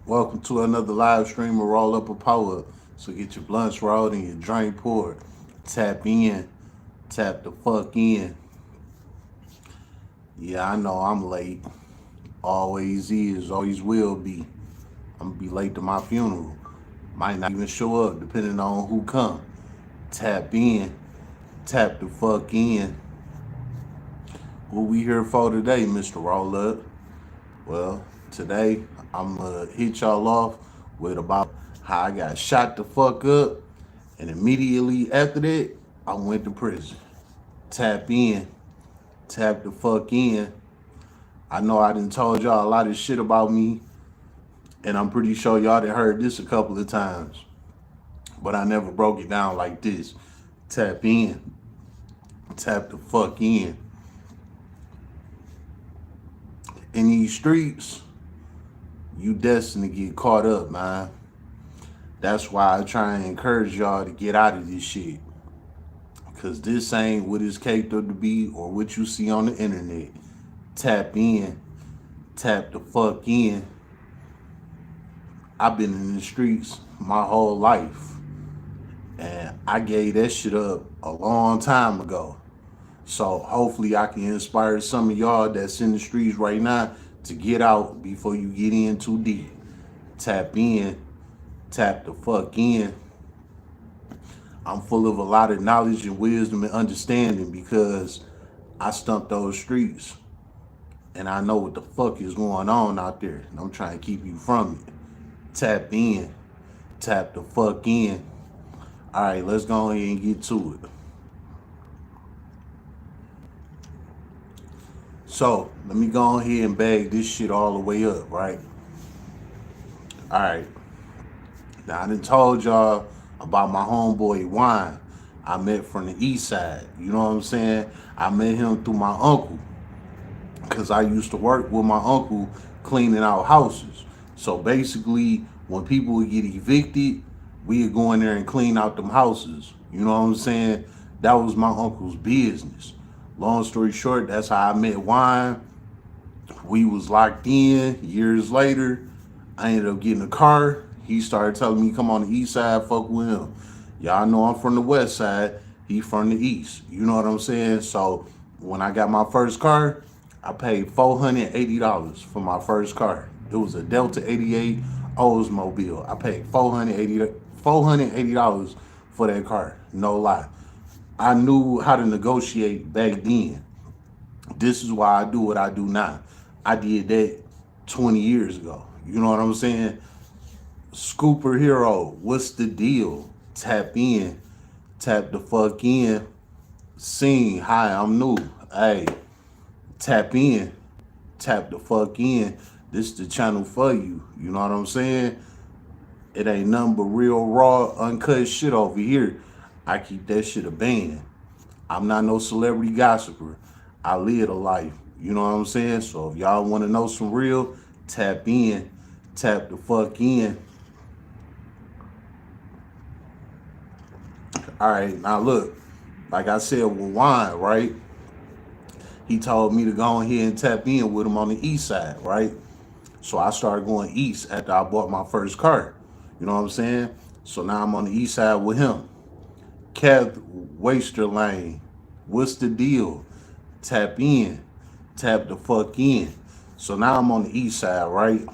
Welcome to another live stream of Roll Up a Power Up. So get your blunts rolled and your drink poured. Tap in, tap the fuck in. Yeah, I know I'm late. Always is, always will be. I'm gonna be late to my funeral. Might not even show up depending on who come. Tap in, tap the fuck in. What we here for today, Mr. Roll Up? Well, today I'm gonna hit y'all off with about how I got shot the fuck up, and immediately after that, I went to prison. Tap in, tap the fuck in. I know I done told y'all a lot of shit about me, and I'm pretty sure y'all done heard this a couple of times, but I never broke it down like this. Tap in, tap the fuck in. In these streets, you destined to get caught up, man. That's why I try and encourage y'all to get out of this shit. Cause this ain't what it's caped up to be or what you see on the internet. Tap in, tap the fuck in. I've been in the streets my whole life. And I gave that shit up a long time ago. So hopefully I can inspire some of y'all that's in the streets right now to get out before you get in too deep. Tap in, tap the fuck in. I'm full of a lot of knowledge and wisdom and understanding because I stumped those streets and I know what the fuck is going on out there. And I'm trying to keep you from it. Tap in, tap the fuck in. All right, let's go ahead and get to it. So let me go ahead and bag this shit all the way up, right? All right. Now I done told y'all about my homeboy Wine. I met from the east side. You know what I'm saying? I met him through my uncle. Cause I used to work with my uncle cleaning out houses. So basically when people would get evicted, we'd go in there and clean out them houses. You know what I'm saying? That was my uncle's business. Long story short, that's how I met Wine. We was locked in. Years later, I ended up getting a car. He started telling me, come on the east side, fuck with him. Y'all know I'm from the west side. He from the east. You know what I'm saying? So when I got my first car, I paid $480 for my first car. It was a Delta 88 Oldsmobile. I paid $480 for that car. No lie. I knew how to negotiate back then. This is why I do what I do now. I did that 20 years ago. You know what I'm saying? Scooper Hero, what's the deal? Tap in, tap the fuck in. Sing, hi, I'm new. Hey, tap in, tap the fuck in. This the channel for you. You know what I'm saying? It ain't nothing but real, raw, uncut shit over here. I keep that shit a band. I'm not no celebrity gossiper. I live a life. You know what I'm saying? So if y'all want to know some real, tap in, tap the fuck in. All right, now look, like I said with Wine, right? He told me to go ahead and tap in with him on the east side, right? So I started going east after I bought my first car. You know what I'm saying? So now I'm on the east side with him. Kev Wasterlane, what's the deal? Tap in, tap the fuck in. So now I'm on the east side, right?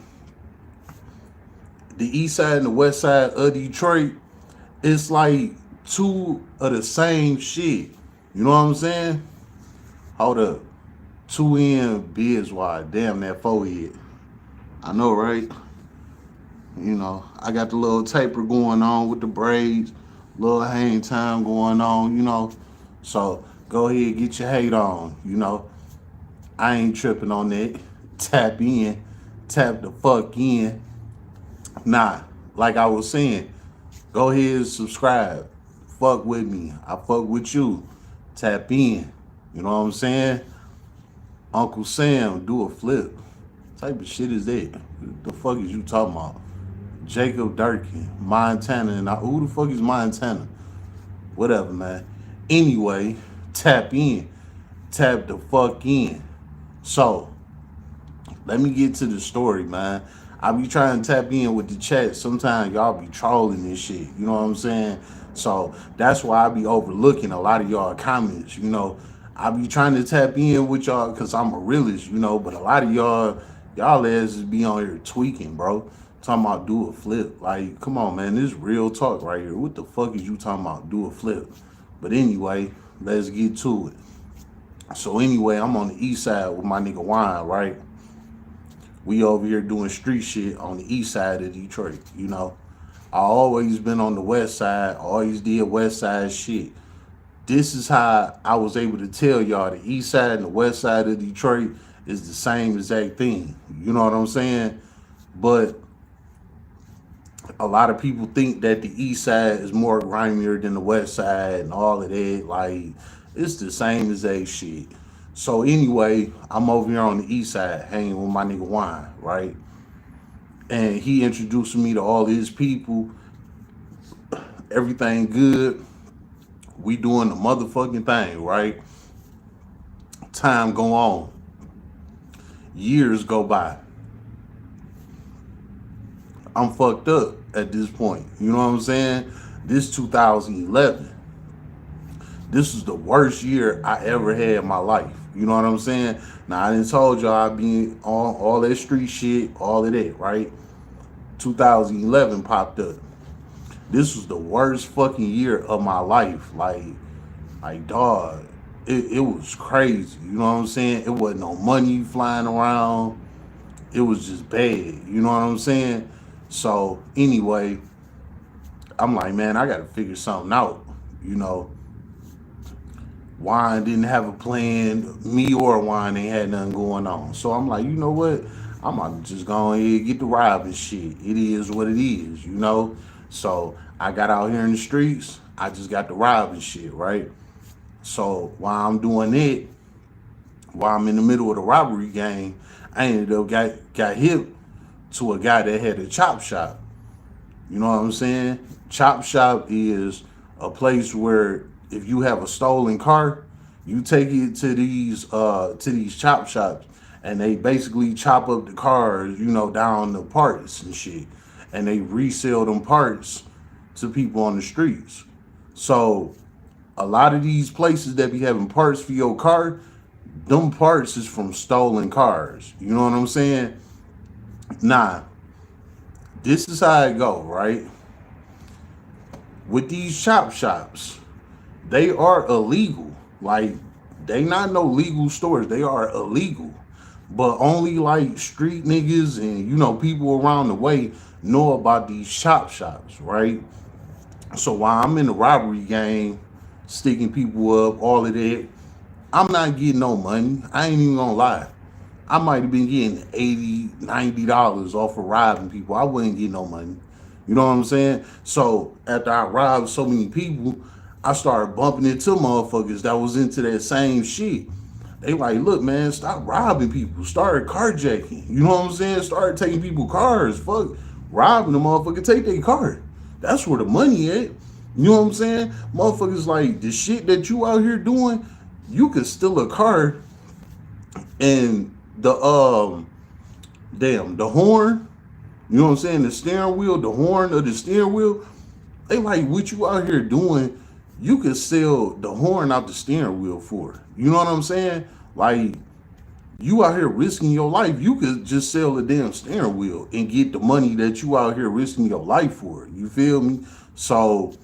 The east side and the west side of Detroit, it's like two of the same shit. You know what I'm saying? Hold up. 2N Biz wide. Damn that forehead. I know, right? You know, I got the little taper going on with the braids, little hang time going on, you know. So go ahead, get your hate on, you know. I ain't tripping on that. Tap in, tap the fuck in. Nah, like I was saying, go ahead and subscribe. Fuck with me. I fuck with you. Tap in. You know what I'm saying? Uncle Sam, do a flip. What type of shit is that? What the fuck is you talking about? Jacob Durkin, Montana, and who the fuck is Montana? Whatever, man. Anyway, tap in. Tap the fuck in. So, let me get to the story, man. I be trying to tap in with the chat. Sometimes y'all be trolling this shit. You know what I'm saying? So that's why I be overlooking a lot of y'all comments. I be trying to tap in with y'all because I'm a realist. But a lot of y'all asses be on here tweaking, bro. Talking about do a flip. Like, come on, man. This real talk right here. What the fuck is you talking about? Do a flip. But anyway, let's get to it. So anyway, I'm on the east side with my nigga Wine, right? We over here doing street shit on the east side of Detroit. I always been on the west side, always did west side shit. This is how I was able to tell y'all the east side and the west side of Detroit is the same exact thing. You know what I'm saying? But a lot of people think that the east side is more grimier than the west side and all of that. Like, it's the same exact shit. So anyway, I'm over here on the east side hanging with my nigga Wine, right? And he introduced me to all his people. Everything good. We doing the motherfucking thing, right? Time go on. Years go by. I'm fucked up at this point. You know what I'm saying? This 2011. This is the worst year I ever had in my life. You know what I'm saying? Now, I done told y'all I be on all that street shit, all of that, right? 2011 popped up. This was the worst fucking year of my life. Like dog, it was crazy. You know what I'm saying? It wasn't no money flying around. It was just bad. You know what I'm saying? So anyway, I'm like, man, I gotta figure something out. Wine didn't have a plan. Me or Wine ain't had nothing going on. So I'm like, you know what? I'm gonna just go ahead and get the robbing shit. It is what it is. So I got out here in the streets. I just got the robbing shit, right? So while I'm doing it, while I'm in the middle of the robbery game, I ended up got hit to a guy that had a chop shop. You know what I'm saying? Chop shop is a place where if you have a stolen car, you take it to these chop shops, and they basically chop up the cars, down to parts and shit, and they resell them parts to people on the streets. So a lot of these places that be having parts for your car, them parts is from stolen cars. You know what I'm saying? Nah, this is how it go, right? With these chop shops, they are illegal. Like, they not no legal stores. They are illegal. But only like street niggas and people around the way know about these chop shops, right? So while I'm in the robbery game, sticking people up, all of that, I'm not getting no money. I ain't even gonna lie. I might have been getting $80, $90 off of robbing people. I wouldn't get no money. You know what I'm saying? So after I robbed so many people, I started bumping into motherfuckers that was into that same shit. They like, look, man, stop robbing people. Start carjacking. You know what I'm saying? Start taking people cars. Fuck robbing the motherfucker. Take their car. That's where the money at. You know what I'm saying? Motherfuckers like the shit that you out here doing, you could steal a car and the the horn, you know what I'm saying? The steering wheel, the horn of the steering wheel, they like what you out here doing, you could sell the horn out the steering wheel for. You know what I'm saying? Like, you out here risking your life, you could just sell the damn steering wheel and get the money that you out here risking your life for. You feel me? So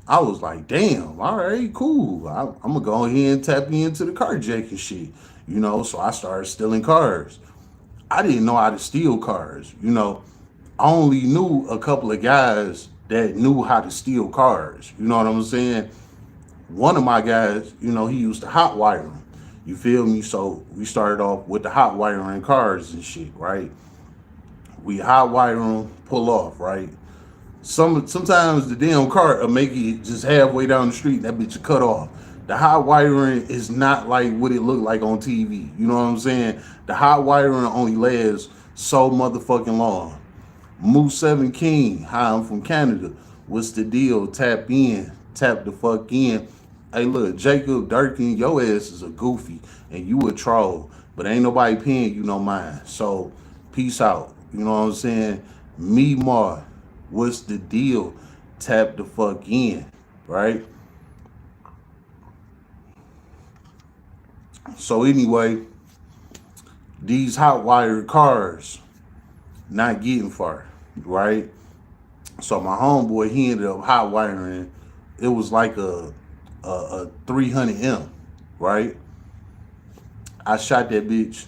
I was like, damn, all right, cool. I'm gonna go ahead and tap into the carjacking shit. So I started stealing cars. I didn't know how to steal cars. I only knew a couple of guys that knew how to steal cars. You know what I'm saying? One of my guys, he used to hot wire them. You feel me? So we started off with the hot wiring cars and shit, right? We hot wire them, pull off, right? Sometimes the damn car will make it just halfway down the street, that bitch cut off. The hot wiring is not like what it looked like on TV. You know what I'm saying? The hot wiring only lasts so motherfucking long. Moose 7 King, hi, I'm from Canada. What's the deal? Tap in, tap the fuck in. Hey, look, Jacob Durkin, your ass is a goofy and you a troll, but ain't nobody paying you no mind. So, peace out. You know what I'm saying? Me Mar, what's the deal? Tap the fuck in, right? So anyway, these hot wired cars not getting far, right? So my homeboy, he ended up hot wiring. It was like a 300M, right? I shot that bitch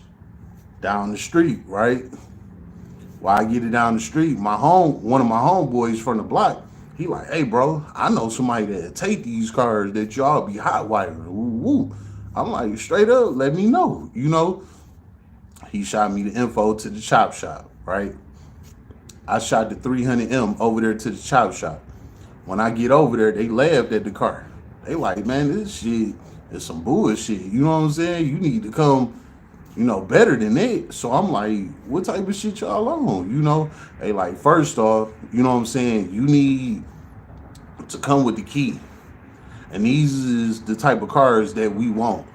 down the street, right? While I get it down the street, one of my homeboys from the block, he like, hey bro, I know somebody that take these cars that y'all be hot wiring. Woo woo. I'm like, straight up, let me know. He shot me the info to the chop shop, right? I shot the 300M over there to the chop shop. When I get over there, they laughed at the car. They like, man, this shit is some bullshit. You know what I'm saying? You need to come, better than that. So I'm like, what type of shit y'all on? They like, first off, you know what I'm saying? You need to come with the key. And these is the type of cars that we want.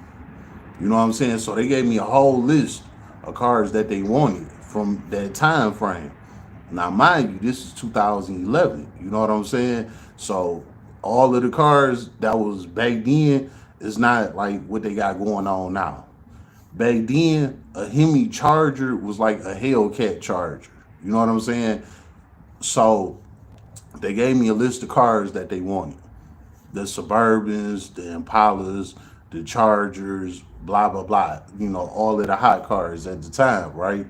You know what I'm saying? So they gave me a whole list of cars that they wanted from that time frame. Now, mind you, this is 2011. You know what I'm saying? So all of the cars that was back then is not like what they got going on now. Back then, a Hemi Charger was like a Hellcat Charger. You know what I'm saying? So they gave me a list of cars that they wanted. The Suburbans, the Impalas, the Chargers, blah, blah, blah. All of the hot cars at the time, right?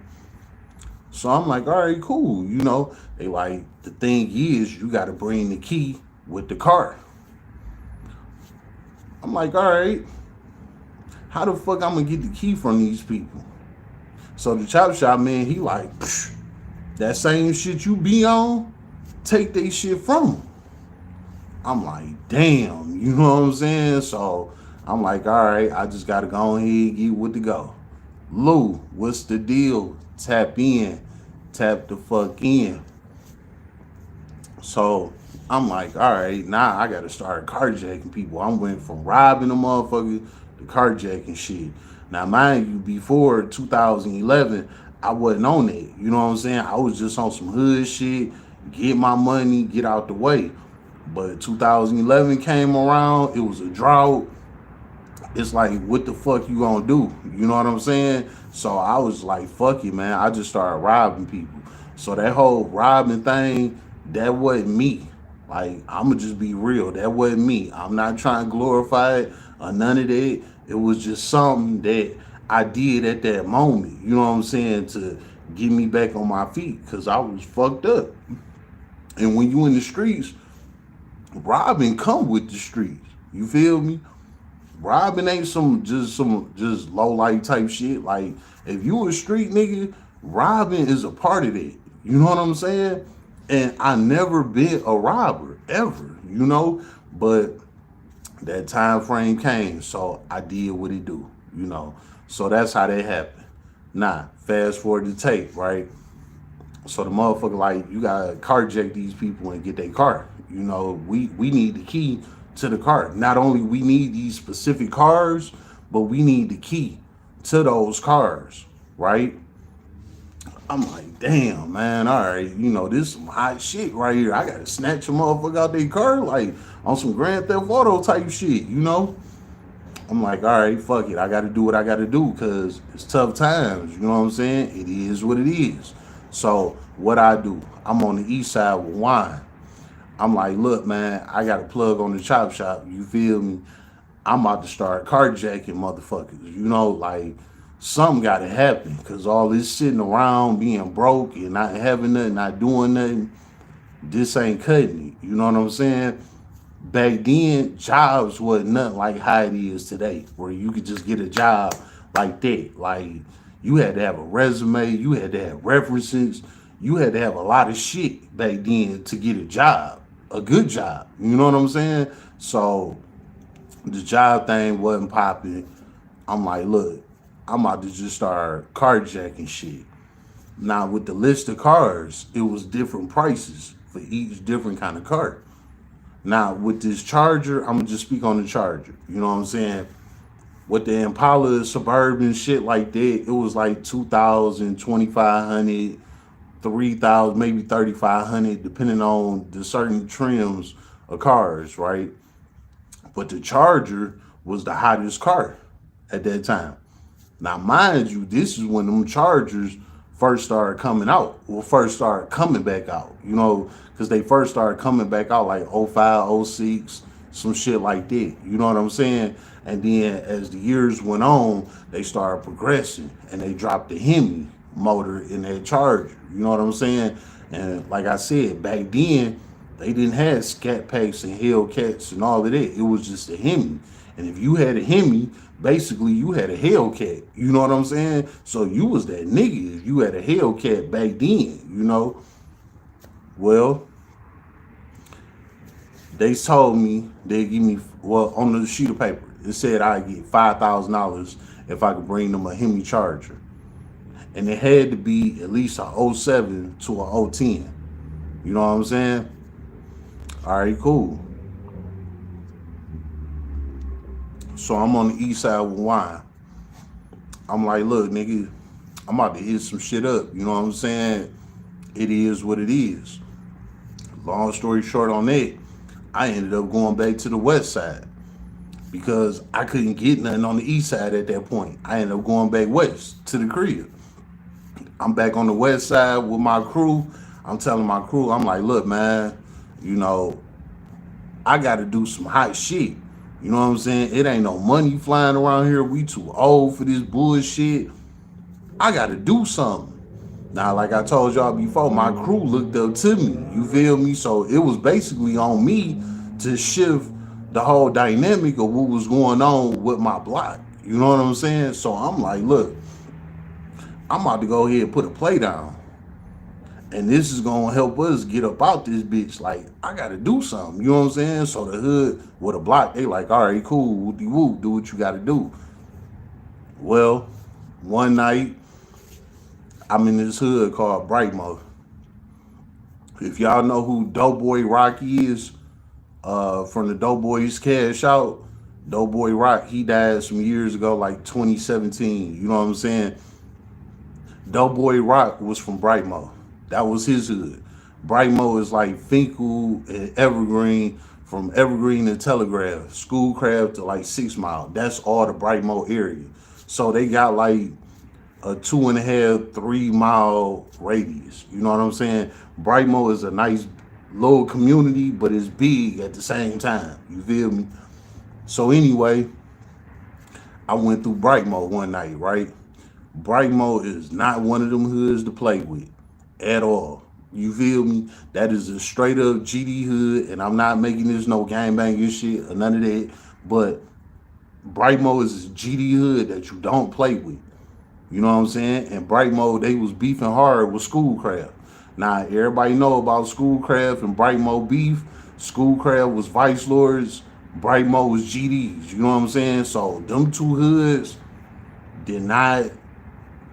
So I'm like, all right, cool. They like, the thing is, you got to bring the key with the car. I'm like, all right, how the fuck I'm going to get the key from these people? So the chop shop man, he like, that same shit you be on, take they shit from them. I'm like, damn, you know what I'm saying? So I'm like, all right, I just got to go ahead and get with the go. Lou, what's the deal? Tap in. Tap the fuck in. So I'm like, all right, now I gotta start carjacking people. I'm went from robbing a motherfucker to carjacking shit. Now, mind you, before 2011, I wasn't on it. You know what I'm saying? I was just on some hood shit, get my money, get out the way. But 2011 came around, it was a drought. It's like, what the fuck you gonna do? You know what I'm saying? So I was like, fuck it, man. I just started robbing people. So that whole robbing thing, that wasn't me. Like, I'ma just be real. That wasn't me. I'm not trying to glorify it or none of that. It was just something that I did at that moment. You know what I'm saying? To get me back on my feet, because I was fucked up. And when you in the streets, robbing come with the streets. You feel me? Robbing ain't some low life type shit. Like, if you a street nigga, robbing is a part of it. You know what I'm saying? And I never been a robber ever, but that time frame came, so I did what it do. So that's how that happened. Now, fast forward the tape, right? So the motherfucker like, you gotta carjack these people and get their car. We need the key to the car. Not only we need these specific cars, but we need the key to those cars, right? I'm like, damn, man, all right, this is some hot shit right here. I gotta snatch a motherfucker out their car, like on some Grand Theft Auto type shit. I'm like, all right, fuck it. I gotta do what I gotta do, because it's tough times, you know what I'm saying? It is what it is. So what I do, I'm on the east side with wine. I'm like, look, man, I got a plug on the chop shop. You feel me? I'm about to start carjacking motherfuckers. Like, something got to happen, because all this sitting around being broke and not having nothing, not doing nothing, this ain't cutting it. You know what I'm saying? Back then, jobs wasn't nothing like how it is today, where you could just get a job like that. Like, you had to have a resume, you had to have references, you had to have a lot of shit back then to get a job, a good job. You know what I'm saying? So the job thing wasn't popping. I'm like, look, I'm about to just start carjacking shit. Now, with the list of cars, it was different prices for each different kind of car. Now, with this Charger, I'm going to just speak on the Charger. You know what I'm saying? With the Impala, Suburban, shit like that, it was like 2,000, 2,500, 3,000, maybe 3,500, depending on the certain trims of cars, right? But the Charger was the hottest car at that time. Now, mind you, this is when them Chargers first started coming out, or first started coming back out, because they first started coming back out like '05, '06, some shit like that. You know what I'm saying? And then as the years went on, they started progressing and they dropped the Hemi motor in that Charger. You know what I'm saying? And like I said, back then, they didn't have Scat Packs and Hellcats and all of that. It was just a Hemi. And if you had a Hemi, basically you had a Hellcat. You know what I'm saying? So you was that nigga if you had a Hellcat back then. Well, they told me they'd give me, well, on the sheet of paper, it said I'd get $5,000 if I could bring them a Hemi Charger. And it had to be at least a '07 to a '10. You know what I'm saying? All right, cool. So I'm on the east side with Wine. I'm like, look, nigga, I'm about to hit some shit up. You know what I'm saying? It is what it is. Long story short on that, I ended up going back to the west side because I couldn't get nothing on the east side at that point. I ended up going back west to the crib. I'm back on the west side with my crew. I'm telling my crew, I'm like, look, man, I got to do some hot shit. You know what I'm saying? It ain't no money flying around here. We too old for this bullshit. I got to do something. Now, like I told y'all before, my crew looked up to me. You feel me? So it was basically on me to shift the whole dynamic of what was going on with my block. You know what I'm saying? So I'm like, look, I'm about to go ahead and put a play down. And this is going to help us get up out this bitch. Like, I got to do something. You know what I'm saying? So the hood with a block, they like, all right, cool, whoop-de-whoop, do what you got to do. Well, one night, I'm in this hood called Brightmo. If y'all know who Doughboy Rock is, from the Doughboys Cash Out, Doughboy Rock, he died some years ago, like 2017. You know what I'm saying? Doughboy Rock was from Brightmo. That was his hood. Brightmo is like Finkel and Evergreen, from Evergreen to Telegraph, Schoolcraft to like 6 Mile. That's all the Brightmo area. So they got like a 2.5, 3 mile radius. You know what I'm saying? Brightmo is a nice little community, but it's big at the same time. You feel me? So anyway, I went through Brightmo one night, right? Brightmo is not one of them hoods to play with at all. You feel me? That is a straight up GD hood, and I'm not making this no gangbanging shit or none of that. But Brightmo is a GD hood that you don't play with. You know what I'm saying? And Brightmo, they was beefing hard with Schoolcraft. Now, everybody know about Schoolcraft and Brightmo beef. Schoolcraft was Vice Lords. Brightmo was GDs. You know what I'm saying? So them two hoods did not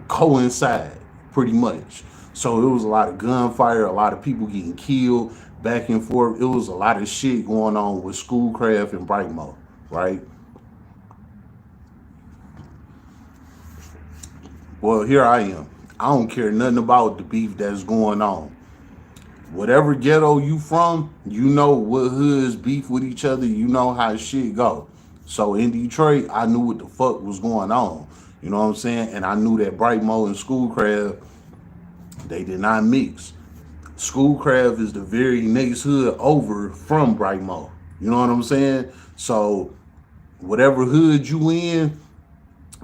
coincide, pretty much. So it was a lot of gunfire, a lot of people getting killed back and forth. It was a lot of shit going on with Schoolcraft and Brightmo, right? Well, here I am. I don't care nothing about the beef that's going on. Whatever ghetto you from, you know what hoods beef with each other. You know how shit go. So in Detroit, I knew what the fuck was going on. You know what I'm saying? And I knew that Brightmo and Schoolcraft, they did not mix. Schoolcraft is the very next hood over from Brightmo. You know what I'm saying? So whatever hood you in,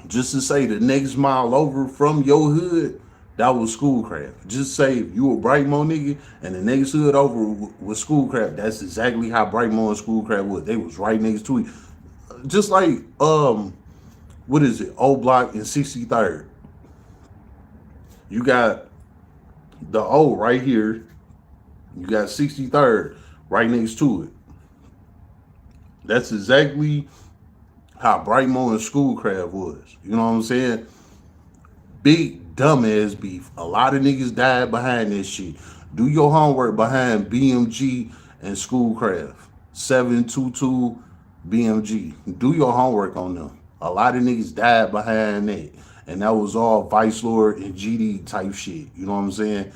just to say the next mile over from your hood, that was Schoolcraft. Just say if you a Brightmo nigga and the next hood over was Schoolcraft, that's exactly how Brightmo and Schoolcraft was. They was right next to it. Just like, what is it? O Block and 63rd. You got the O right here. You got 63rd right next to it. That's exactly how Brightmo and Schoolcraft was. You know what I'm saying? Big dumbass beef. A lot of niggas died behind this shit. Do your homework behind BMG and Schoolcraft. 722 BMG. Do your homework on them. A lot of niggas died behind that. And that was all Vice Lord and GD type shit. You know what I'm saying?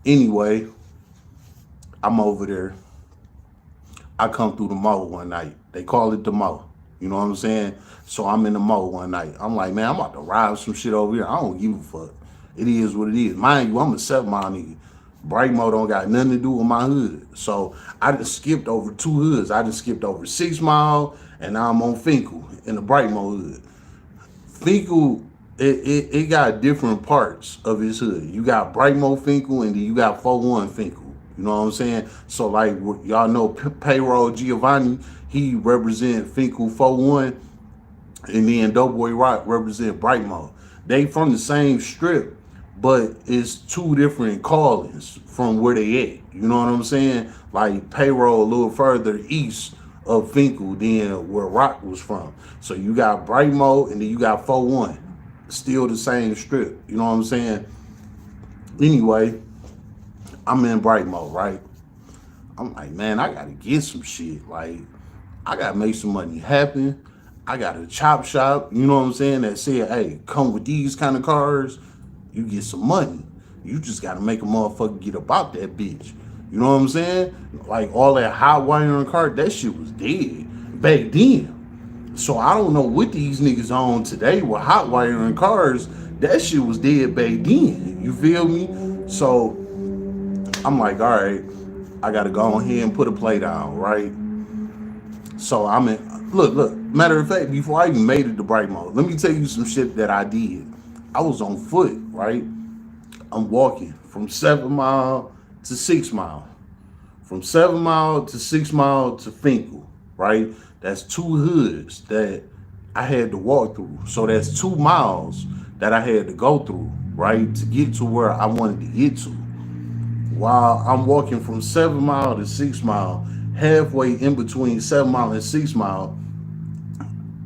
Anyway, I'm over there. I come through the mall one night. They call it the mall. You know what I'm saying? So I'm in the mall one night. I'm like, man, I'm about to rob some shit over here. I don't give a fuck. It is what it is. Mind you, I'm a 7 mile nigga. Brightmo don't got nothing to do with my hood. So I just skipped over two hoods. I just skipped over 6 Mile and now I'm on Finkel in the Brightmo hood. Finkel, it got different parts of his hood. You got Brightmo Finkel and then you got 41 Finkel. You know what I'm saying? So like y'all know Payroll Giovanni, he represent Finkel 41 and then Doughboy Rock represent Brightmo. They from the same strip, but it's two different callings from where they at. You know what I'm saying? Like Payroll a little further east of Finkel than where Rock was from. So you got Brightmo and then you got 41. Still the same strip. You know what I'm saying? Anyway, I'm in Brightmo, right? I'm like, man, I gotta get some shit. Like, I gotta make some money happen. I got a chop shop, you know what I'm saying, that said, hey, come with these kind of cars, you get some money. You just gotta make a motherfucker get about that bitch. You know what I'm saying? Like all that hot wiring car, that shit was dead back then. So I don't know what these niggas on today with hot wiring cars. That shit was dead back then. You feel me? So I'm like, all right, I gotta go on here and put a play down, right? So I'm in. Look. Matter of fact, before I even made it to Brightmo, let me tell you some shit that I did. I was on foot, right? I'm walking from 7 Mile to 6 Mile, from 7 Mile to 6 Mile to Finkel, right? That's two hoods that I had to walk through. So that's 2 miles that I had to go through, right, to get to where I wanted to get to. While I'm walking from 7 Mile to 6 Mile, halfway in between 7 Mile and 6 Mile,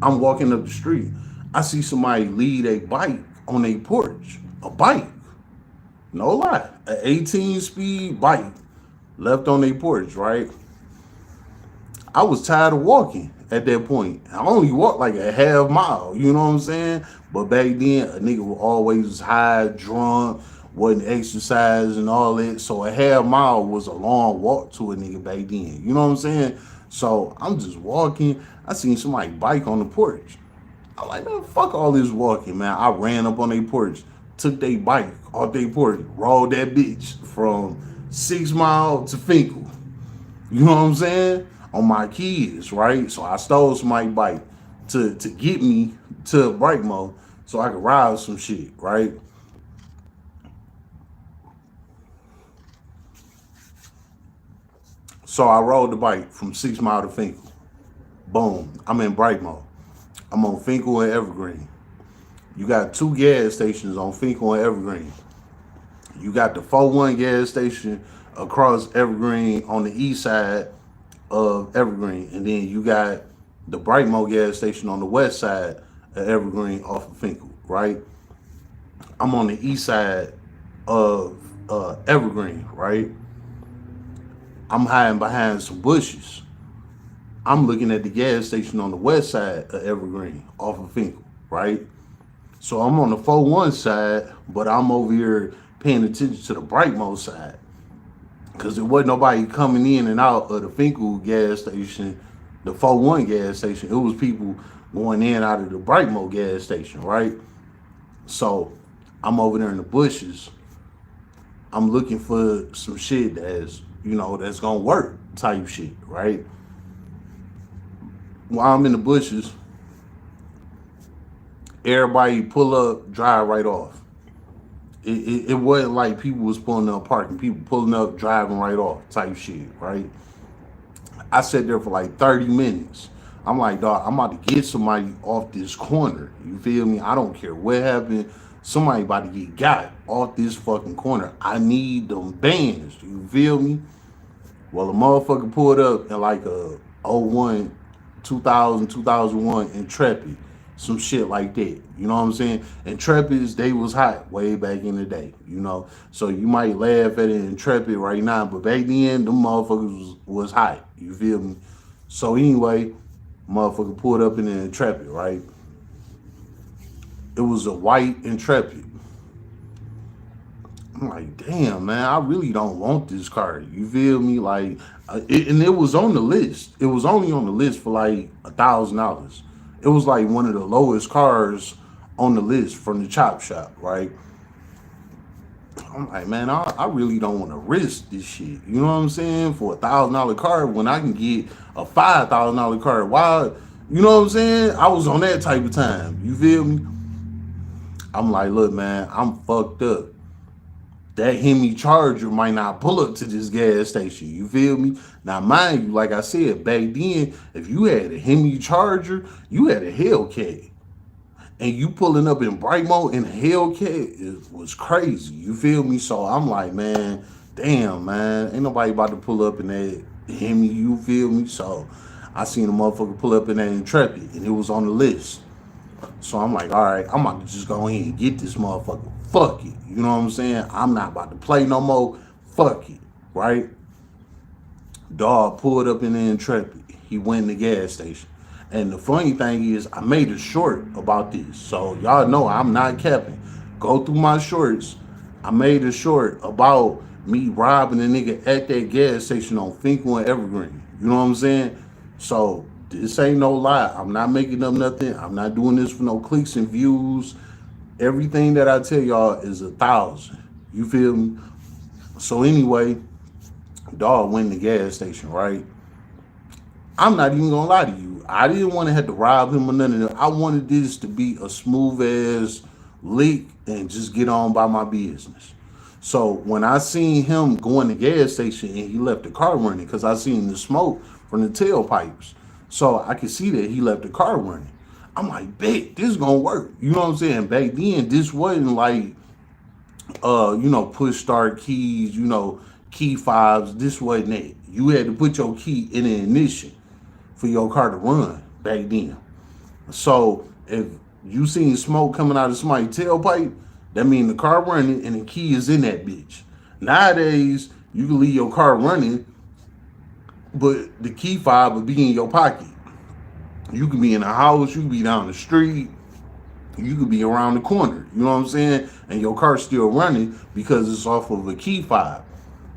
I'm walking up the street. I see somebody lead a bike on a porch. A bike. No lie. An 18 speed bike left on a porch, right? I was tired of walking at that point. I only walked like a half mile, you know what I'm saying? But back then, a nigga was always high, drunk, wasn't exercising and all that. So a half mile was a long walk to a nigga back then. You know what I'm saying? So I'm just walking. I seen somebody bike on the porch. I'm like, man, fuck all this walking, man. I ran up on their porch, took their bike off their porch, rolled that bitch from 6 Mile to Finkel. You know what I'm saying? On my kids, right? So I stole somebody's bike to get me to Brightmo so I could ride some shit, right? So I rode the bike from 6 Mile to Finkel. Boom. I'm in Brightmo. I'm on Finkel and Evergreen. You got two gas stations on Finkel and Evergreen. You got the 41 gas station across Evergreen on the east side of Evergreen, and then you got the Brightmo gas station on the west side of Evergreen off of Finkel, right? I'm on the east side of Evergreen, right? I'm hiding behind some bushes. I'm looking at the gas station on the west side of Evergreen off of Finkel, right? So I'm on the 41 side, but I'm over here paying attention to the Brightmo side. Because there wasn't nobody coming in and out of the Finkel gas station, the 41 gas station. It was people going in and out of the Brightmo gas station, right? So I'm over there in the bushes. I'm looking for some shit that's gonna work type shit, right? While I'm in the bushes, everybody pull up, drive right off. It wasn't like people was pulling up parking, people pulling up, driving right off type shit, right? I sat there for like 30 minutes. I'm like, dog, I'm about to get somebody off this corner. You feel me? I don't care what happened. Somebody about to get got off this fucking corner. I need them bands. You feel me? Well, a motherfucker pulled up in like a '01, 2000, 2001 Intrepid, some shit like that. You know what I'm saying? Intrepids, they was hot way back in the day, you know? So you might laugh at an Intrepid right now, but back then, them motherfuckers was hot. You feel me? So anyway, motherfucker pulled up in an Intrepid, right? It was a white Intrepid. I'm like, damn, man, I really don't want this car. You feel me? Like, and it was on the list. It was only on the list for like $1,000. It was like one of the lowest cars on the list from the chop shop, right? I'm like, man, I really don't want to risk this shit. You know what I'm saying? For $1,000 car when I can get a $5,000 car. Why? You know what I'm saying? I was on that type of time. You feel me? I'm like, look, man, I'm fucked up. That Hemi Charger might not pull up to this gas station. You feel me? Now, mind you, like I said, back then, if you had a Hemi Charger, you had a Hellcat. And you pulling up in bright mode in a Hellcat, it was crazy. You feel me? So I'm like, man, damn, man, ain't nobody about to pull up in that Hemi. You feel me? So I seen a motherfucker pull up in that Intrepid, and it was on the list. So I'm like, all right, I'm about to just go in and get this motherfucker. Fuck it. You know what I'm saying? I'm not about to play no more. Fuck it. Right? Dog pulled up in the Intrepid. He went in the gas station. And the funny thing is, I made a short about this. So y'all know I'm not capping. Go through my shorts. I made a short about me robbing a nigga at that gas station on Finkel and Evergreen. You know what I'm saying? So this ain't no lie. I'm not making up nothing. I'm not doing this for no clicks and views. Everything that I tell y'all is 1,000. You feel me? So anyway, dog went in the gas station, right? I'm not even gonna lie to you. I didn't want to have to rob him or none of that. I wanted this to be a smooth ass leak and just get on by my business. So when I seen him go in the gas station and he left the car running, because I seen the smoke from the tailpipes. So I could see that he left the car running. I'm like, bet this is gonna work. You know what I'm saying? Back then, this wasn't like push start keys, key fobs. This wasn't it. You had to put your key in the ignition for your car to run back then. So if you seen smoke coming out of somebody's tailpipe, that means the car running and the key is in that bitch. Nowadays, you can leave your car running, but the key fob will be in your pocket. You can be in a house, you can be down the street, you could be around the corner. You know what I'm saying? And your car's still running because it's off of a key fob.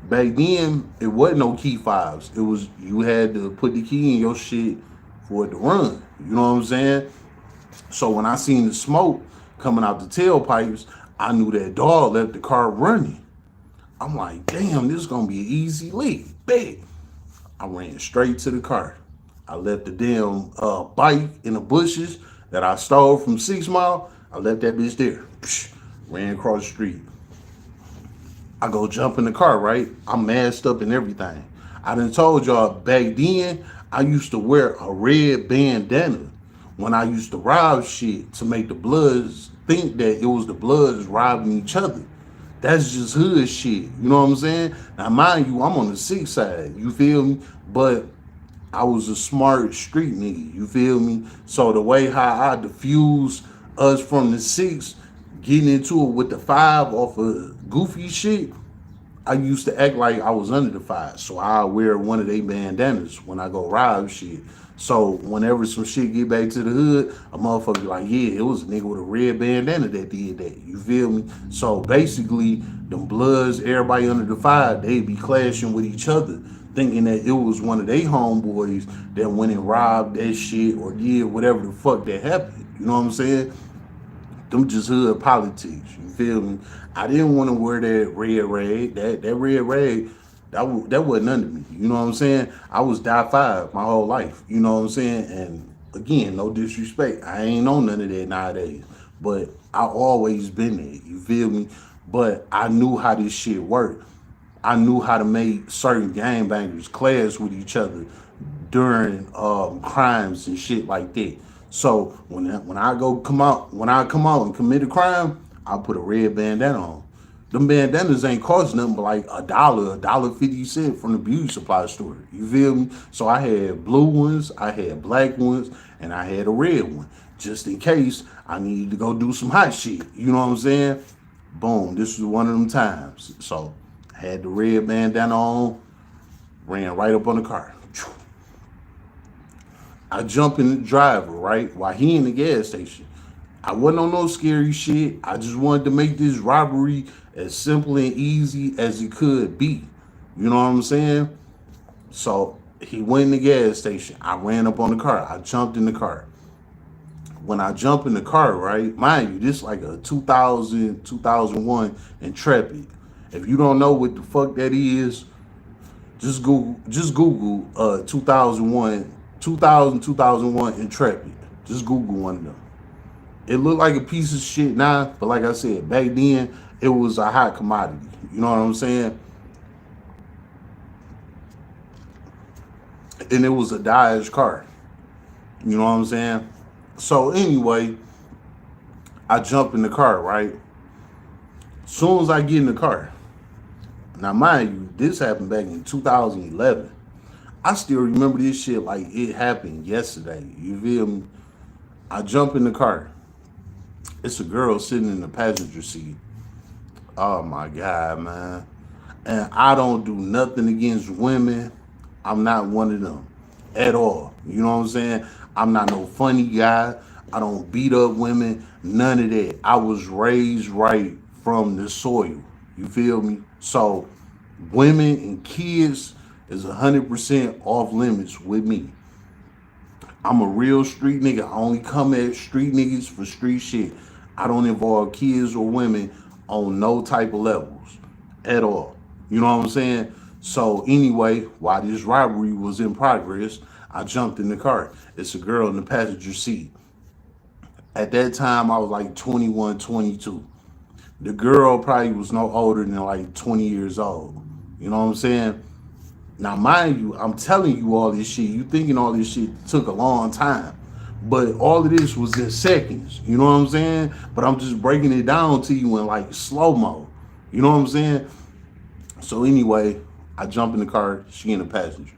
Back then, it wasn't no key fobs. It was you had to put the key in your shit for it to run. You know what I'm saying? So when I seen the smoke coming out the tailpipes, I knew that dog left the car running. I'm like, damn, this is gonna be an easy lead. Big. I ran straight to the car. I left the damn bike in the bushes that I stole from 6 Mile. I left that bitch there. Psh, ran across the street. I go jump in the car, right? I'm masked up and everything. I done told y'all back then, I used to wear a red bandana when I used to rob shit to make the Bloods think that it was the Bloods robbing each other. That's just hood shit. You know what I'm saying? Now, mind you, I'm on the 6 side. You feel me? But I was a smart street nigga. You feel me? So the way how I diffuse us from the 6, getting into it with the 5 off of goofy shit, I used to act like I was under the 5. So I wear one of they bandanas when I go rob shit. So whenever some shit get back to the hood, a motherfucker be like, yeah, it was a nigga with a red bandana that did that. You feel me? So basically, them Bloods, everybody under the 5, they be clashing with each other, thinking that it was one of they homeboys that went and robbed that shit or did whatever the fuck that happened. You know what I'm saying? Them just hood politics. You feel me? I didn't want to wear that red rag. That red rag, that wasn't under me. You know what I'm saying? I was die 5 my whole life. You know what I'm saying? And again, no disrespect. I ain't on none of that nowadays. But I always been there. You feel me? But I knew how this shit worked. I knew how to make certain gangbangers clash with each other during crimes and shit like that. So when I come out and commit a crime, I put a red bandana on. Them bandanas ain't cost nothing but like $1.50 from the beauty supply store. You feel me? So I had blue ones, I had black ones, and I had a red one, just in case I needed to go do some hot shit. You know what I'm saying? Boom, this was one of them times. So I had the red bandana on, ran right up on the car. I jump in the driver, right? While he in the gas station. I wasn't on no scary shit. I just wanted to make this robbery as simple and easy as it could be. You know what I'm saying? So he went in the gas station. I ran up on the car. I jumped in the car. When I jump in the car, right? Mind you, this like a 2000, 2001 Intrepid. If you don't know what the fuck that is, just Google 2001, 2001 Intrepid. Just Google one of them. It looked like a piece of shit now, but like I said, back then it was a hot commodity. You know what I'm saying? And it was a Dodge car. You know what I'm saying? So anyway, I jump in the car, right? Soon as I get in the car, now mind you, this happened back in 2011. I still remember this shit like it happened yesterday. You feel me? I jump in the car. It's a girl sitting in the passenger seat. Oh my God, man. And I don't do nothing against women. I'm not one of them at all. You know what I'm saying? I'm not no funny guy. I don't beat up women. None of that. I was raised right from the soil. You feel me? So women and kids is 100% off limits with me. I'm a real street nigga. I only come at street niggas for street shit. I don't involve kids or women on no type of levels at all. You know what I'm saying? So anyway, while this robbery was in progress, I jumped in the car. It's a girl in the passenger seat. At that time, I was like 21, 22. The girl probably was no older than like 20 years old. You know what I'm saying? Now, mind you, I'm telling you all this shit. You thinking all this shit took a long time. But all of this was in seconds. You know what I'm saying? But I'm just breaking it down to you in like slow-mo. You know what I'm saying? So anyway, I jump in the car. She in the passenger.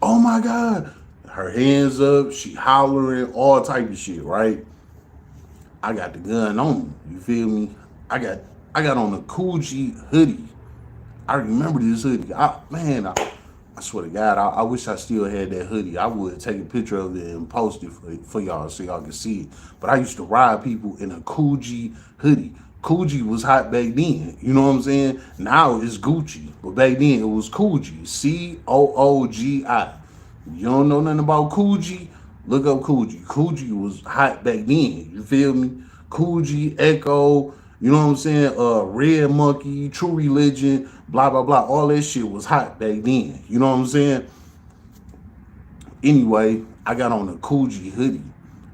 Oh my God. Her hands up. She hollering. All type of shit, right? I got the gun on me. You feel me? I got on a Coogee hoodie. I remember this hoodie. I swear to God, I wish I still had that hoodie. I would take a picture of it and post it for y'all so y'all can see it. But I used to ride people in a Coogee hoodie. Coogee was hot back then. You know what I'm saying? Now it's Gucci. But back then it was Coogee. Coogi. You don't know nothing about Coogee? Look up Coogee. Coogee was hot back then. You feel me? Coogee, Echo, you know what I'm saying? Red Monkey, True Religion, blah, blah, blah. All that shit was hot back then. You know what I'm saying? Anyway, I got on a Coogee hoodie.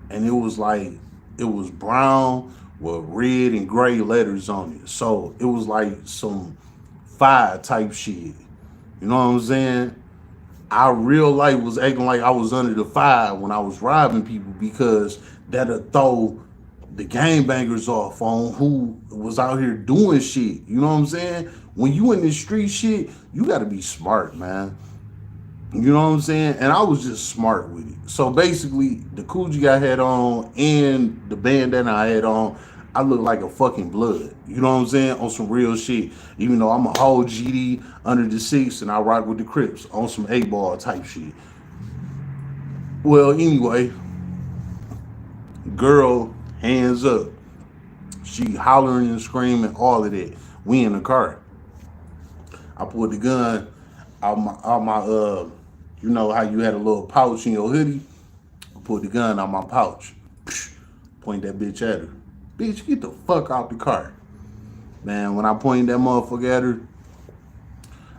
And it was brown with red and gray letters on it. So it was like some fire type shit. You know what I'm saying? I real life was acting like I was under the fire when I was robbing people because that'll throw the gangbangers off on who was out here doing shit. You know what I'm saying? When you in this street shit, you gotta be smart, man. You know what I'm saying? And I was just smart with it. So basically, the Coogee I had on and the bandana I had on, I look like a fucking blood. You know what I'm saying? On some real shit. Even though I'm a whole GD under the six and I rock with the Crips on some 8-ball type shit. Well, anyway, girl, hands up. She hollering and screaming, all of that. We in the car. I pulled the gun out my you know how you had a little pouch in your hoodie? I pulled the gun out my pouch. Point that bitch at her. Bitch, get the fuck out the car. Man, when I pointed that motherfucker at her,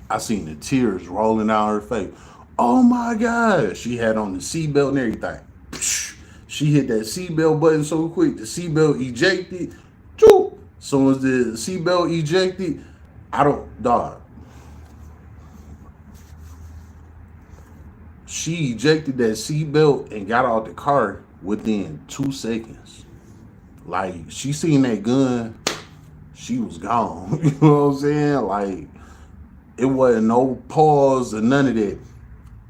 I seen the tears rolling down her face. Oh my God. She had on the seatbelt and everything. She hit that seatbelt button so quick, the seatbelt ejected. Choop. Soon as the seatbelt ejected, dog. She ejected that seatbelt and got out the car within 2 seconds. Like, she seen that gun, she was gone. You know what I'm saying? Like, it wasn't no pause or none of that.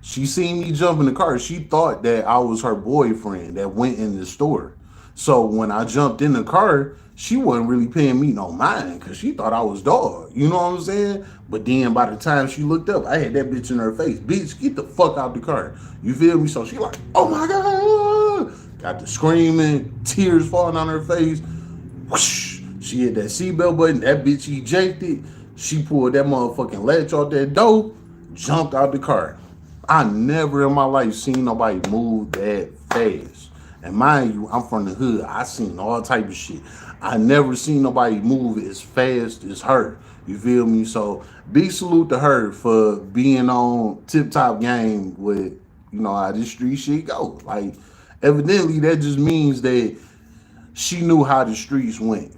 She seen me jump in the car. She thought that I was her boyfriend that went in the store. So when I jumped in the car, she wasn't really paying me no mind because she thought I was dog. You know what I'm saying? But then by the time she looked up, I had that bitch in her face. Bitch, get the fuck out the car. You feel me? So she like, oh my God. Got the screaming, tears falling on her face. Whoosh. She hit that seatbelt button, that bitch ejected. She pulled that motherfucking latch off that door, jumped out the car. I never in my life seen nobody move that fast. And mind you, I'm from the hood. I seen all type of shit. I never seen nobody move as fast as her. You feel me? So big salute to her for being on tip top game with, you know, how this street shit go. Like, evidently that just means that she knew how the streets went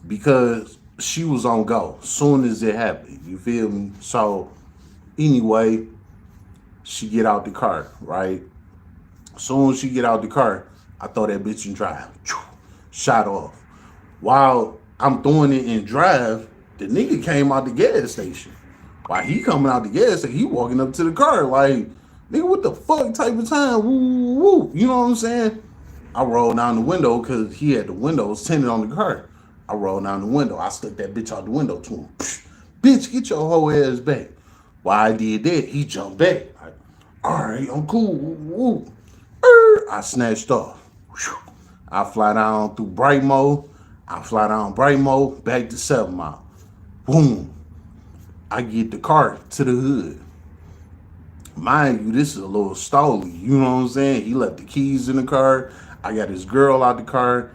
because she was on go soon as it happened. You feel me? So anyway, she get out the car, right? Soon as she get out the car, I throw that bitch in drive. Shot off. While I'm throwing it in drive, the nigga came out the gas station. While he coming out the gas station, he walking up to the car like, nigga, what the fuck type of time? Woo, woo. You know what I'm saying? I rolled down the window because he had the windows tinted on the car. I rolled down the window. I stuck that bitch out the window to him. Bitch, get your whole ass back. While I did that, he jumped back. Like, all right, I'm cool. Woo, woo. I snatched off. I fly down through Brightmo. I fly down Brightmo back to 7 Mile. Boom. I get the car to the hood. Mind you, this is a little stoley. You know what I'm saying? He left the keys in the car. I got his girl out the car.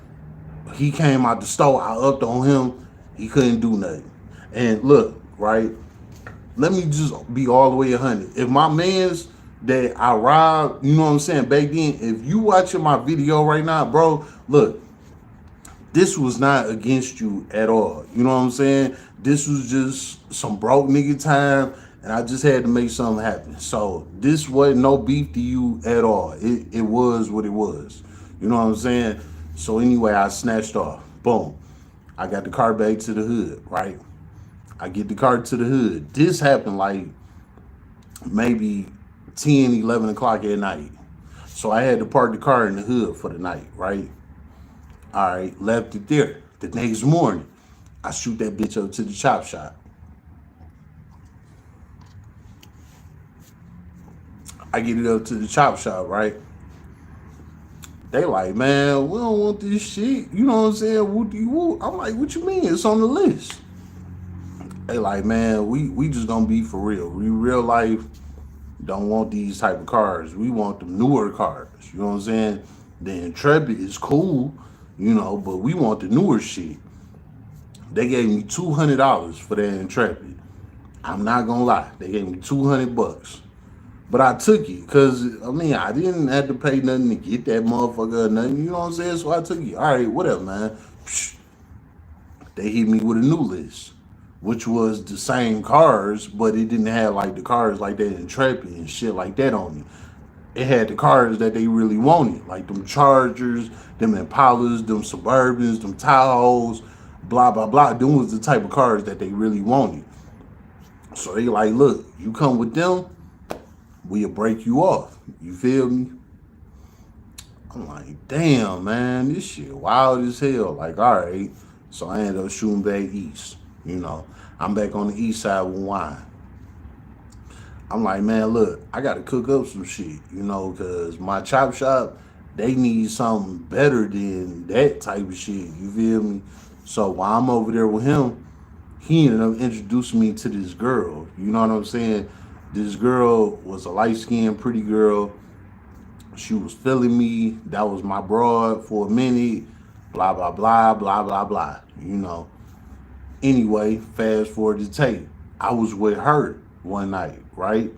He came out the store. I upped on him. He couldn't do nothing. And look, right? Let me just be all the way 100. If my man's that I robbed, you know what I'm saying, back then, if you watching my video right now, bro, look, this was not against you at all. You know what I'm saying? This was just some broke nigga time, and I just had to make something happen. So this wasn't no beef to you at all. It was what it was. You know what I'm saying? So anyway, I snatched off. Boom. I got the car back to the hood, right? I get the car to the hood. This happened like maybe 10, 11 o'clock at night. So I had to park the car in the hood for the night, right? All right, left it there. The next morning, I shoot that bitch up to the chop shop. I get it up to the chop shop, right? They like, man, we don't want this shit. You know what I'm saying? Woo. I'm like, what you mean? It's on the list. They like, man, we just gonna be for real. We real life don't want these type of cars. We want them newer cars. You know what I'm saying? The Intrepid is cool, you know, but we want the newer shit. They gave me $200 for that Intrepid. I'm not gonna lie. They gave me $200. But I took it because, I mean, I didn't have to pay nothing to get that motherfucker or nothing. You know what I'm saying? So I took it. All right, whatever, man. They hit me with a new list, which was the same cars, but it didn't have like the cars like that Intrepid and shit like that on it. It had the cars that they really wanted, like them Chargers, them Impalas, them Suburbans, them Tahoes, blah, blah, blah. Them was the type of cars that they really wanted. So they like, look, you come with them, we'll break you off. You feel me? I'm like, damn, man, this shit wild as hell. Like, all right. So I ended up shooting back east. You know, I'm back on the east side with wine. I'm like, man, look, I got to cook up some shit, you know, because my chop shop, they need something better than that type of shit. You feel me? So while I'm over there with him, he ended up introducing me to this girl. You know what I'm saying? This girl was a light-skinned, pretty girl. She was feeling me. That was my broad for a minute. Blah, blah, blah, blah, blah, blah. You know. Anyway, fast forward to tape. I was with her one night, right?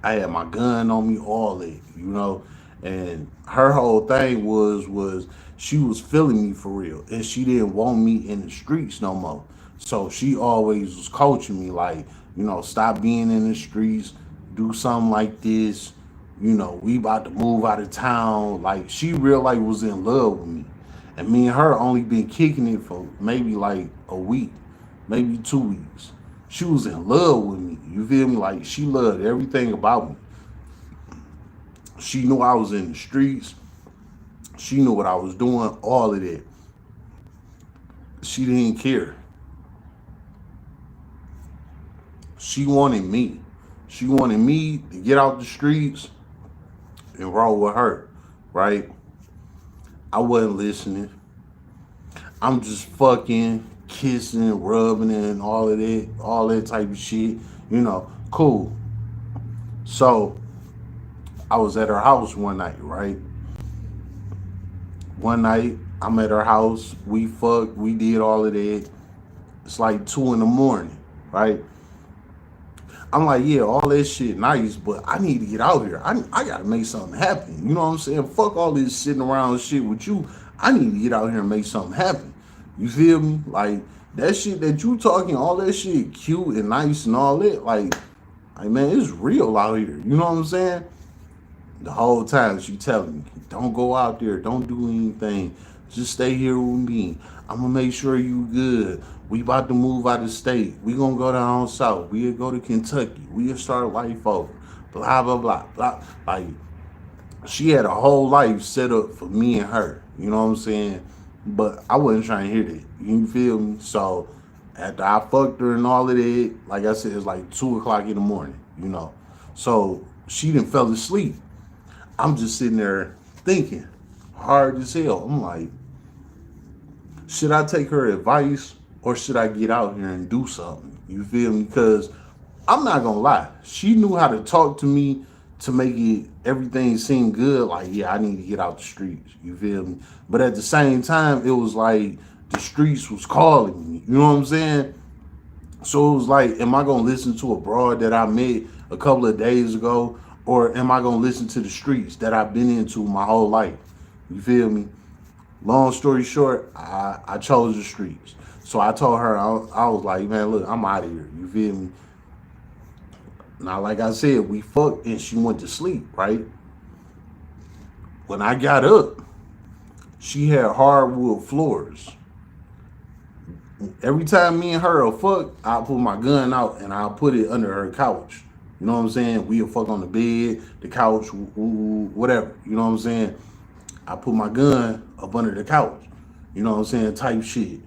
I had my gun on me, all that, you know. And her whole thing was she was feeling me for real. And she didn't want me in the streets no more. So she always was coaching me like, you know, stop being in the streets, do something like this. You know, we about to move out of town. Like, she real like was in love with me. And me and her only been kicking it for maybe like a week, maybe 2 weeks. She was in love with me. You feel me? Like, she loved everything about me. She knew I was in the streets. She knew what I was doing, all of that. She didn't care. She wanted me. She wanted me to get out the streets and roll with her, right? I wasn't listening. I'm just fucking, kissing, rubbing, and all that type of shit. You know, cool. So I was at her house one night, right? One night I'm at her house. We fucked. We did all of that. It's like 2 in the morning, right? I'm like, yeah, all that shit nice, but I need to get out here. I gotta make something happen. You know what I'm saying? Fuck all this sitting around shit with you. I need to get out here and make something happen. You feel me? Like that shit that you talking, all that shit cute and nice and all that. Like man, it's real out here. You know what I'm saying? The whole time she telling me, don't go out there, don't do anything. Just stay here with me. I'm gonna make sure you good. We about to move out of state. We gonna go down south. We'll go to Kentucky. We'll start life over. Blah blah blah blah. Like she had a whole life set up for me and her. You know what I'm saying? But I wasn't trying to hear that. You feel me? So after I fucked her and all of that, like I said, it's like 2 o'clock in the morning. You know, so she didn't fell asleep. I'm just sitting there thinking, hard as hell. I'm like, should I take her advice or should I get out here and do something? You feel me? Because I'm not gonna lie, she knew how to talk to me to make it everything seem good. Like, yeah, I need to get out the streets. You feel me? But at the same time, it was like the streets was calling me. You know what I'm saying? So it was like, am I gonna listen to a broad that I met a couple of days ago, or am I gonna listen to the streets that I've been into my whole life? You feel me? Long story short, I chose the streets. So I told her, I was like, man, look, I'm out of here. You feel me? Now, like I said, we fucked and she went to sleep, right? When I got up, she had hardwood floors. Every time me and her will fuck, I'll pull my gun out and I'll put it under her couch. You know what I'm saying? We'll fuck on the bed, the couch, whatever. You know what I'm saying? I put my gun up under the couch. You know what I'm saying? Type shit.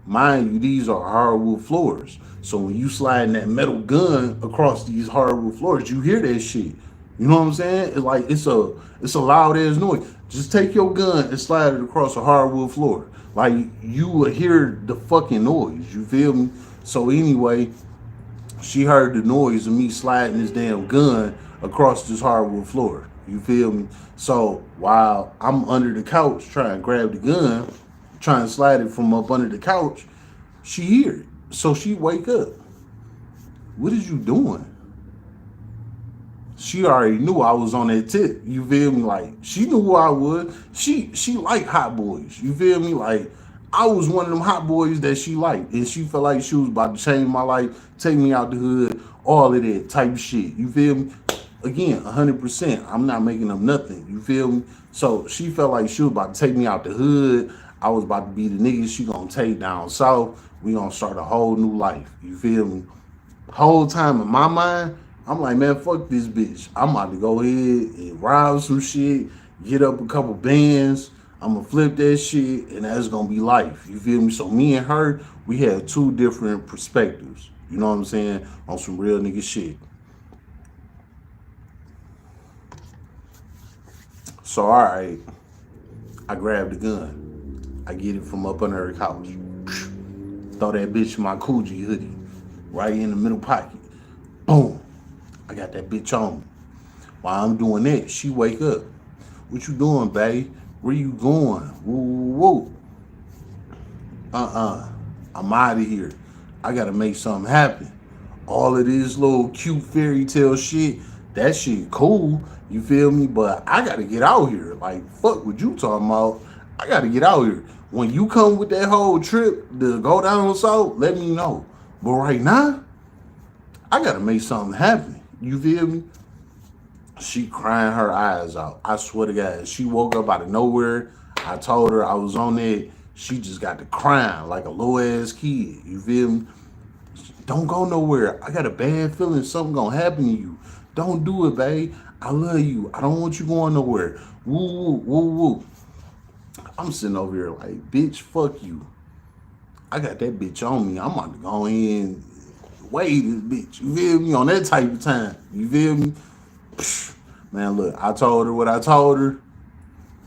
Mind you, these are hardwood floors. So when you sliding that metal gun across these hardwood floors, you hear that shit. You know what I'm saying? It's like it's a loud ass noise. Just take your gun and slide it across a hardwood floor. Like you will hear the fucking noise. You feel me? So anyway, she heard the noise of me sliding this damn gun across this hardwood floor. You feel me? So while I'm under the couch trying to grab the gun, trying to slide it from up under the couch, she hear it. So she wake up. What is you doing? She already knew I was on that tip. You feel me? Like she knew who I was. She liked hot boys. You feel me? Like I was one of them hot boys that she liked, and she felt like she was about to change my life, take me out the hood, all of that type shit. You feel me? Again, 100%. I'm not making up nothing. You feel me? So she felt like she was about to take me out the hood. I was about to be the nigga she gonna take down south. We gonna start a whole new life. You feel me? Whole time in my mind, I'm like, man, fuck this bitch. I'm about to go ahead and rob some shit, get up a couple bands. I'm gonna flip that shit, and that's gonna be life. You feel me? So me and her, we had two different perspectives. You know what I'm saying? On some real nigga shit. So all right, I grab the gun. I get it from up under her couch. Throw that bitch in my Coogee hoodie, right in the middle pocket. Boom. I got that bitch on me. While I'm doing that, she wake up. What you doing, babe? Where you going? Woo, woo, woo. Uh-uh. I'm out of here. I gotta make something happen. All of this little cute fairy tale shit, that shit cool. You feel me? But I gotta get out here. Like, fuck what you talking about. I gotta get out here. When you come with that whole trip to go down south, let me know. But right now, I gotta make something happen. You feel me? She crying her eyes out. I swear to God, she woke up out of nowhere. I told her I was on there. She just got to crying like a little ass kid. You feel me? Don't go nowhere. I got a bad feeling something gonna happen to you. Don't do it, babe. I love you. I don't want you going nowhere. Woo, woo, woo, woo. I'm sitting over here like, bitch, fuck you. I got that bitch on me. I'm about to go in, weigh this bitch. You feel me? On that type of time. You feel me? Man, look, I told her what I told her.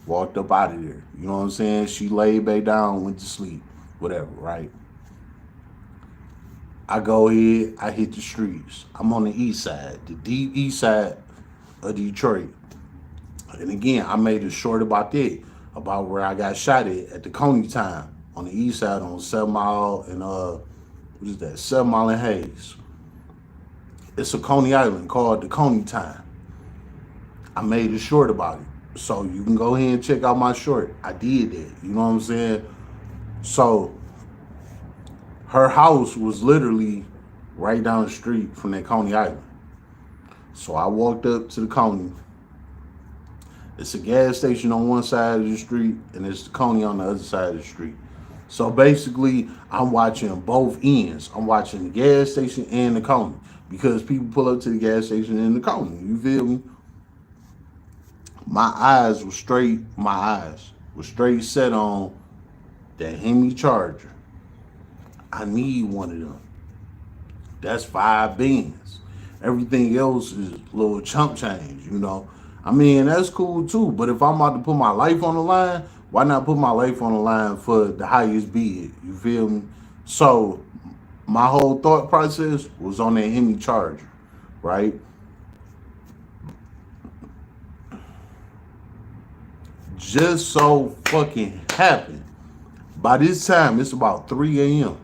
Walked up out of there. You know what I'm saying? She laid back down, went to sleep, whatever, right? I go ahead, I hit the streets. I'm on the east side, the deep east side of Detroit. And again, I made it short about that, about where I got shot at the Coney time on the east side on 7 Mile and what is that? 7 Mile and Hayes. It's a Coney Island called the Coney time. I made it short about it. So you can go ahead and check out my short. I did that. You know what I'm saying? So her house was literally right down the street from that Coney Island. So I walked up to the Coney. It's a gas station on one side of the street, and it's the Coney on the other side of the street. So basically, I'm watching both ends. I'm watching the gas station and the Coney because people pull up to the gas station and the Coney. You feel me? My eyes were straight. My eyes were straight set on that Hemi Charger. I need one of them. That's 5 bands. Everything else is little chump change, you know. I mean, that's cool too. But if I'm about to put my life on the line, why not put my life on the line for the highest bid? You feel me? So my whole thought process was on that Hemi Charger, right? Just so fucking happened. By this time, it's about 3 a.m.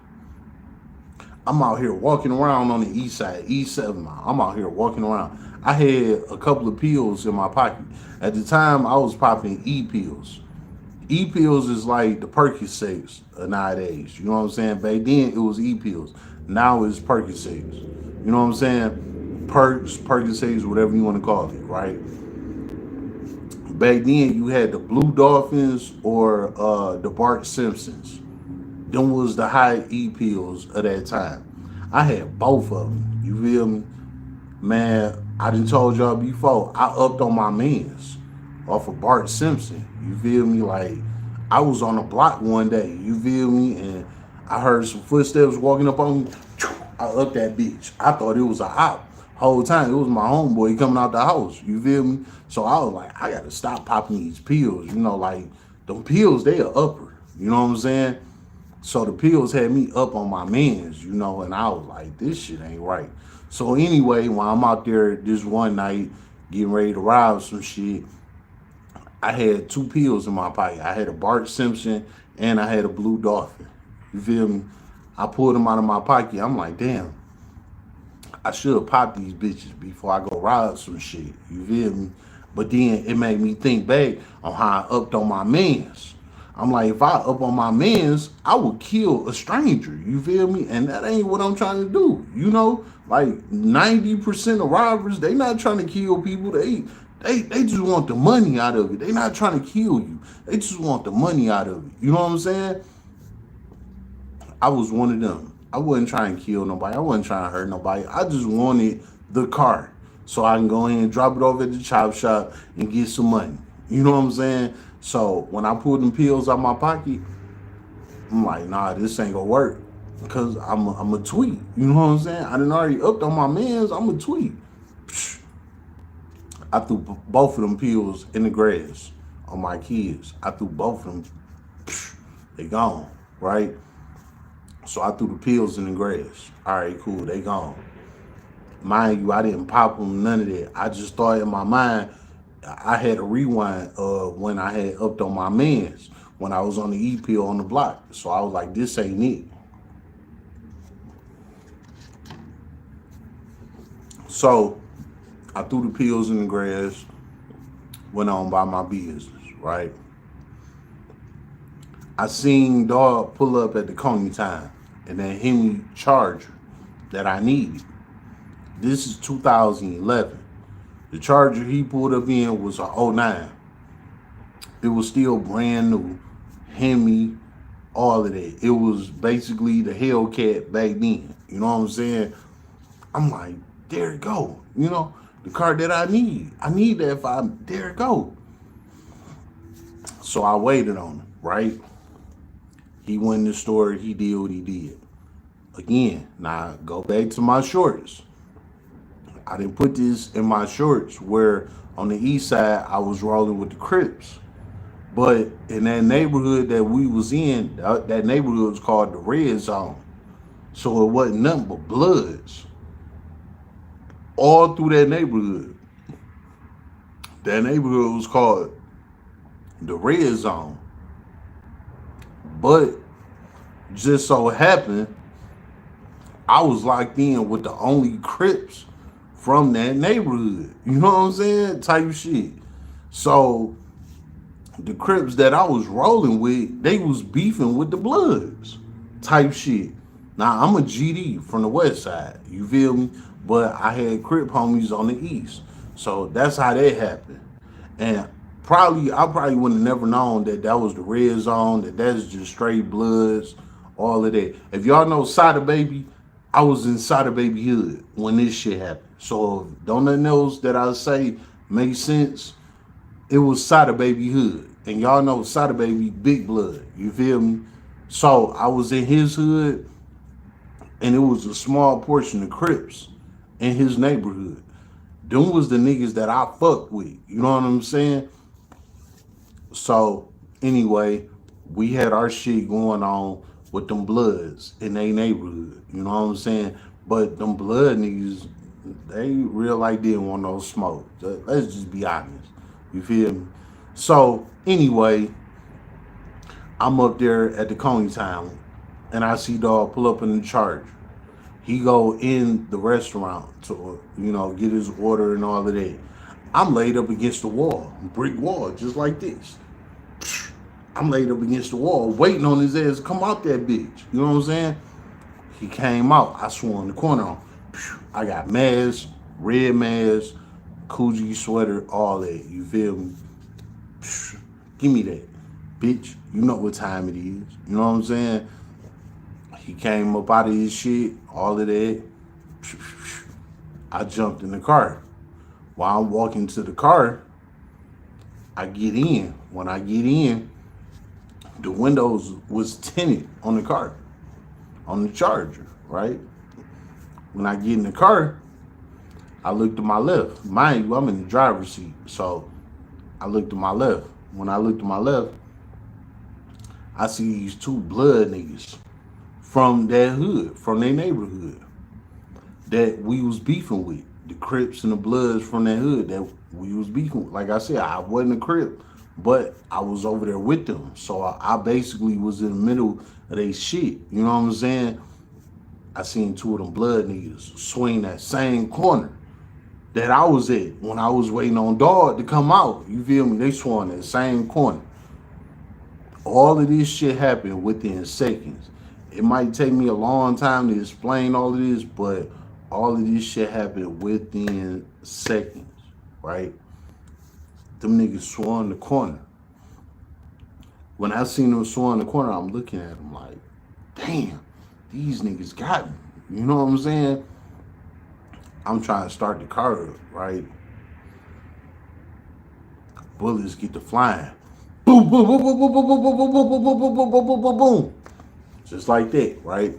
I'm out here walking around on the east side, east 7 Mile. I'm out here walking around. I had a couple of pills in my pocket. At the time, I was popping E-pills. E-pills is like the Percocets nowadays. You know what I'm saying? Back then, it was E-pills. Now it's Percocets. You know what I'm saying? Perks, Percocets, whatever you want to call it, right? Back then, you had the Blue Dolphins or the Bart Simpsons. Them was the high E pills of that time. I had both of them. You feel me? Man, I done told y'all before, I upped on my mans off of Bart Simpson. You feel me? Like, I was on a block one day, you feel me? And I heard some footsteps walking up on me. I upped that bitch. I thought it was a op. Whole time, it was my homeboy coming out the house. You feel me? So I was like, I gotta stop popping these pills. You know, like, them pills, they are upper. You know what I'm saying? So the pills had me up on my mans, you know, and I was like, this shit ain't right. So anyway, when I'm out there this one night getting ready to rob some shit, I had 2 pills in my pocket. I had a Bart Simpson and I had a Blue Dolphin. You feel me? I pulled them out of my pocket. I'm like, damn, I should have popped these bitches before I go rob some shit. You feel me? But then it made me think back on how I upped on my mans. I'm like, if I up on my mans, I would kill a stranger. You feel me? And that ain't what I'm trying to do. You know, like 90% of robbers, they not trying to kill people. They just want the money out of it. They not trying to kill you. They just want the money out of it. You know what I'm saying? I was one of them. I wasn't trying to kill nobody. I wasn't trying to hurt nobody. I just wanted the car so I can go ahead and drop it off at the chop shop and get some money. You know what I'm saying? So when I pulled them pills out my pocket, I'm like, nah, this ain't gonna work. Because I'm a tweet. You know what I'm saying? I done already upped on my mans. I'm a tweet. I threw both of them pills in the grass on my kids. I threw both of them. They gone, right? So I threw the pills in the grass. All right, cool. They gone. Mind you, I didn't pop them, none of that. I just thought in my mind, I had a rewind of when I had upped on my mans, when I was on the E pill on the block. So I was like, this ain't it. So I threw the pills in the grass, went on by my business, right? I seen dog pull up at the Coney time and that Hemi Charger that I needed. This is 2011. The Charger he pulled up in was a '09. It was still brand new, Hemi, all of that. It was basically the Hellcat back then. You know what I'm saying? I'm like, there it go. You know, the car that I need. I need that there it go. So I waited on him, right? He went in the store, he did what he did. Again, now go back to my shorts. I didn't put this in my shorts where on the east side I was rolling with the Crips. But in that neighborhood that we was in, that neighborhood was called the Red Zone. So it wasn't nothing but bloods all through that neighborhood. That neighborhood was called the Red Zone. But just so happened, I was locked in with the only Crips from that neighborhood. You know what I'm saying? Type shit. So the Crips that I was rolling with, they was beefing with the Bloods. Type shit. Now I'm a GD from the West Side. You feel me? But I had Crip homies on the East. So that's how that happened. And I probably would have never known that that was the Red Zone, that that's just straight Bloods, all of that. If y'all know Sada Baby, I was in Sada Baby Hood when this shit happened. So if don't nothing else that I say make sense, it was Sada Baby Hood. And y'all know Sada Baby Big Blood. You feel me? So I was in his hood, and it was a small portion of Crips in his neighborhood. Them was the niggas that I fucked with. You know what I'm saying? So anyway, we had our shit going on with them Bloods in their neighborhood. You know what I'm saying? But them Blood niggas, they real like didn't want no smoke. Let's just be honest. You feel me? So anyway, I'm up there at the Coney Town, and I see dog pull up in the Charger. He go in the restaurant to get his order and all of that. I'm laid up against the wall, brick wall, just like this. I'm laid up against the wall, waiting on his ass to come out that bitch. You know what I'm saying? He came out. I swung the corner on. I got mask, red mask, Coogee sweater, all that. You feel me? Give me that, bitch. You know what time it is. You know what I'm saying? He came up out of his shit, all of that. I jumped in the car. While I'm walking to the car, I get in. When I get in, the windows was tinted on the car, on the Charger, right? When I get in the car, I look to my left. Mind you, I'm in the driver's seat, so I look to my left. When I look to my left, I see these two Blood niggas from that hood, from their neighborhood, that we was beefing with. The Crips and the Bloods from that hood that we was beefing with. Like I said, I wasn't a Crip, but I was over there with them. So I basically was in the middle of their shit. You know what I'm saying? I seen two of them Blood niggas swing that same corner that I was at when I was waiting on Dog to come out. You feel me? They swung that same corner. All of this shit happened within seconds. It might take me a long time to explain all of this, but all of this shit happened within seconds, right? Them niggas swung the corner. When I seen them swung the corner, I'm looking at them like, damn, these niggas got me. You know what I'm saying? I'm trying to start the car up, right? Bullets get to flying. Boom, boom, boom, boom, boom, boom, boom, boom, boom, boom, boom, boom, boom, boom, boom, boom. Just like that, right?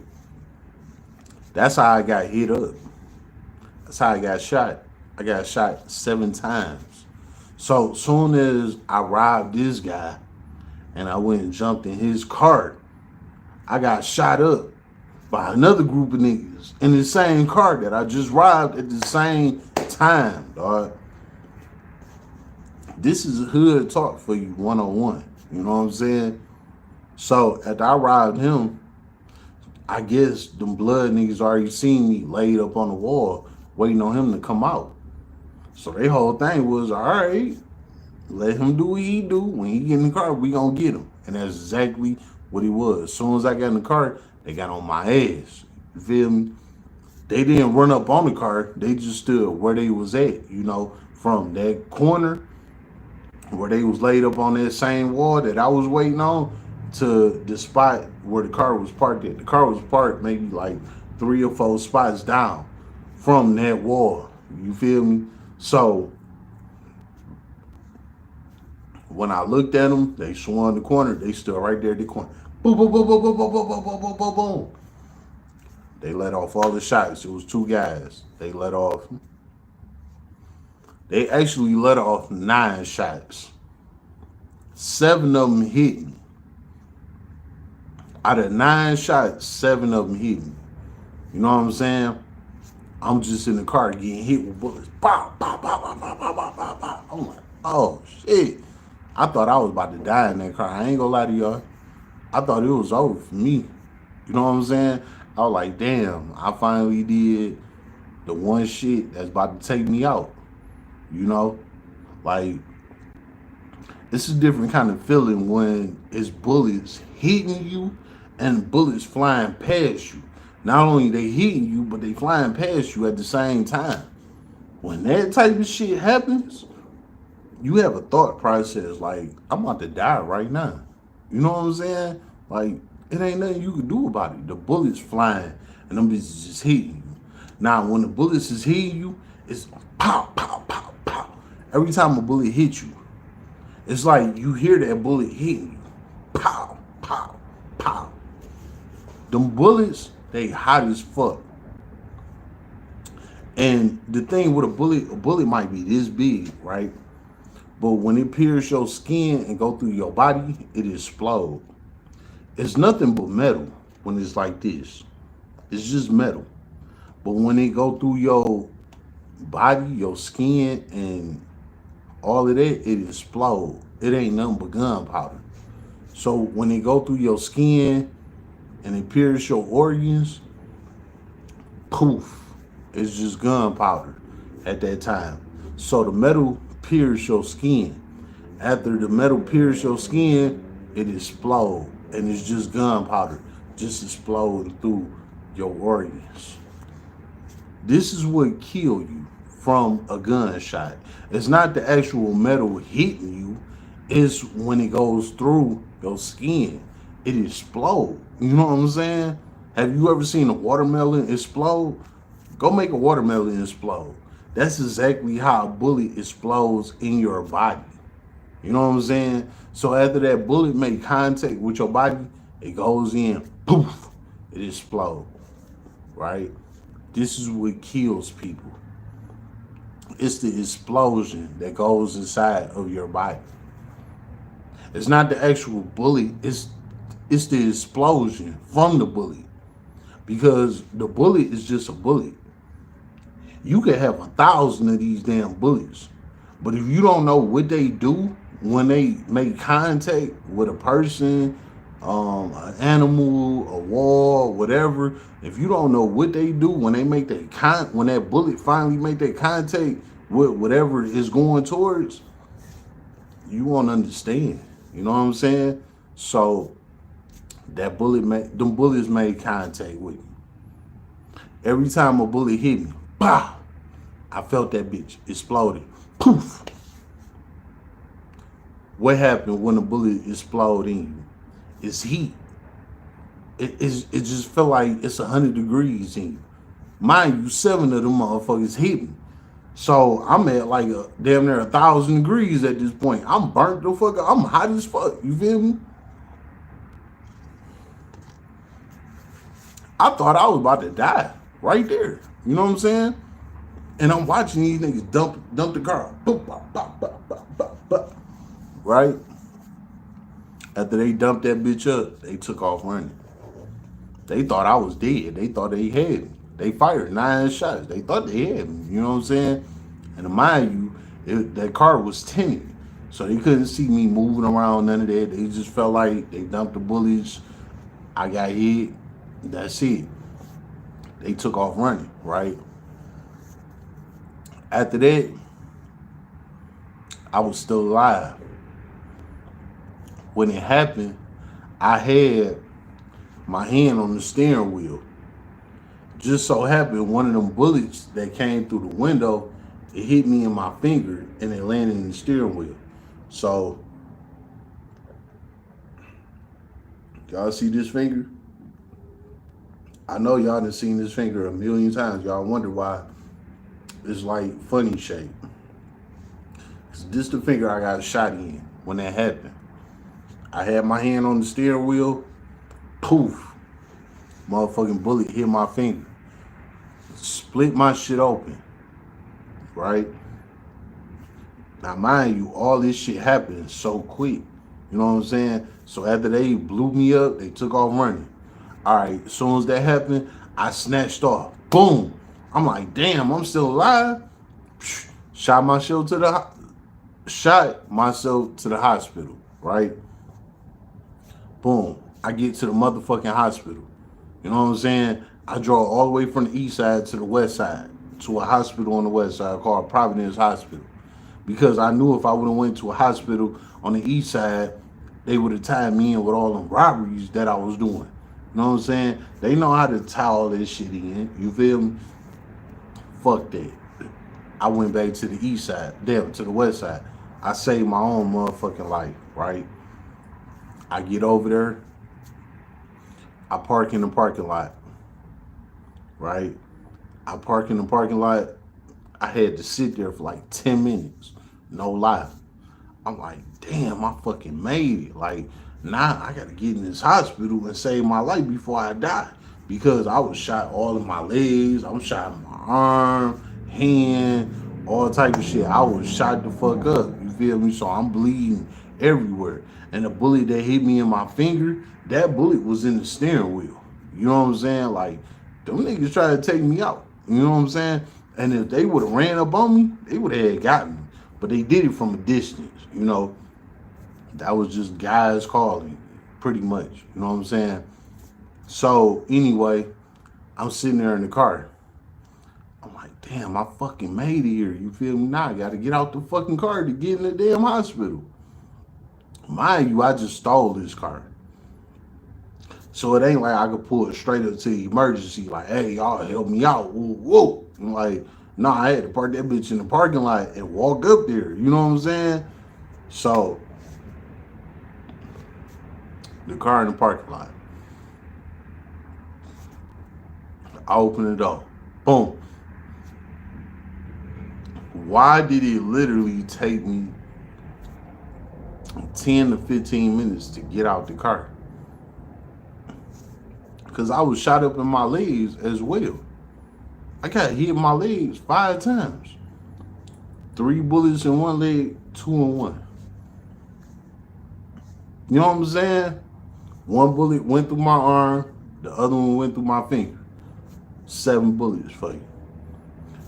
That's how I got hit up. That's how I got shot. I got shot 7 times. So soon as I robbed this guy and I went and jumped in his car, I got shot up by another group of niggas in the same car that I just robbed at the same time, dog. This is hood talk for you 101. You know what I'm saying? So after I robbed him, I guess them Blood niggas already seen me laid up on the wall waiting on him to come out. So their whole thing was, all right, let him do what he do. When he get in the car, we gonna get him. And that's exactly what it was. As soon as I got in the car, they got on my ass. You feel me? They didn't run up on the car. They just stood where they was at, from that corner where they was laid up on that same wall that I was waiting on to the spot where the car was parked at. The car was parked maybe like 3 or 4 spots down from that wall. You feel me? So when I looked at them, they swung the corner. They stood right there at the corner. Boom, boom, boom, boom, boom, boom, boom, boom, boom, boom, boom, boom. They let off all the shots. It was 2 guys. They actually let off 9 shots. 7 of them hit me. Out of 9 shots, 7 of them hit me. You know what I'm saying? I'm just in the car getting hit with bullets. Pow, pow, pow, pow, pow, pow, pow, pow, pow. I'm like, oh shit. I thought I was about to die in that car. I ain't gonna lie to y'all. I thought it was over for me. You know what I'm saying? I was like, damn, I finally did the one shit that's about to take me out. You know? Like, it's a different kind of feeling when it's bullets hitting you and bullets flying past you. Not only they hitting you, but they flying past you at the same time. When that type of shit happens, you have a thought process like, I'm about to die right now. You know what I'm saying? Like, it ain't nothing you can do about it. The bullets flying and them bitches just hitting you. Now, when the bullets is hitting you, it's pow, pow, pow, pow. Every time a bullet hits you, it's like you hear that bullet hitting you. Pow, pow, pow. Them bullets, they hot as fuck. And the thing with a bullet might be this big, right? But when it pierces your skin and go through your body, it explodes. It's nothing but metal when it's like this. It's just metal. But when it go through your body, your skin, and all of that, it explode. It ain't nothing but gunpowder. So when it go through your skin and it pierces your organs, poof, it's just gunpowder at that time. So the metal pierces your skin. After the metal pierces your skin, it explodes. And it's just gunpowder, just exploding through your organs. This is what kill you from a gunshot. It's not the actual metal hitting you. It's when it goes through your skin. It explodes. You know what I'm saying? Have you ever seen a watermelon explode? Go make a watermelon explode. That's exactly how a bullet explodes in your body. You know what I'm saying? So after that bullet make contact with your body, it goes in, poof, it explodes, right? This is what kills people. It's the explosion that goes inside of your body. It's not the actual bullet, it's the explosion from the bullet. Because the bullet is just a bullet. You could have 1,000 of these damn bullets. But if you don't know what they do when they make contact with a person, an animal, a wall, whatever, if you don't know what they do when they make that when that bullet finally make that contact with whatever is going towards, you won't understand. You know what I'm saying? So them bullets made contact with me. Every time a bullet hit me, bah, I felt that bitch exploding. Poof. What happened when a bullet explode in you? It's heat. It just felt like it's 100 degrees in you. Mind you, 7 of them motherfuckers hit me. So I'm at like damn near 1,000 degrees at this point. I'm burnt the fuck up. I'm hot as fuck. You feel me? I thought I was about to die right there. You know what I'm saying? And I'm watching these niggas dump the car. Boop, bop, bop, bop, bop, bop, bop. Right? After they dumped that bitch up, they took off running. They thought I was dead. They thought they had me. They fired 9 shots. They thought they had me. You know what I'm saying? And to mind you, that car was tinted. So they couldn't see me moving around, none of that. They just felt like they dumped the bullets. I got hit. That's it. They took off running, right? After that, I was still alive. When it happened, I had my hand on the steering wheel. Just so happened, one of them bullets that came through the window, it hit me in my finger and it landed in the steering wheel. So, y'all see this finger? I know y'all done seen this finger a million times. Y'all wonder why it's like funny shape. This the finger I got shot in when that happened. I had my hand on the steering wheel, poof, motherfucking bullet hit my finger. Split my shit open, right? Now mind you, all this shit happened so quick. You know what I'm saying? So after they blew me up, they took off running. All right, as soon as that happened, I snatched off. Boom. I'm like, damn, I'm still alive. Shot myself to the hospital. Right. Boom. I get to the motherfucking hospital. You know what I'm saying? I drove all the way from the east side to the west side to a hospital on the west side called Providence Hospital. Because I knew if I would have went to a hospital on the east side, they would have tied me in with all them robberies that I was doing. You know what I'm saying? They know how to tie all this shit in. You feel me? Fuck that. I went back to the east side, damn, to the west side. I saved my own motherfucking life, right? I get over there. I park in the parking lot, right? I park in the parking lot. I had to sit there for like 10 minutes. No lie. I'm like, damn, I fucking made it. Like, now I gotta get in this hospital and save my life before I die. Because I was shot all in my legs, I was shot in my arm, hand, all type of shit. I was shot the fuck up. You feel me? So I'm bleeding everywhere. And the bullet that hit me in my finger, that bullet was in the steering wheel. You know what I'm saying? Like, them niggas tried to take me out. You know what I'm saying? And if they would have ran up on me, they would have gotten me. But they did it from a distance, you know. That was just guys calling, pretty much. You know what I'm saying? So anyway, I'm sitting there in the car. I'm like, damn, I fucking made it here. You feel me? Now I gotta get out the fucking car to get in the damn hospital. Mind you, I just stole this car. So it ain't like I could pull it straight up to the emergency, like, hey, y'all help me out. Whoa, whoa. I'm like, nah, I had to park that bitch in the parking lot and walk up there. You know what I'm saying? So the car in the parking lot. I open the door. Boom. Why did it literally take me 10 to 15 minutes to get out the car? Because I was shot up in my legs as well. I got hit in my legs 5 times. 3 bullets in one leg, 2 in one. You know what I'm saying? One bullet went through my arm, the other one went through my finger. 7 bullets for you.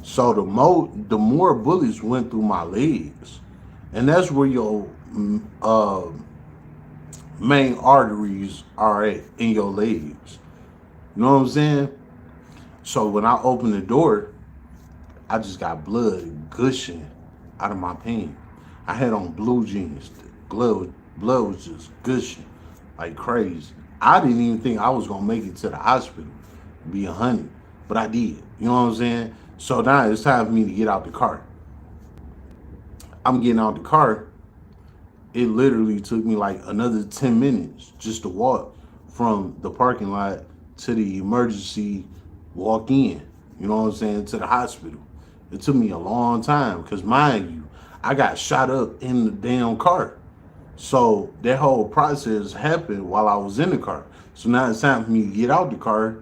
So the more bullets went through my legs, and that's where your main arteries are at in your legs. You know what I'm saying? So when I opened the door, I just got blood gushing out of my pants. I had on blue jeans. Blood was just gushing like crazy. I didn't even think I was gonna make it to the hospital, be 100, but I did. You know what I'm saying? So now it's time for me to get out the car. I'm getting out the car. It literally took me like another 10 minutes just to walk from the parking lot to the emergency walk in, you know what I'm saying, to the hospital. It took me a long time because, mind you, I got shot up in the damn car. So that whole process happened while I was in the car. So now it's time for me to get out the car.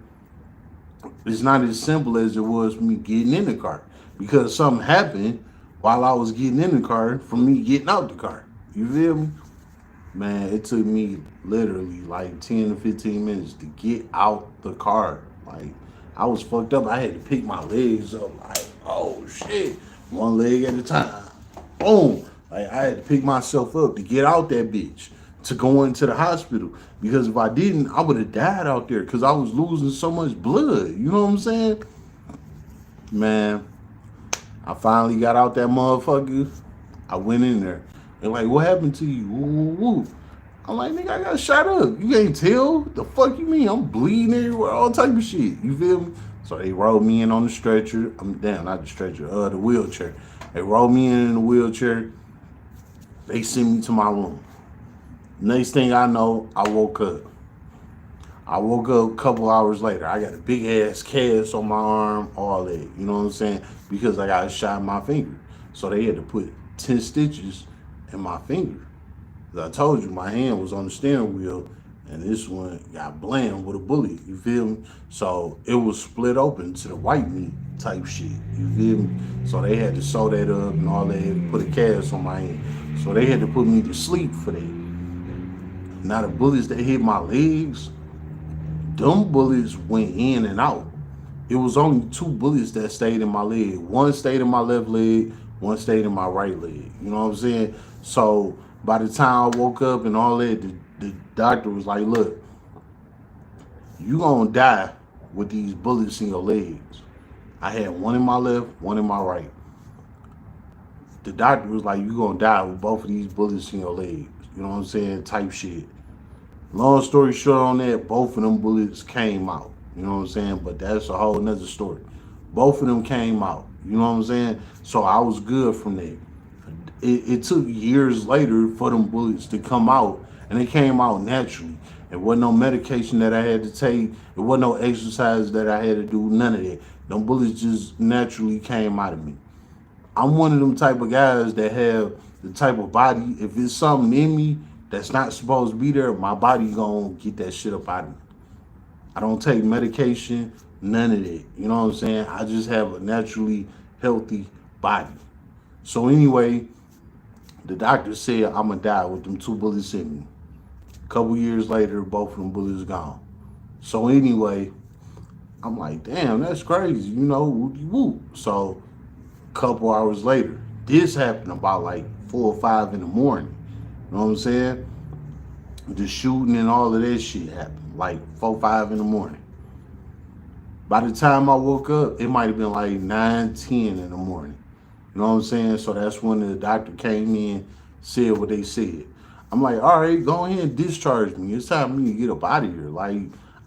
It's not as simple as it was for me getting in the car because something happened while I was getting in the car from me getting out the car. You feel me? Man, it took me literally like 10 to 15 minutes to get out the car. Like, I was fucked up. I had to pick my legs up like, oh shit, one leg at a time. Boom. Like, I had to pick myself up to get out that bitch, to go into the hospital. Because if I didn't, I would have died out there because I was losing so much blood. You know what I'm saying? Man, I finally got out that motherfucker. I went in there. They're like, what happened to you? Woo, woo, woo. I'm like, nigga, I got shot up. You can't tell? The fuck you mean? I'm bleeding everywhere, all type of shit. You feel me? So they rolled me in on the stretcher. Not the stretcher, the wheelchair. They rolled me in the wheelchair. They sent me to my room. Next thing I know, I woke up. I woke up a couple hours later. I got a big ass cast on my arm, all that. You know what I'm saying? Because I got shot in my finger. So they had to put 10 stitches in my finger. As I told you, my hand was on the steering wheel, and this one got blammed with a bullet. You feel me? So it was split open to the white meat type shit. You feel me? So they had to sew that up and all that, put a cast on my hand. So they had to put me to sleep for that. Now the bullets that hit my legs, them bullets went in and out. It was only 2 bullets that stayed in my leg. One stayed in my left leg, one stayed in my right leg. You know what I'm saying? So by the time I woke up and all that, the doctor was like, look, you gonna die with these bullets in your legs. I had one in my left, one in my right. The doctor was like, you gonna die with both of these bullets in your legs. You know what I'm saying? Type shit. Long story short on that, both of them bullets came out. You know what I'm saying? But that's a whole nother story. Both of them came out. You know what I'm saying? So I was good from that. It took years later for them bullets to come out, and they came out naturally. It wasn't no medication that I had to take. It wasn't no exercise that I had to do. None of that. Them bullets just naturally came out of me. I'm one of them type of guys that have the type of body. If it's something in me that's not supposed to be there, my body gonna get that shit up out of me. I don't take medication, none of that. You know what I'm saying? I just have a naturally healthy body. So anyway, the doctor said I'm gonna die with them 2 bullets in me. A couple years later, both of them bullets gone. So anyway, I'm like, damn, that's crazy, you know, whoopty whoop. So a couple hours later, this happened about like 4 or 5 in the morning. You know what I'm saying? The shooting and all of that shit happened like 4, 5 in the morning. By the time I woke up, it might have been like 9, 10 in the morning. You know what I'm saying? So that's when the doctor came in, said what they said. I'm like, all right, go ahead and discharge me. It's time for me to get up out of here. Like,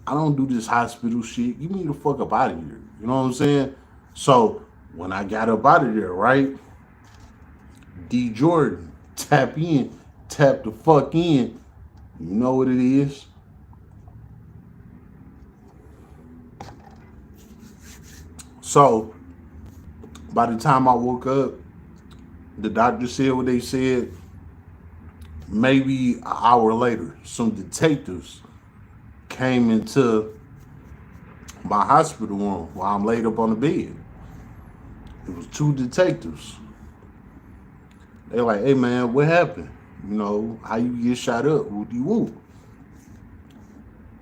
I don't do this hospital shit. Get me the fuck up out of here. You know what I'm saying? So when I got up out of there, right? D Jordan, tap the fuck in. You know what it is? So by the time I woke up, the doctor said what they said. Maybe an hour later, some detectives came into my hospital room while I'm laid up on the bed. It was 2 detectives. They're like, hey man, what happened? You know, how you get shot up? Whoopty whoop.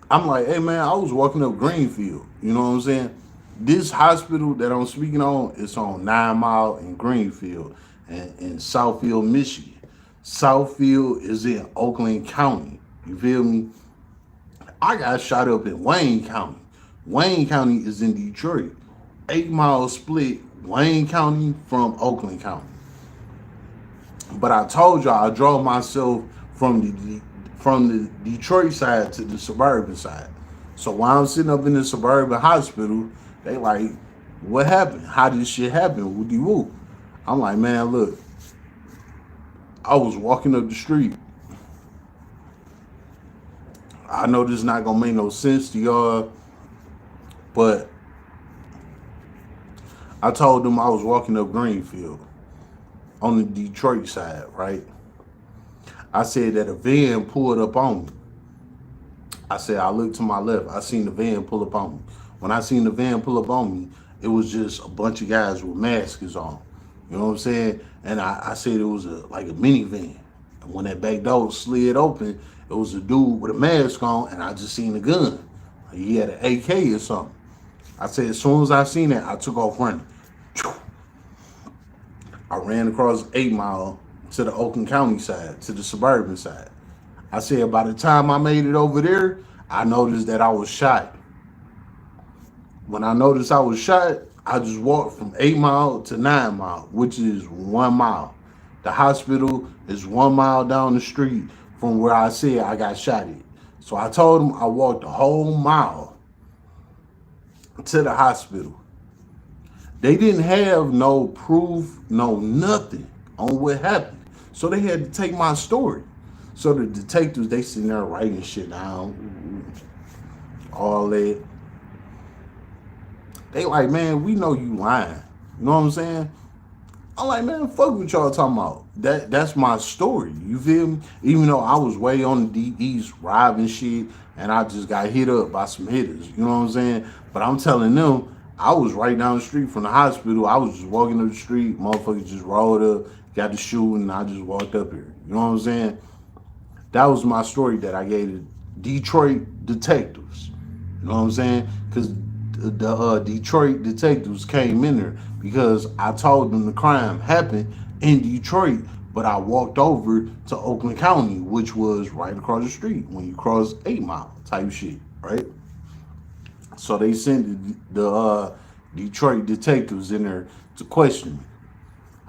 I'm like, hey man, I was walking up Greenfield. You know what I'm saying? This hospital that I'm speaking on is on 9 Mile in Greenfield and in Southfield, Michigan. Southfield is in Oakland County. You feel me? I got shot up in Wayne County. Wayne County is in Detroit. 8 Mile split Wayne County from Oakland County. But I told y'all I drove myself from the Detroit side to the suburban side. So while I'm sitting up in the suburban hospital, they like, what happened? How did this shit happen? Woody woo. I'm like, man, look, I was walking up the street. I know this is not gonna make no sense to y'all, but I told them I was walking up Greenfield on the Detroit side, right? I said that a van pulled up on me. I said, I looked to my left. I seen the van pull up on me. When I seen the van pull up on me, it was just a bunch of guys with masks on. You know what I'm saying? And I said it was like a minivan. And when that back door slid open, it was a dude with a mask on, and I just seen a gun. He had an AK or something. I said, as soon as I seen that, I took off running. I ran across 8 Mile to the Oakland County side, to the suburban side. I said, by the time I made it over there, I noticed that I was shot. When I noticed I was shot, I just walked from 8 Mile to 9 Mile, which is 1 mile. The hospital is 1 mile down the street from where I said I got shot at. So I told them I walked the whole mile to the hospital. They didn't have no proof, no nothing on what happened. So they had to take my story. So the detectives, they sitting there writing shit down, all that. They like, man, we know you lying. You know what I'm saying? I'm like, man, fuck what y'all talking about. That's my story. You feel me? Even though I was way on the deep east robbing shit and I just got hit up by some hitters. You know what I'm saying? But I'm telling them, I was right down the street from the hospital. I was just walking up the street. Motherfuckers just rolled up, got the shooting, and I just walked up here. You know what I'm saying? That was my story that I gave to Detroit detectives. You know what I'm saying? Because the Detroit detectives came in there because I told them the crime happened in Detroit, but I walked over to Oakland County, which was right across the street when you cross 8 Mile type shit, right? So they sent the Detroit detectives in there to question me.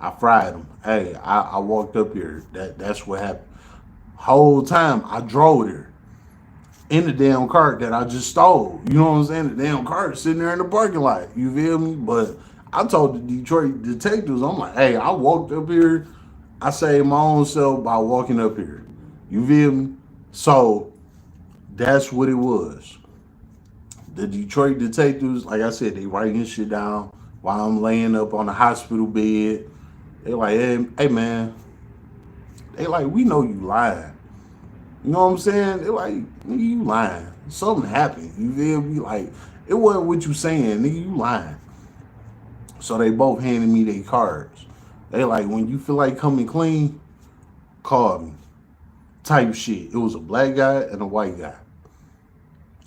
I fried them. Hey, I walked up here. That's what happened. Whole time I drove there in the damn car that I just stole. You know what I'm saying? The damn car sitting there in the parking lot. You feel me? But I told the Detroit detectives, I'm like, hey, I walked up here. I saved my own self by walking up here. You feel me? So that's what it was. The Detroit detectives, like I said, they writing shit down while I'm laying up on the hospital bed. They like, hey man, they like, we know you lying. You know what I'm saying? They're like, nigga, you lying. Something happened. You feel me? Like, it wasn't what you saying, nigga, you lying. So they both handed me their cards. They like, when you feel like coming clean, call me. Type shit. It was a black guy and a white guy.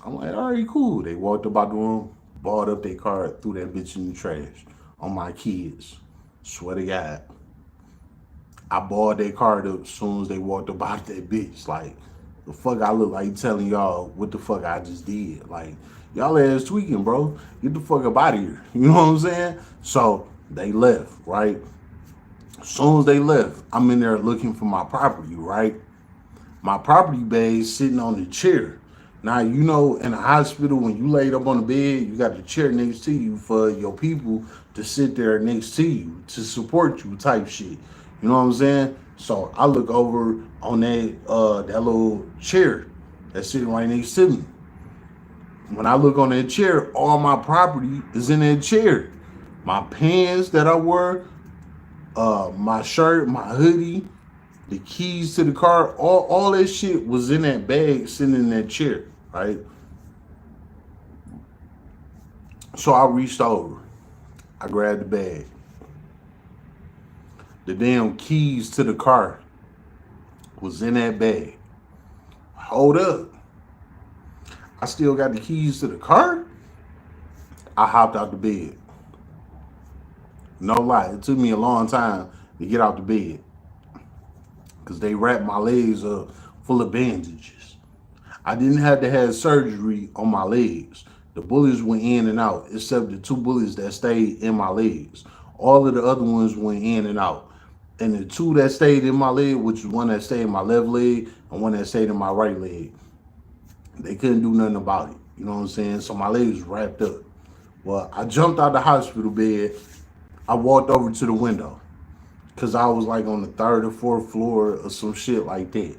I'm like, all right, cool. They walked up out the room, balled up their card, threw that bitch in the trash on my kids. Swear to God. I balled their card up as soon as they walked up out that bitch. Like, the fuck I look like telling y'all what the fuck I just did. Like, y'all ass tweaking, bro. Get the fuck up out of here. You know what I'm saying? So they left, right? As soon as they left, I'm in there looking for my property, right? My property bag sitting on the chair. Now, you know, in a hospital, when you laid up on the bed, you got the chair next to you for your people to sit there next to you to support you type shit. You know what I'm saying? So I look over on that little chair that's sitting right next to me. When I look on that chair, all my property is in that chair. My pants that I wear, my shirt, my hoodie, the keys to the car, all that shit was in that bag sitting in that chair, right? So I reached over. I grabbed the bag. The damn keys to the car was in that bag. Hold up. I still got the keys to the car? I hopped out the bed. No lie. It took me a long time to get out the bed because they wrapped my legs up full of bandages. I didn't have to have surgery on my legs. The bullets went in and out, except the two bullets that stayed in my legs. All of the other ones went in and out. And the two that stayed in my leg, which is one that stayed in my left leg and one that stayed in my right leg, they couldn't do nothing about it. You know what I'm saying? So my legs wrapped up. Well, I jumped out the hospital bed. I walked over to the window because I was like on the third or fourth floor or some shit like that.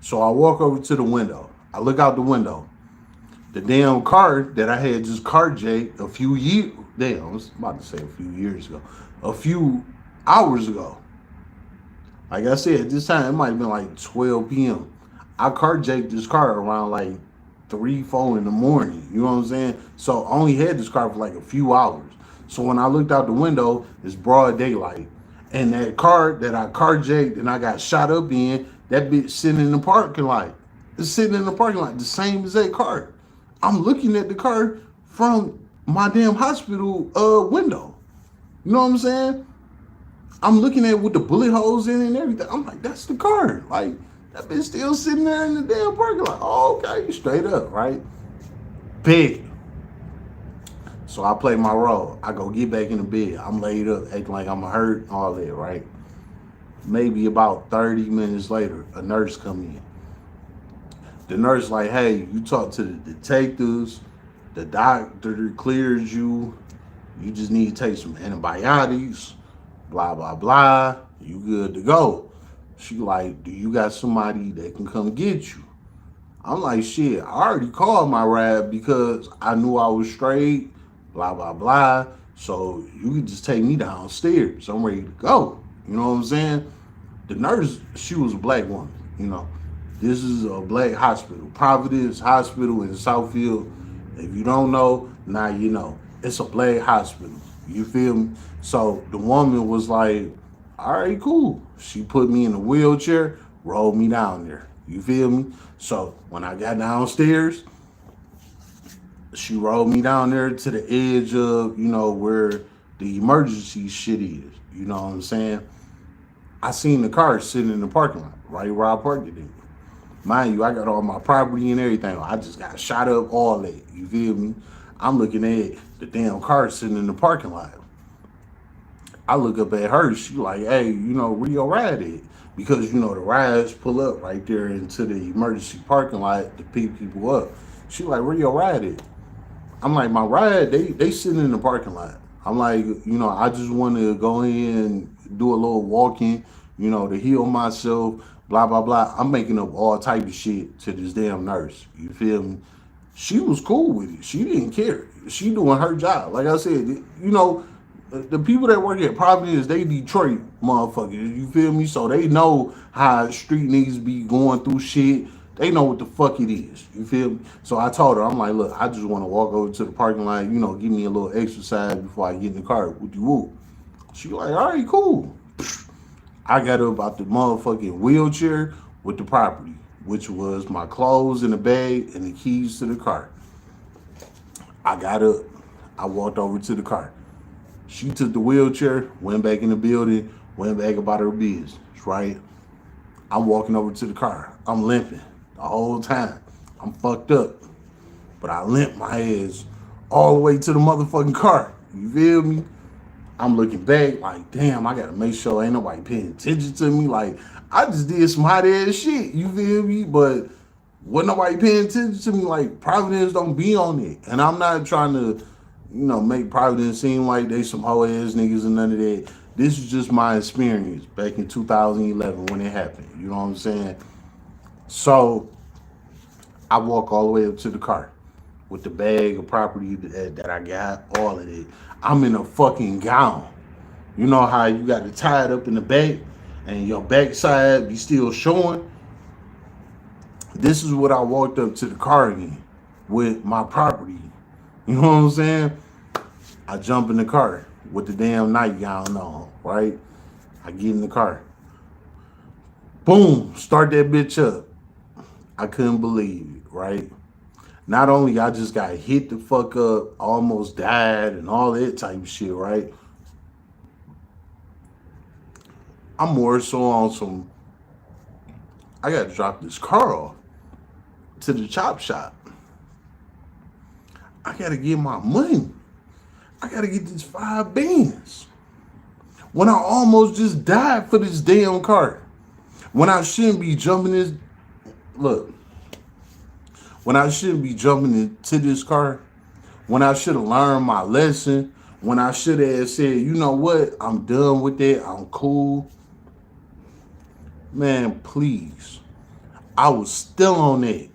So I walk over to the window. I look out the window. The damn car that I had just carjacked a few years, damn, I was about to say a few years ago, a few hours ago. Like I said, this time it might have been like 12 p.m. I carjacked this car around like 3, 4 in the morning. You know what I'm saying? So I only had this car for like a few hours. So when I looked out the window, it's broad daylight. And that car that I carjacked and I got shot up in, that bitch sitting in the parking lot. It's sitting in the parking lot, the same as that car. I'm looking at the car from my damn hospital window. You know what I'm saying? I'm looking at with the bullet holes in it and everything. I'm like, that's the car. Like, that bitch still sitting there in the damn parking lot. Oh, okay, straight up, right? Big. So I play my role. I go get back in the bed. I'm laid up, acting like I'm hurt, all that, right? Maybe about 30 minutes later, a nurse come in. The nurse like, hey, you talk to the detectives. The doctor clears you. You just need to take some antibiotics. Blah, blah, blah. You good to go. She like, do you got somebody that can come get you? I'm like, shit, I already called my ride because I knew I was straight, blah, blah, blah. So you can just take me downstairs. I'm ready to go. You know what I'm saying? The nurse, she was a black woman, you know. This is a black hospital, Providence Hospital in Southfield. If you don't know, now you know. It's a black hospital. You feel me? So the woman was like, all right, cool. She put me in a wheelchair, rolled me down there. You feel me? So when I got downstairs, she rolled me down there to the edge of, where the emergency shit is. You know what I'm saying? I seen the car sitting in the parking lot, right where I parked it in. Mind you, I got all my property and everything. I just got shot up, all that. You feel me? I'm looking at the damn car sitting in the parking lot. I look up at her. She like, hey, where your ride at? Because, the rides pull up right there into the emergency parking lot to pick people up. She like, where your ride at? I'm like, my ride, they sitting in the parking lot. I'm like, I just want to go in and do a little walking, to heal myself, blah, blah, blah. I'm making up all type of shit to this damn nurse. You feel me? She was cool with it. She didn't care. She doing her job. Like I said, the people that work at Providence, they Detroit motherfuckers. You feel me? So they know how street niggas be going through shit. They know what the fuck it is. You feel me? So I told her, I'm like, look, I just want to walk over to the parking lot, give me a little exercise before I get in the car. With you whoop. She like, all right, cool. I got up out the motherfucking wheelchair with the property, which was my clothes in the bag and the keys to the car. I got up. I walked over to the car. She took the wheelchair, went back in the building, went back about her business, right? I'm walking over to the car. I'm limping the whole time. I'm fucked up. But I limp my ass all the way to the motherfucking car. You feel me? I'm looking back like, damn, I gotta make sure ain't nobody paying attention to me. Like, I just did some hot ass shit, you feel me? But wasn't nobody paying attention to me. Like, Providence don't be on it. And I'm not trying to, make Providence seem like they some hoe ass niggas and none of that. This is just my experience back in 2011 when it happened. You know what I'm saying? So I walk all the way up to the car with the bag of property that I got, all of it. I'm in a fucking gown. You know how you got it tied up in the back and your backside be still showing? This is what I walked up to the car in with my property. You know what I'm saying? I jump in the car with the damn nightgown on, right? I get in the car. Boom, start that bitch up. I couldn't believe it, right? Not only I just got hit the fuck up, almost died and all that type of shit, right? I'm more so on some, I gotta drop this car off to the chop shop. I gotta get my money. I gotta get this 5 bands. When I almost just died for this damn car. When I shouldn't be jumping this, look, when I shouldn't be jumping into this car, when I should have learned my lesson, when I should have said, you know what, I'm done with that, I'm cool. Man, please. I was still on that.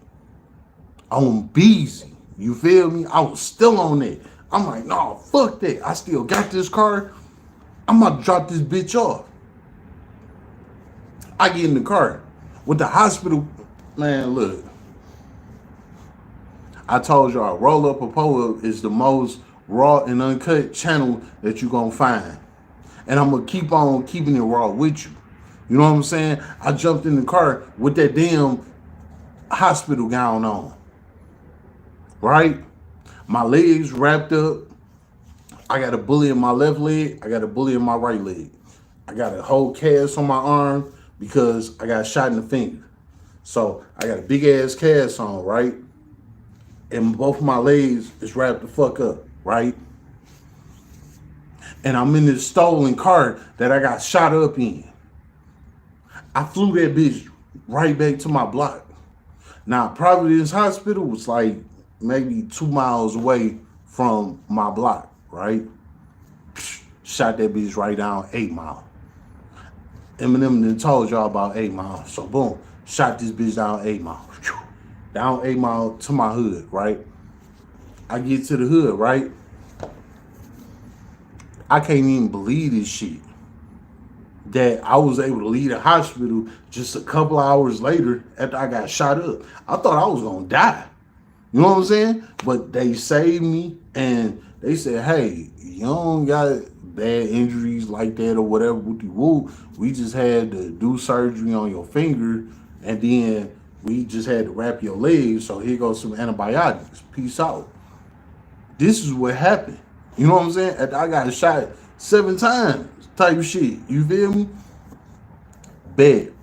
On Beezy. You feel me? I was still on that. I'm like, no, fuck that. I still got this car. I'm about to drop this bitch off. I get in the car with the hospital. Man, look. I told y'all, Roll Up or Pull Up is the most raw and uncut channel that you're going to find. And I'm going to keep on keeping it raw with you. You know what I'm saying? I jumped in the car with that damn hospital gown on. Right? My legs wrapped up. I got a bullet in my left leg. I got a bullet in my right leg. I got a whole cast on my arm because I got shot in the finger. So I got a big ass cast on, right? And both my legs is wrapped the fuck up, right? And I'm in this stolen car that I got shot up in. I flew that bitch right back to my block. Now, Providence Hospital was like maybe 2 miles away from my block, right? Shot that bitch right down 8 Mile. Eminem done told y'all about 8 Mile. So boom, shot this bitch down 8 Mile. Down 8 Mile to my hood, right? I get to the hood, right? I can't even believe this shit. That I was able to leave the hospital just a couple hours later after I got shot up. I thought I was gonna die. You know what I'm saying? But they saved me and they said, hey, you don't got bad injuries like that or whatever. We just had to do surgery on your finger and then We just had to wrap your legs, so here goes some antibiotics. Peace out. This is what happened. You know what I'm saying? I got shot 7 times type shit. You feel me? Bed.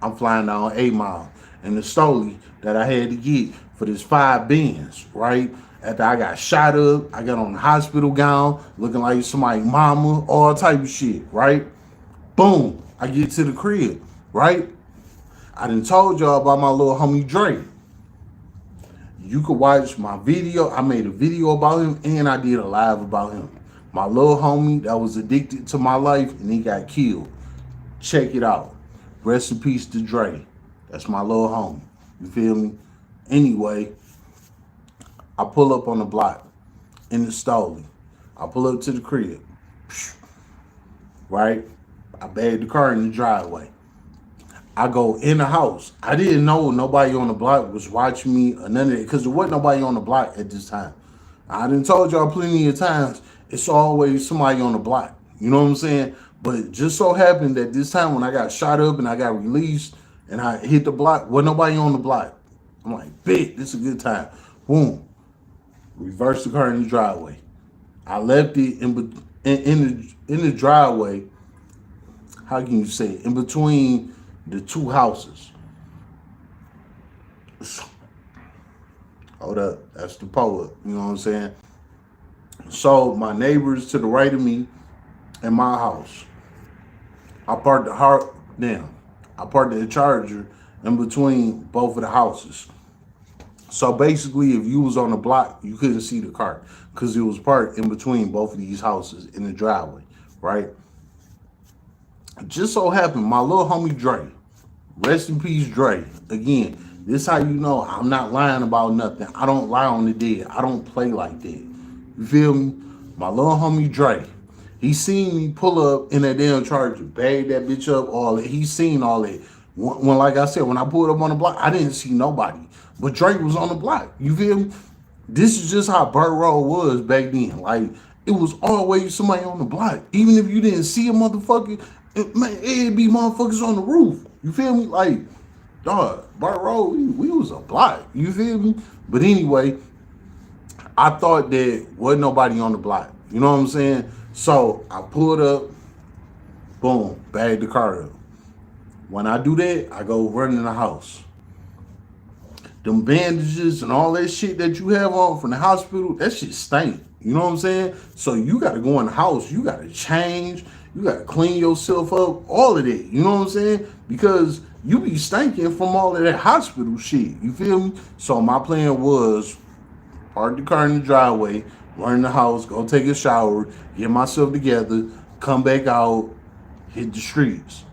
I'm flying down 8 Mile and the stoli that I had to get for this 5 bins, right? After I got shot up, I got on the hospital gown, looking like somebody mama, all type of shit, right? Boom. I get to the crib, right? I done told y'all about my little homie Dre. You could watch my video. I made a video about him and I did a live about him. My little homie that was addicted to my life and he got killed. Check it out. Rest in peace to Dre. That's my little homie. You feel me? Anyway, I pull up on the block in the Stoli. I pull up to the crib. Right? I bag the car in the driveway. I go in the house. I didn't know nobody on the block was watching me or none of that because there wasn't nobody on the block at this time. I done told y'all plenty of times, it's always somebody on the block. You know what I'm saying? But just so happened that this time when I got shot up and I got released and I hit the block, wasn't nobody on the block. I'm like, bet, this is a good time. Boom. Reverse the car in the driveway. I left it in the driveway. How can you say it? In between the two houses. Hold up, that's the poet. You know what I'm saying? So my neighbors to the right of me in my house. I parked the Charger in between both of the houses. So basically, if you was on the block, you couldn't see the car because it was parked in between both of these houses in the driveway, right? Just so happened, my little homie Dre, rest in peace, Dre. Again, this how you know I'm not lying about nothing. I don't lie on the dead. I don't play like that. You feel me? My little homie Dre, he seen me pull up in that damn Charger, bag that bitch up, all that. He seen all that. When, like I said, when I pulled up on the block, I didn't see nobody. But Drake was on the block. You feel me? This is just how Burt Road was back then. Like, it was always somebody on the block. Even if you didn't see a motherfucker, it'd be motherfuckers on the roof. You feel me? Like, dog, Burt Road, we was a block. You feel me? But anyway, I thought that wasn't nobody on the block. You know what I'm saying? So I pulled up, boom, bagged the car up. When I do that, I go run in the house. Them bandages and all that shit that you have on from the hospital, that shit stink. You know what I'm saying? So you got to go in the house. You got to change. You got to clean yourself up. All of that. You know what I'm saying? Because you be stinking from all of that hospital shit. You feel me? So my plan was park the car in the driveway, run in the house, go take a shower, get myself together, come back out, hit the streets.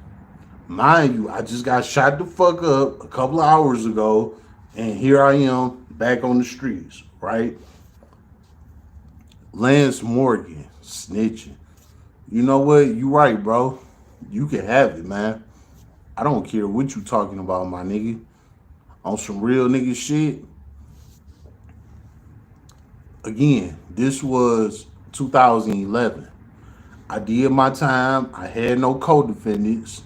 Mind you, I just got shot the fuck up a couple of hours ago, and here I am back on the streets, right? Lance Morgan snitching. You know what? You right, bro. You can have it, man. I don't care what you talking about, my nigga. On some real nigga shit. Again, this was 2011. I did my time. I had no co-defendants.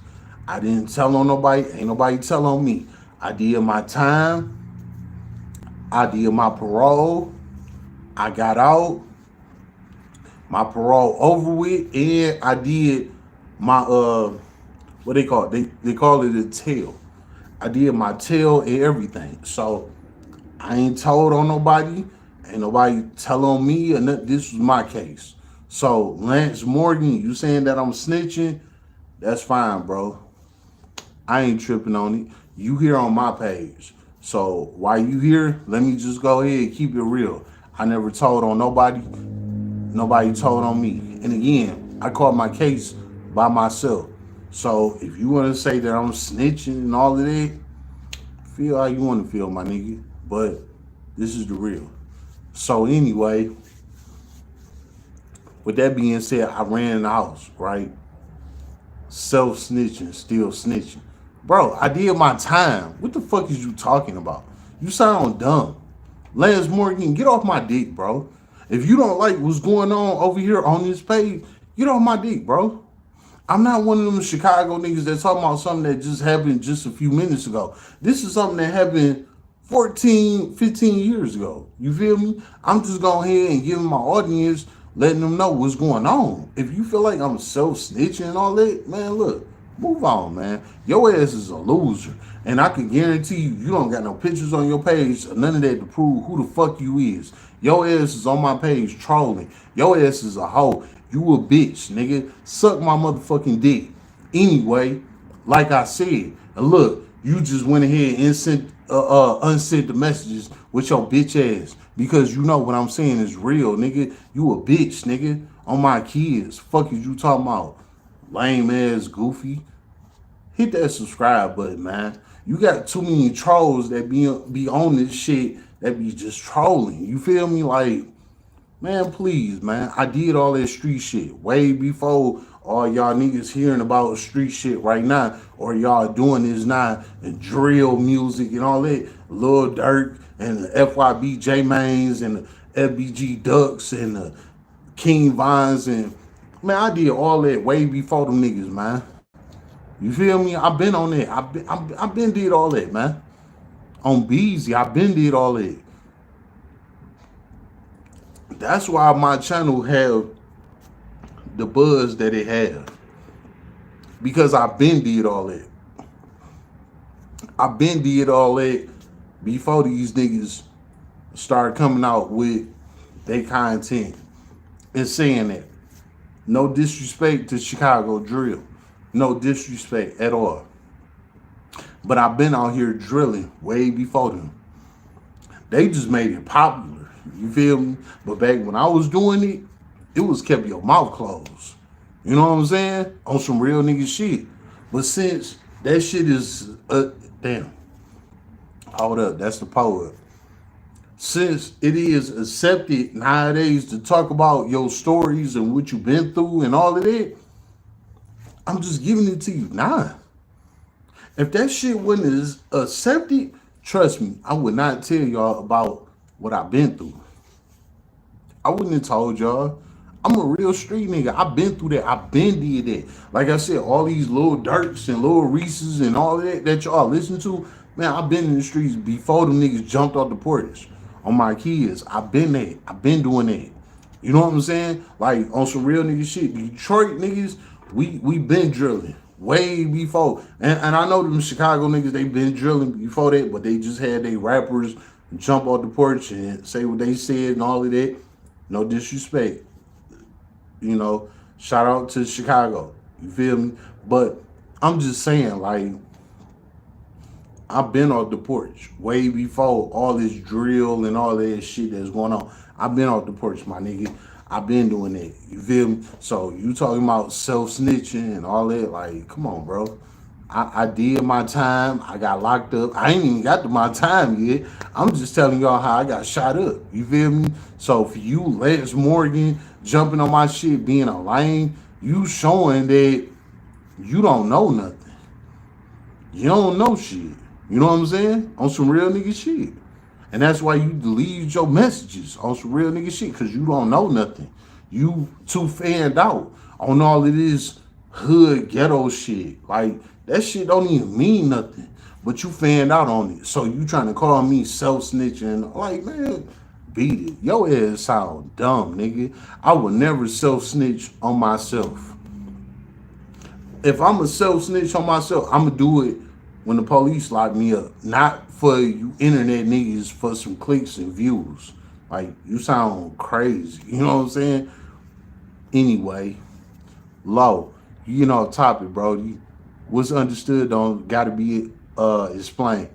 I didn't tell on nobody. Ain't nobody tell on me. I did my time. I did my parole. I got out. My parole over with. And I did my, what they call it? They call it a tail. I did my tail and everything. So I ain't told on nobody. Ain't nobody tell on me. And this was my case. So Lance Morgan, you saying that I'm snitching? That's fine, bro. I ain't tripping on it. You here on my page. So while you here, let me just go ahead and keep it real. I never told on nobody. Nobody told on me. And again, I caught my case by myself. So if you want to say that I'm snitching and all of that, feel how you want to feel, my nigga. But this is the real. So anyway, with that being said, I ran in the house, right? Self-snitching, still snitching. Bro, I did my time. What the fuck is you talking about? You sound dumb. Lance Morgan, get off my dick, bro. If you don't like what's going on over here on this page, get off my dick, bro. I'm not one of them Chicago niggas that talking about something that just happened just a few minutes ago. This is something that happened 14, 15 years ago. You feel me? I'm just going ahead and giving my audience, letting them know what's going on. If you feel like I'm self-snitching and all that, man, look, move on, man. Your ass is a loser. And I can guarantee you, you don't got no pictures on your page or none of that to prove who the fuck you is. Your ass is on my page trolling. Your ass is a hoe. You a bitch, nigga. Suck my motherfucking dick. Anyway, like I said, and look, you just went ahead and unsent the messages with your bitch ass because you know what I'm saying is real, nigga. You a bitch, nigga. On my kids. Fuck is you talking about? Lame ass goofy. Hit that subscribe button, man. You got too many trolls that be on this shit that be just trolling. You feel me? Like, man, please, man. I did all that street shit way before all y'all niggas hearing about street shit right now, or y'all doing this now and drill music and all that. Lil Durk and the FYB J Mains and the FBG Ducks and the King Vines and man, I did all that way before them niggas, man. You feel me? I've been on that. I've been did all that, man. On Beezy, I've been did all that. That's why my channel have the buzz that it have. Because I've been did all that. I've been did all that before these niggas started coming out with their content and saying that. No disrespect to Chicago drill. No disrespect at all. But I've been out here drilling way before them. They just made it popular. You feel me? But back when I was doing it, it was kept your mouth closed. You know what I'm saying? On some real nigga shit. But since that shit is, damn. Hold up, that's the poet. Since it is accepted nowadays to talk about your stories and what you've been through and all of that, I'm just giving it to you now. If that shit wasn't accepted, trust me, I would not tell y'all about what I've been through. I wouldn't have told y'all. I'm a real street nigga. I've been through that. I've been did that. Like I said, all these little Durks and little Reeses and all that y'all listen to, man, I've been in the streets before them niggas jumped off the portage. On my kids, I've been there. I've been doing that. You know what I'm saying? Like on some real nigga shit. Detroit niggas, we been drilling way before. And I know them Chicago niggas, they been drilling before that, but they just had their rappers jump off the porch and say what they said and all of that. No disrespect. You know, shout out to Chicago. You feel me? But I'm just saying, like, I've been off the porch way before all this drill and all that shit that's going on. I've been off the porch, my nigga. I've been doing that. You feel me? So you talking about self-snitching and all that, like, come on, bro. I did my time. I got locked up. I ain't even got to my time yet. I'm just telling y'all how I got shot up. You feel me? So for you, Lance Morgan, jumping on my shit, being a lame, you showing that you don't know nothing. You don't know shit. You know what I'm saying? On some real nigga shit. And that's why you delete your messages on some real nigga shit, because you don't know nothing. You too fanned out on all of this hood ghetto shit. Like, that shit don't even mean nothing. But you fanned out on it. So you trying to call me self-snitching. Like, man, beat it. Your ass sound dumb, nigga. I would never self-snitch on myself. If I'm a self-snitch on myself, I'm going to do it when the police lock me up. Not for you internet niggas for some clicks and views. Like, you sound crazy. You know what I'm saying? Anyway, low. You know, topic, bro. What's understood don't gotta be explained.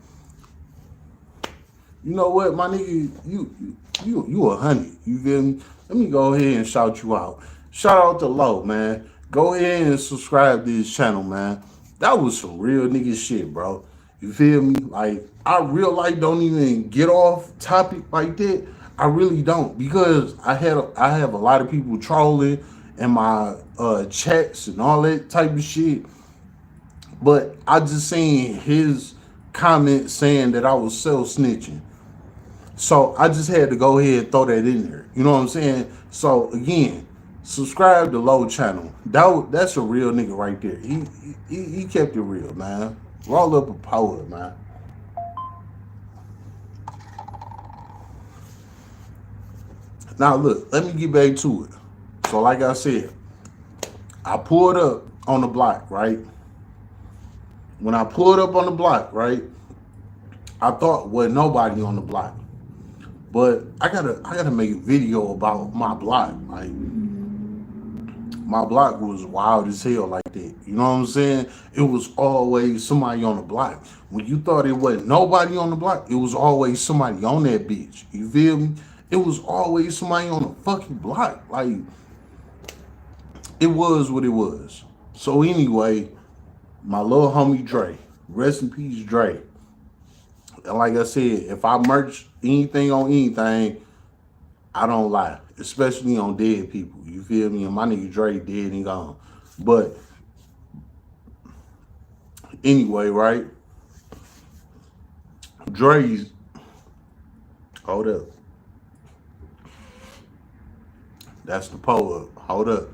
You know what, my nigga? You 100. You feel me? Let me go ahead and shout you out. Shout out to Low, man. Go ahead and subscribe to this channel, man. That was some real nigga shit, bro. You feel me? Like, I real life don't even get off topic like that. I really don't, because I have a lot of people trolling in my chats and all that type of shit. But I just seen his comment saying that I was self-snitching. So I just had to go ahead and throw that in there. You know what I'm saying? So again, Subscribe to Low Channel. That's a real nigga right there. He kept it real, man. Roll up a power, man. Now look, let me get back to it. So like I said, I pulled up on the block, right? When I pulled up on the block, right, I thought wasn't nobody on the block. But I gotta make a video about my block. Like my block was wild as hell like that. You know what I'm saying? It was always somebody on the block. When you thought it wasn't nobody on the block, it was always somebody on that bitch. You feel me? It was always somebody on the fucking block. Like it was what it was. So anyway, my little homie Dre, rest in peace, Dre. And like I said, if I merch anything on anything, I don't lie, especially on dead people. You feel me? And my nigga Dre dead and gone. But anyway, right? Dre's, hold up. That's the pull up. Hold up.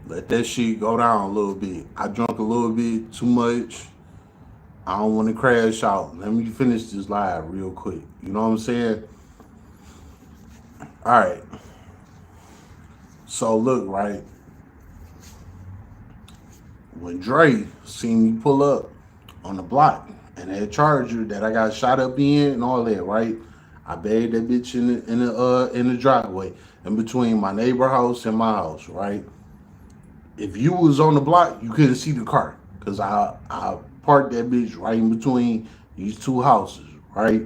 Let that shit go down a little bit. I drunk a little bit too much. I don't want to crash out. Let me finish this live real quick. You know what I'm saying? All right. So look, right? When Dre seen me pull up on the block and that Charger that I got shot up in and all that, right? I buried that bitch in the driveway in between my neighbor house and my house, right? If you was on the block, you couldn't see the car because I parked that bitch right in between these two houses, right?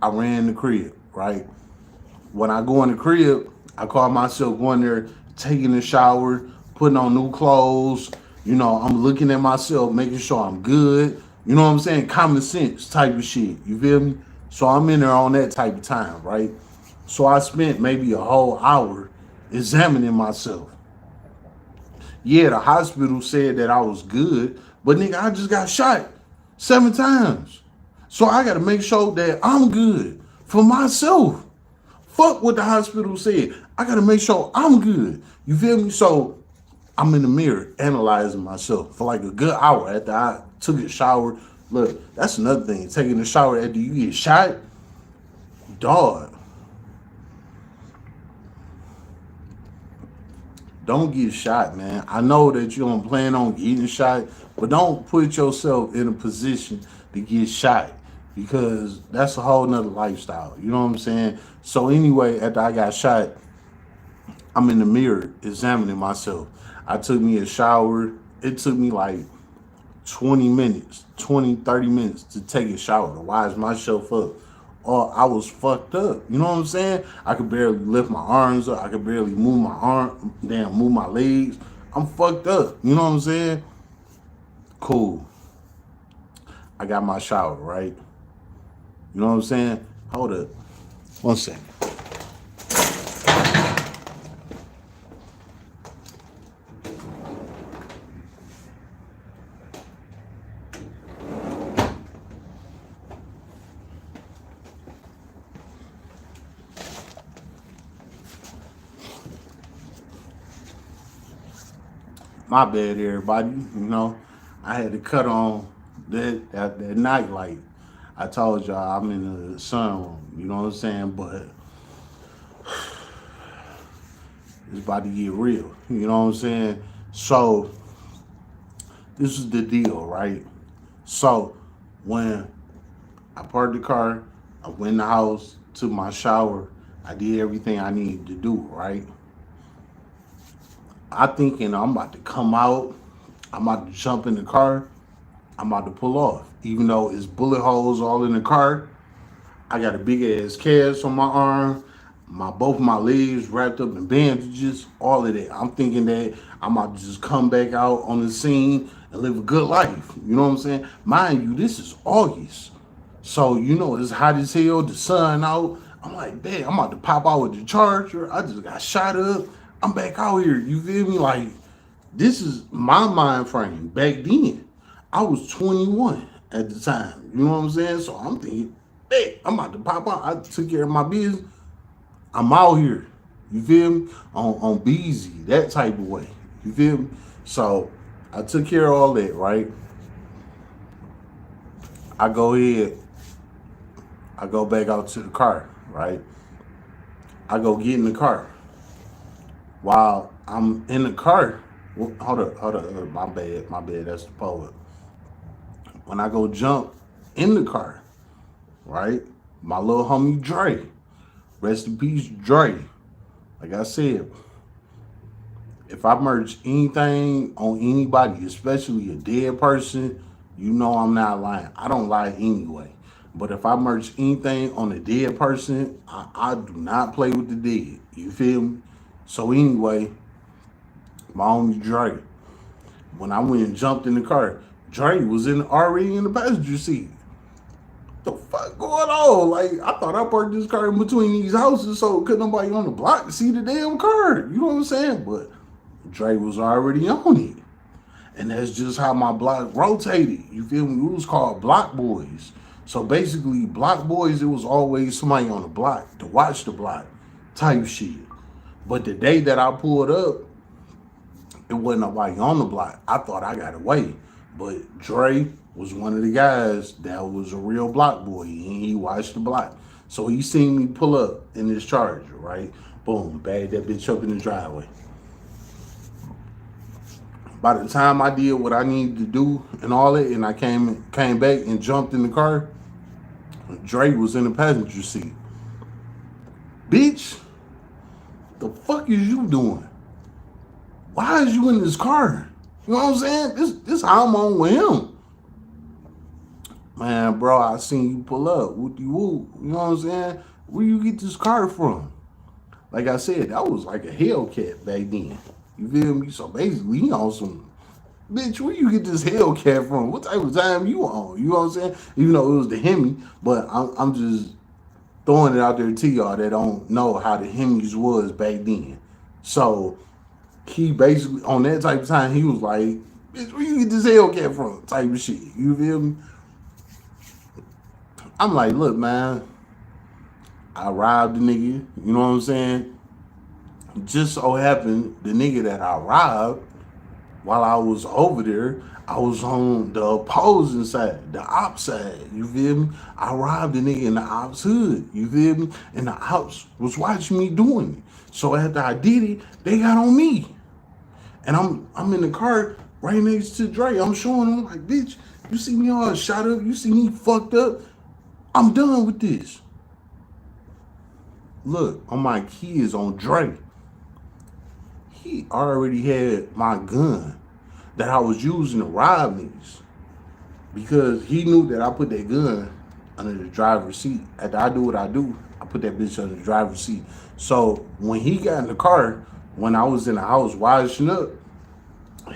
I ran the crib, right? When I go in the crib, I call myself going there, taking a shower, putting on new clothes. You know, I'm looking at myself, making sure I'm good. You know what I'm saying? Common sense type of shit. You feel me? So I'm in there on that type of time, right? So I spent maybe a whole hour examining myself. Yeah, the hospital said that I was good, but nigga, I just got shot 7 times. So I gotta make sure that I'm good for myself. Fuck what the hospital said. I gotta make sure I'm good. You feel me? So I'm in the mirror analyzing myself for like a good hour after I took a shower. Look, that's another thing. Taking a shower after you get shot, dog. Don't get shot, man. I know that you don't plan on getting shot, but don't put yourself in a position to get shot because that's a whole nother lifestyle. You know what I'm saying? So anyway, after I got shot, I'm in the mirror examining myself. I took me a shower. It took me like 20 minutes, 20, 30 minutes to take a shower, to wise myself up. Or I was fucked up. You know what I'm saying? I could barely lift my arms up. I could barely move my move my legs. I'm fucked up. You know what I'm saying? Cool. I got my shower, right? You know what I'm saying? Hold up. 1 second. My bad, everybody. You know, I had to cut on that night light. I told y'all I'm in the sunroom. You know what I'm saying? But it's about to get real. You know what I'm saying? So this is the deal, right? So when I parked the car, I went in the house, took my shower, I did everything I needed to do, right? I thinking I'm about to come out, I'm about to jump in the car, I'm about to pull off. Even though it's bullet holes all in the car, I got a big ass cast on my arm, both my legs wrapped up in bandages, all of that. I'm thinking that I'm about to just come back out on the scene and live a good life. You know what I'm saying? Mind you, this is August. So, you know, it's hot as hell, the sun out. I'm like, damn, I'm about to pop out with the Charger. I just got shot up. I'm back out here. You feel me? Like, this is my mind frame back then. I was 21 at the time. You know what I'm saying? So I'm thinking, hey, I'm about to pop out. I took care of my business. I'm out here. You feel me? On BZ, that type of way. You feel me? So I took care of all that, right? I go ahead, I go back out to the car, right? I go get in the car. While I'm in the car, hold up, my bad, that's the poet. When I go jump in the car, right? My little homie Dre, rest in peace, Dre. Like I said, if I merge anything on anybody, especially a dead person, you know I'm not lying. I don't lie anyway. But if I merge anything on a dead person, I do not play with the dead. You feel me? So anyway, my homie Dre, when I went and jumped in the car, Dre was already in the passenger seat. The fuck going on? Like, I thought I parked this car in between these houses so could nobody on the block see the damn car. You know what I'm saying? But Dre was already on it. And that's just how my block rotated. You feel me? It was called Block Boys. So basically, Block Boys, it was always somebody on the block to watch the block type shit. But the day that I pulled up, it wasn't nobody on the block. I thought I got away. But Dre was one of the guys that was a real block boy, and he watched the block. So he seen me pull up in this Charger, right? Boom, bagged that bitch up in the driveway. By the time I did what I needed to do and all that, and I came back and jumped in the car, Dre was in the passenger seat. Bitch, the fuck is you doing? Why is you in this car? You know what I'm saying? This how I'm on with him. Man, bro, I seen you pull up. Whoop de whoop. You know what I'm saying? Where you get this car from? Like I said, that was like a Hellcat back then. You feel me? So basically, he on some, bitch, where you get this Hellcat from? What type of time you on? You know what I'm saying? Even though it was the Hemi, but I'm just throwing it out there to y'all that don't know how the Hemis was back then. So he basically, on that type of time, he was like, bitch, where you get this Hellcat from? Type of shit. You feel me? I'm like, look, man, I robbed the nigga. You know what I'm saying? Just so happened, the nigga that I robbed, while I was over there, I was on the opposing side, the ops side. You feel me? I robbed the nigga in the ops hood. You feel me? And the ops was watching me doing it. So after I did it, they got on me. And I'm in the car right next to Dre. I'm showing him like, bitch, you see me all shot up, you see me fucked up. I'm done with this. Look, on my kids, on Dre, he already had my gun that I was using to rob niggas. Because he knew that I put that gun under the driver's seat. After I do what I do, I put that bitch under the driver's seat. So when he got in the car, when I was in the house washing up,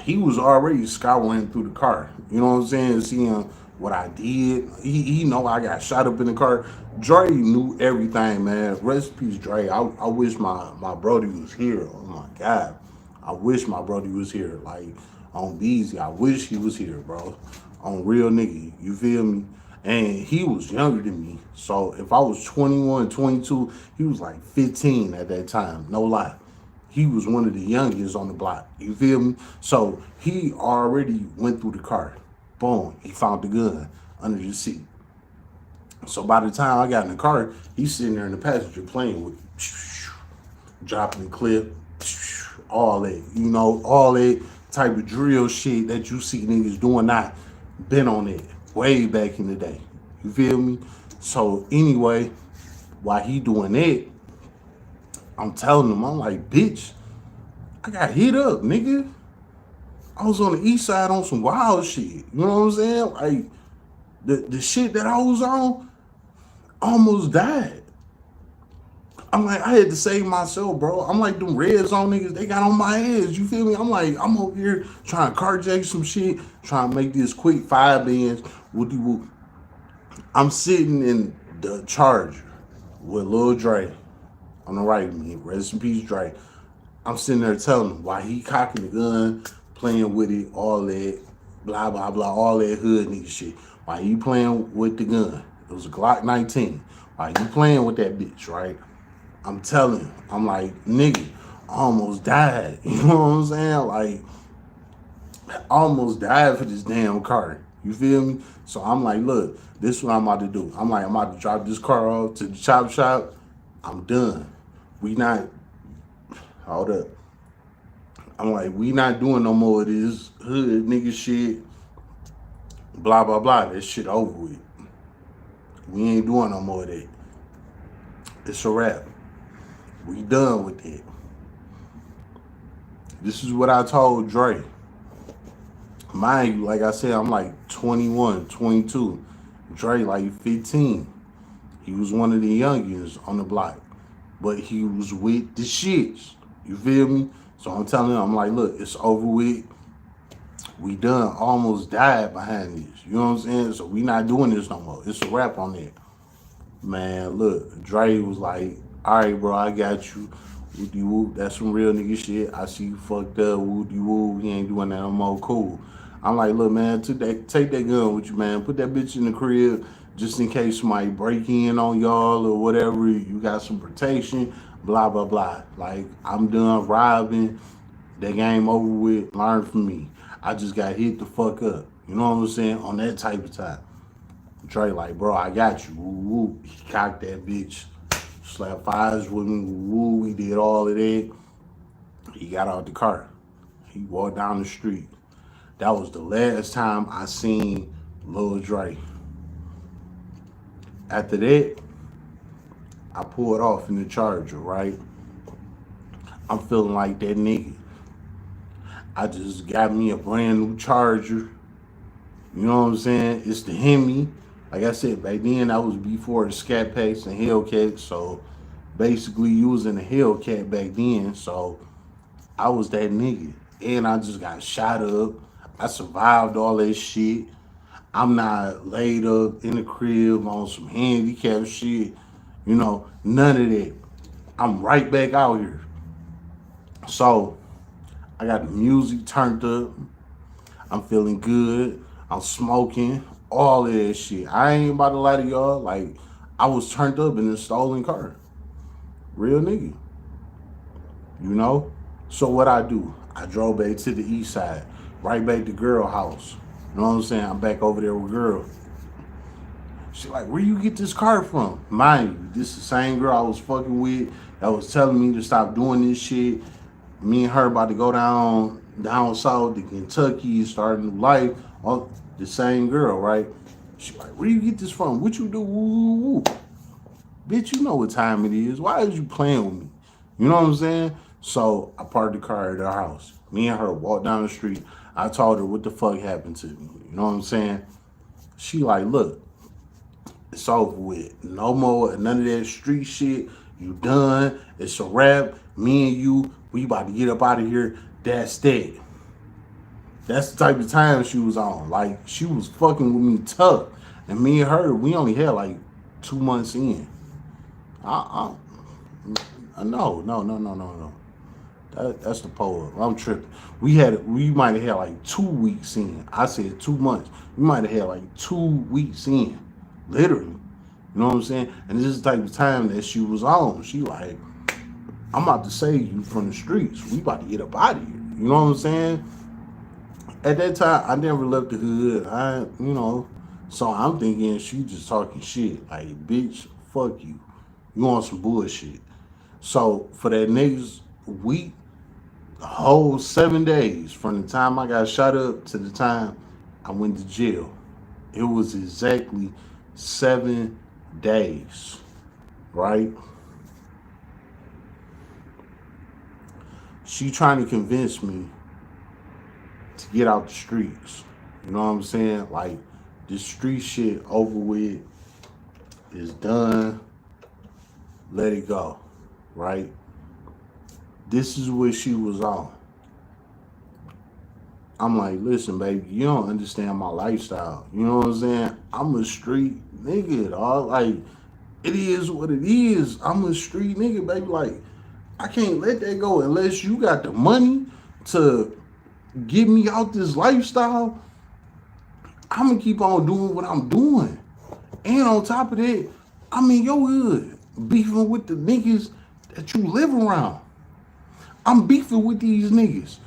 he was already scouring through the car. You know what I'm saying? Seeing what I did. He know I got shot up in the car. Dre knew everything, man. Rest in peace, Dre. I wish my brody was here. Oh my God. I wish my brody was here. Like, on Beezy, I wish he was here, bro. On real nigga, you feel me? And he was younger than me. So if I was 21, 22, he was like 15 at that time. No lie. He was one of the youngest on the block. You feel me? So he already went through the car. Boom. He found the gun under the seat. So by the time I got in the car, he's sitting there in the passenger playing with it, dropping the clip, all that. You know, all that type of drill shit that you see niggas doing. Not been on it way back in the day. You feel me? So anyway, while he doing that, I'm telling him, I'm like, bitch, I got hit up, nigga. I was on the east side on some wild shit. You know what I'm saying? Like, the shit that I was on, almost died. I'm like, I had to save myself, bro. I'm like, them red zone niggas, they got on my ass. You feel me? I'm like, I'm over here trying to carjack some shit, trying to make this quick 5 bands. I'm sitting in the Charger with Lil Dre on the right of me. Rest in peace, Dre. I'm sitting there telling him why he cocking the gun, playing with it, all that, blah, blah, blah, all that hood nigga shit. Why you playing with the gun? It was a Glock 19. Why you playing with that bitch, right? I'm telling you, I'm like, nigga, I almost died. You know what I'm saying? Like, I almost died for this damn car. You feel me? So I'm like, look, this is what I'm about to do. I'm like, I'm about to drop this car off to the chop shop. I'm done. We not, hold up. I'm like, we not doing no more of this hood nigga shit. Blah, blah, blah. That shit over with. We ain't doing no more of that. It's a wrap. We done with it. This is what I told Dre. Mind you, like I said, I'm like 21, 22. Dre like 15. He was one of the youngest on the block. But he was with the shits. You feel me? So I'm telling him, I'm like, look, it's over with. We done. Almost died behind this. You know what I'm saying? So we not doing this no more. It's a wrap on that. Man, look, Dre was like, all right, bro, I got you. Woody whoop, that's some real nigga shit. I see you fucked up. Woody whoop, he ain't doing that no more. Cool. I'm like, look, man, take that gun with you, man. Put that bitch in the crib just in case somebody break in on y'all or whatever. You got some protection, blah, blah, blah. Like, I'm done robbing. That game over with. Learn from me. I just got hit the fuck up. You know what I'm saying? On that type of time. Dre like, bro, I got you. Woo, woo. He cocked that bitch. Slapped fives with me. Woo, woo. We did all of that. He got out the car. He walked down the street. That was the last time I seen Lil Dre. After that, I pulled off in the Charger, right? I'm feeling like that nigga. I just got me a brand new Charger. You know what I'm saying? It's the Hemi. Like I said, back then that was before the Scat Packs and Hellcat. So basically using the Hellcat back then. So I was that nigga. And I just got shot up. I survived all that shit. I'm not laid up in the crib on some handicap shit. You know, none of that. I'm right back out here. So I got the music turned up. I'm feeling good. I'm smoking. All of that shit. I ain't about to lie to y'all. Like, I was turned up in a stolen car. Real nigga. You know? So what I do? I drove back to the east side. Right back to girl house. You know what I'm saying? I'm back over there with girl. She like, where you get this car from? Mind you, this is the same girl I was fucking with that was telling me to stop doing this shit. Me and her about to go down south to Kentucky, start a new life. All the same girl, right? She like, where you get this from? What you do? Woo, woo, woo. Bitch, you know what time it is. Why is you playing with me? You know what I'm saying? So I parked the car at her house. Me and her walked down the street. I told her what the fuck happened to me. You know what I'm saying? She like, look, it's over with. No more, none of that street shit. You done. It's a wrap. Me and you, we about to get up out of here. That's that. That's the type of time she was on. Like, she was fucking with me tough. And me and her, we only had like 2 months in. No. That's the poem. I'm tripping. We might have had like 2 weeks in. I said 2 months. We might have had like 2 weeks in. Literally. You know what I'm saying? And this is the type of time that she was on. She like, I'm about to save you from the streets. We about to get up out of here. You know what I'm saying? At that time, I never left the hood. So I'm thinking she just talking shit. Like, bitch, fuck you. You on some bullshit. So for that next week, the whole 7 days, from the time I got shot up to the time I went to jail, it was exactly 7 days, right? She trying to convince me to get out the streets. You know what I'm saying? Like, this street shit over with, is done. Let it go, right? This is what she was on. I'm like, listen, baby, you don't understand my lifestyle. You know what I'm saying? I'm a street nigga, dog. Like, it is what it is. I'm a street nigga, baby. Like, I can't let that go unless you got the money to get me out this lifestyle. I'm gonna keep on doing what I'm doing. And on top of that, I'm in your hood, beefing with the niggas that you live around. I'm beefing with these niggas.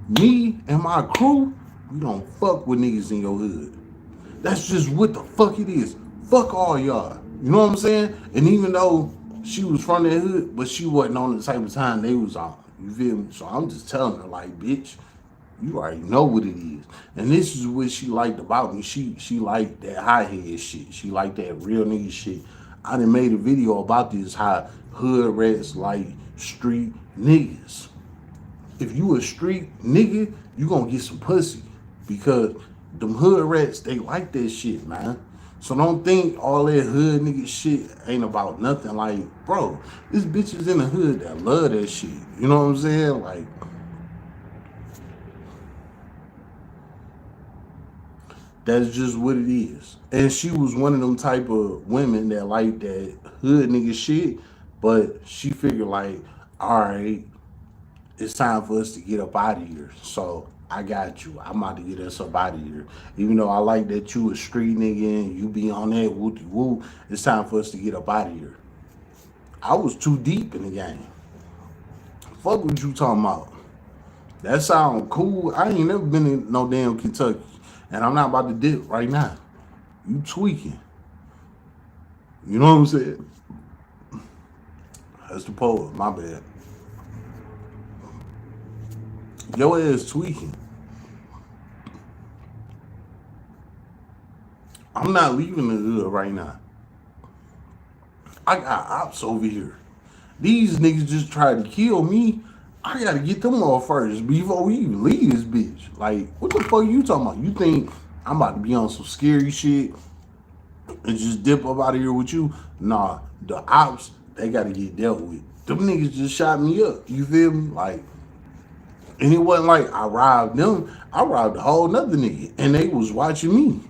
Me and my crew, we don't fuck with niggas in your hood. That's just what the fuck it is. Fuck all y'all. You know what I'm saying? And even though she was from that hood, but she wasn't on the type of time they was on. You feel me? So I'm just telling her, like, bitch, you already know what it is. And this is what she liked about me. She liked that high head shit. She liked that real nigga shit. I done made a video about this, how hood rats like street niggas. If you a street nigga, you gonna get some pussy. Because them hood rats, they like that shit, man. So don't think all that hood nigga shit ain't about nothing. Like, bro, there's bitches in the hood that love that shit. You know what I'm saying? Like, that's just what it is. And she was one of them type of women that like that hood nigga shit, but she figured like, all right, it's time for us to get up out of here. So I got you. I'm about to get us up out of here. Even though I like that you a street nigga and you be on that woo woo, it's time for us to get up out of here. I was too deep in the game. Fuck what you talking about. That sound cool. I ain't never been in no damn Kentucky. And I'm not about to dip right now. You tweaking. You know what I'm saying? That's the poet. My bad. Your ass tweaking. I'm not leaving the hood right now. I got ops over here. These niggas just tried to kill me. I gotta get them off first before we even leave this bitch. Like, what the fuck you talking about? You think I'm about to be on some scary shit and just dip up out of here with you? Nah, the ops, they gotta get dealt with. Them niggas just shot me up. You feel me? Like, and it wasn't like I robbed them. I robbed a whole nother nigga. And they was watching me.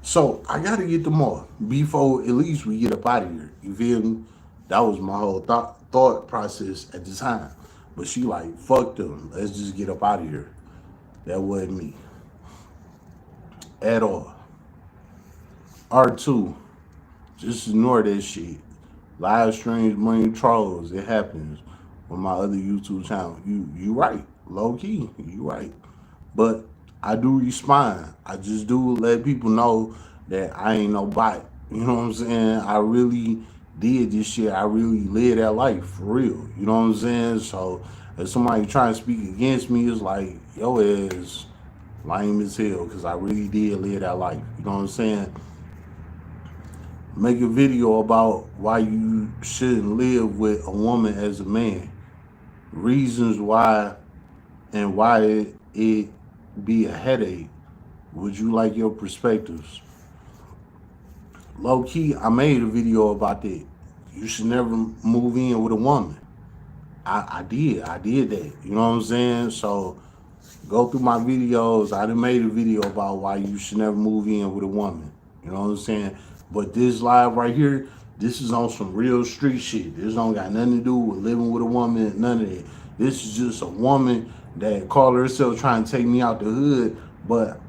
So I gotta get them off before at least we get up out of here. You feel me? That was my whole thought process at the time. But she like, fuck them. Let's just get up out of here. That wasn't me. At all. R2. Just ignore that shit. Live streams, money trolls. It happens on my other YouTube channel. You right. Low key. You right. But I do respond. I just do let people know that I ain't no bot. You know what I'm saying? I really did this shit. I really lived that life for real. You know what I'm saying? So if somebody trying to speak against me, it's like, yo ass lame as hell, because I really did live that life. You know what I'm saying? Make a video about why you shouldn't live with a woman as a man. Reasons why, and why it be a headache. Would you like your perspectives? Low key, I made a video about that. You should never move in with a woman. I did that. You know what I'm saying? So go through my videos. I done made a video about why you should never move in with a woman. You know what I'm saying? But this live right here, this is on some real street shit. This don't got nothing to do with living with a woman, none of that. This is just a woman that called herself trying to take me out the hood, but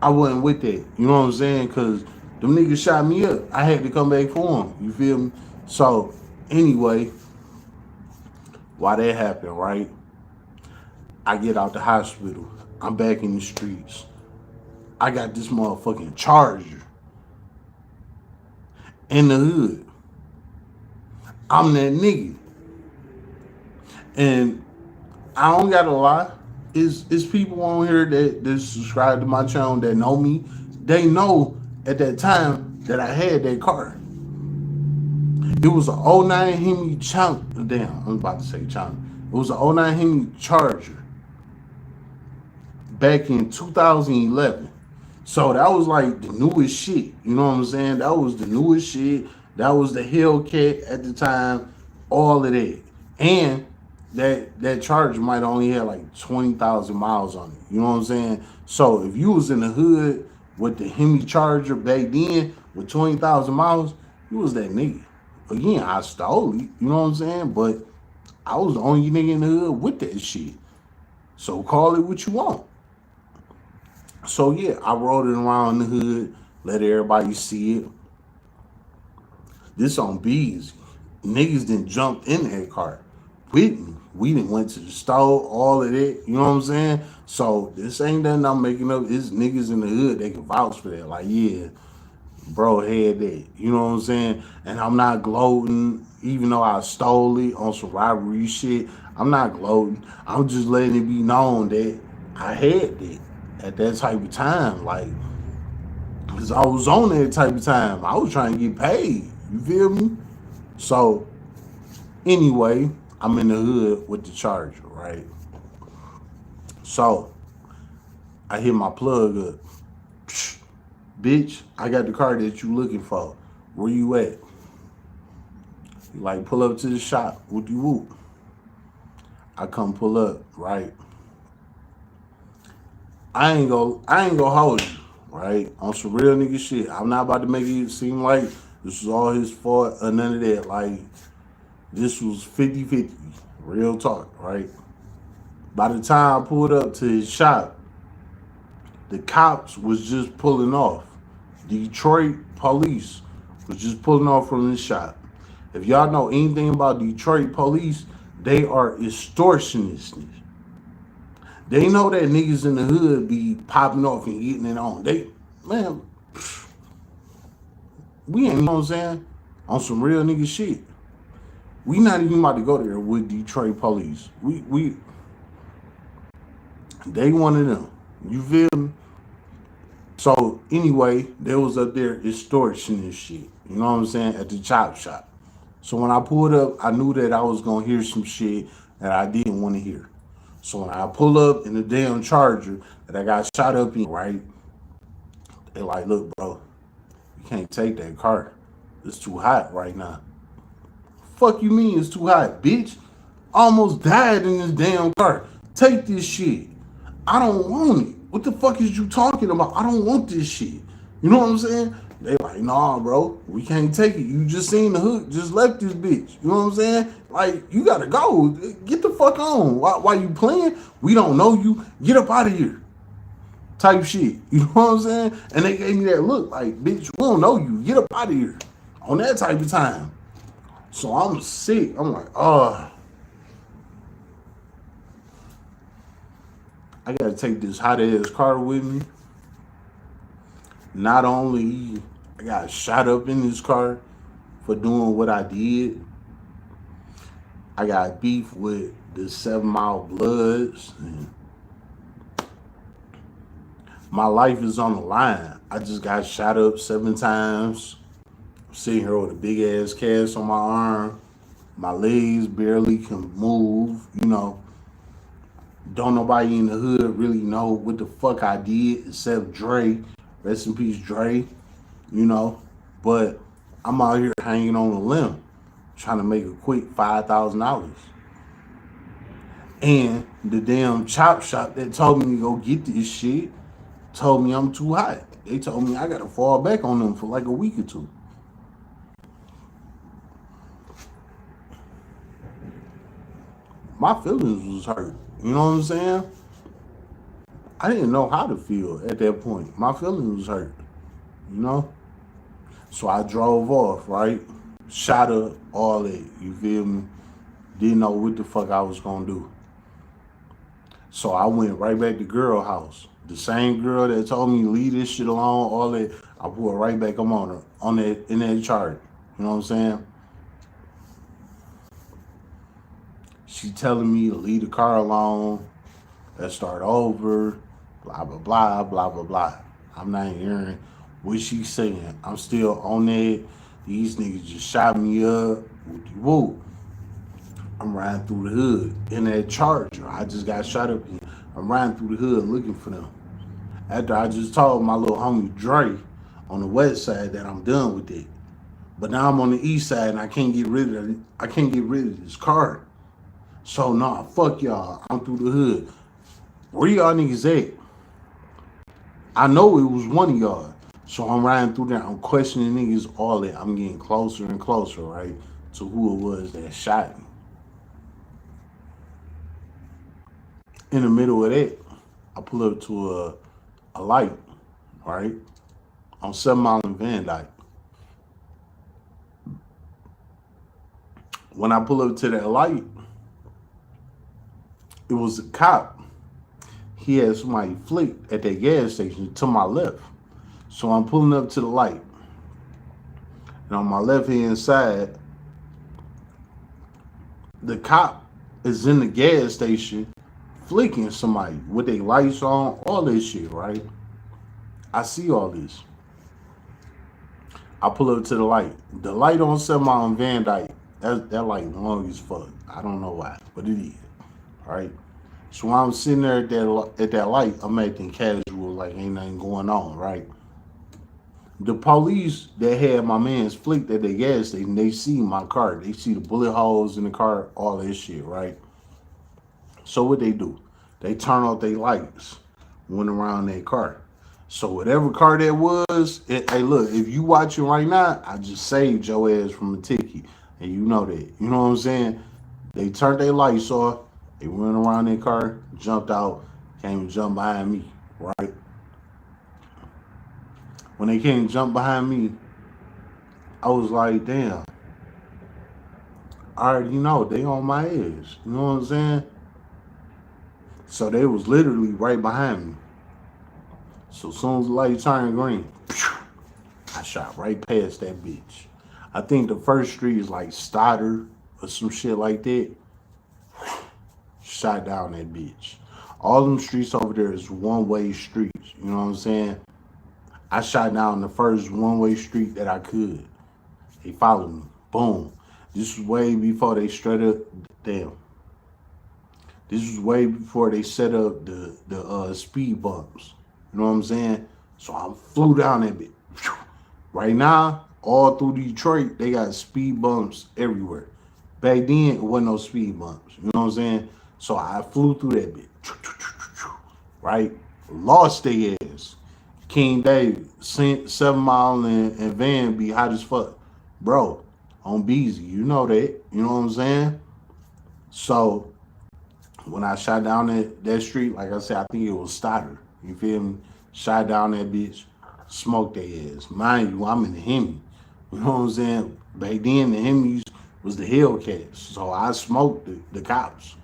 I wasn't with that. You know what I'm saying? Because them niggas shot me up. I had to come back for them. You feel me? So, anyway, why that happened, right? I get out the hospital. I'm back in the streets. I got this motherfucking Charger in the hood. I'm that nigga. And I don't gotta lie. It's people on here that subscribe to my channel that know me. They know at that time that I had that car. It was an '09 Hemi Challenger. Damn, I was about to say Challenger. It was an '09 Hemi Charger back in 2011. So that was like the newest shit. You know what I'm saying? That was the newest shit. That was the Hellcat at the time. All of that. And that Charger might only have like 20,000 miles on it. You know what I'm saying? So if you was in the hood with the Hemi Charger back then with 20,000 miles, you was that nigga. Again, I stole it. You know what I'm saying? But I was the only nigga in the hood with that shit. So call it what you want. So yeah, I rode it around the hood, let everybody see it. This on Bees. Niggas didn't jump in that car with me. We didn't went to the store, all of that. You know what I'm saying? So this ain't nothing I'm making up. It's niggas in the hood they can vouch for that. Like, yeah, bro had that. You know what I'm saying? And I'm not gloating, even though I stole it on some robbery shit. I'm not gloating. I'm just letting it be known that I had that at that type of time. Like, because I was on that type of time. I was trying to get paid. You feel me? So, anyway, I'm in the hood with the Charger, right? So, I hit my plug up. Psh, bitch, I got the car that you looking for. Where you at? Like, pull up to the shop. What you whoop? I come pull up, right? I ain't gonna hold you, right? On some real nigga shit. I'm not about to make it seem like this was all his fault or none of that. Like, this was 50-50. Real talk, right? By the time I pulled up to his shop, the cops was just pulling off. Detroit police was just pulling off from the shop. If y'all know anything about Detroit police, they are extortionists. They know that niggas in the hood be popping off and getting it on. Man, we ain't, you know what I'm saying? On some real nigga shit. We not even about to go there with Detroit police. They one of them. You feel me? So anyway, they was up there extortion and shit. You know what I'm saying? At the chop shop. So when I pulled up, I knew that I was gonna hear some shit that I didn't want to hear. So when I pull up in the damn Charger that I got shot up in, right? They like, look, bro, you can't take that car. It's too hot right now. Fuck you mean it's too hot, bitch? I almost died in this damn car. Take this shit. I don't want it. What the fuck is you talking about? I don't want this shit. You know what I'm saying? They like, nah, bro, we can't take it. You just seen the hood, just left this bitch. You know what I'm saying? Like, you gotta go. Get the fuck on. Why you playing? We don't know you. Get up out of here. Type shit. You know what I'm saying? And they gave me that look like, bitch, we don't know you. Get up out of here. On that type of time. So I'm sick. I'm like, oh, I gotta take this hot ass car with me. Not only I got shot up in this car for doing what I did, I got beef with the 7 Mile Bloods. And my life is on the line. I just got shot up 7 times. I'm sitting here with a big ass cast on my arm. My legs barely can move, you know. Don't nobody in the hood really know what the fuck I did except Dre. Rest in peace, Dre. You know. But I'm out here hanging on a limb, trying to make a quick $5,000. And the damn chop shop that told me to go get this shit told me I'm too hot. They told me I gotta fall back on them for like a week or two. My feelings was hurt. You know what I'm saying? I didn't know how to feel at that point. My feelings was hurt. You know? So I drove off, right? Shot up, all that. You feel me? Didn't know what the fuck I was gonna do. So I went right back to girl house. The same girl that told me leave this shit alone, all that. I put right back on her, on that, in that chart. You know what I'm saying? She telling me to leave the car alone. Let's start over. Blah blah blah blah blah blah. I'm not hearing what she's saying. I'm still on that. These niggas just shot me up. Woo. I'm riding through the hood in that Charger. I just got shot up in. I'm riding through the hood looking for them. After I just told my little homie Dre on the west side that I'm done with it. But now I'm on the east side and I can't get rid of it. I can't get rid of this car. So nah, fuck y'all. I'm through the hood. Where y'all niggas at? I know it was one of y'all. So I'm riding through there. I'm questioning niggas, all that. I'm getting closer and closer, right, to who it was that shot me. In the middle of that, I pull up to a light, right? On 7 Mile and Van Dyke. When I pull up to that light, it was a cop. He had somebody flicked at that gas station to my left. So I'm pulling up to the light. And on my left hand side, the cop is in the gas station flicking somebody with their lights on, all this shit, right? I see all this. I pull up to the light. The light on 7 Mile and Van Dyke, that light long as fuck. I don't know why, but it is. Right? So while I'm sitting there at that light, I'm acting casual, like ain't nothing going on, right? The police that had my man's flicked at the gas station, they see my car. They see the bullet holes in the car, all this shit, right? So what they do? They turn off their lights, went around their car. So whatever car that was, hey, look, if you watching right now, I just saved your ass from a ticket. And you know that. You know what I'm saying? They turned their lights off. They went around their car, jumped out, came and jumped behind me, right? When they came and jumped behind me, I was like, damn. I already know they on my ass. You know what I'm saying? So they was literally right behind me. So as soon as the light turned green, I shot right past that bitch. I think the first street is like Stoddard or some shit like that. Shot down that bitch. All them streets over there is one-way streets. You know what I'm saying? I shot down the first one-way street that I could. They followed me. Boom. This was way before they straight up. Damn. This was way before they set up the speed bumps. You know what I'm saying? So I flew down that bit. Right now, all through Detroit, they got speed bumps everywhere. Back then, it wasn't no speed bumps. You know what I'm saying? So I flew through that bit. Right? Lost their ass. King David, 7 Mile and Van be hot as fuck. Bro, on Beezy, you know that. You know what I'm saying? So when I shot down that street, like I said, I think it was Stoddard. You feel me? Shot down that bitch, smoked their ass. Mind you, I'm in the Hemi. You know what I'm saying? Back then, the Hemis was the Hellcats. So I smoked the cops.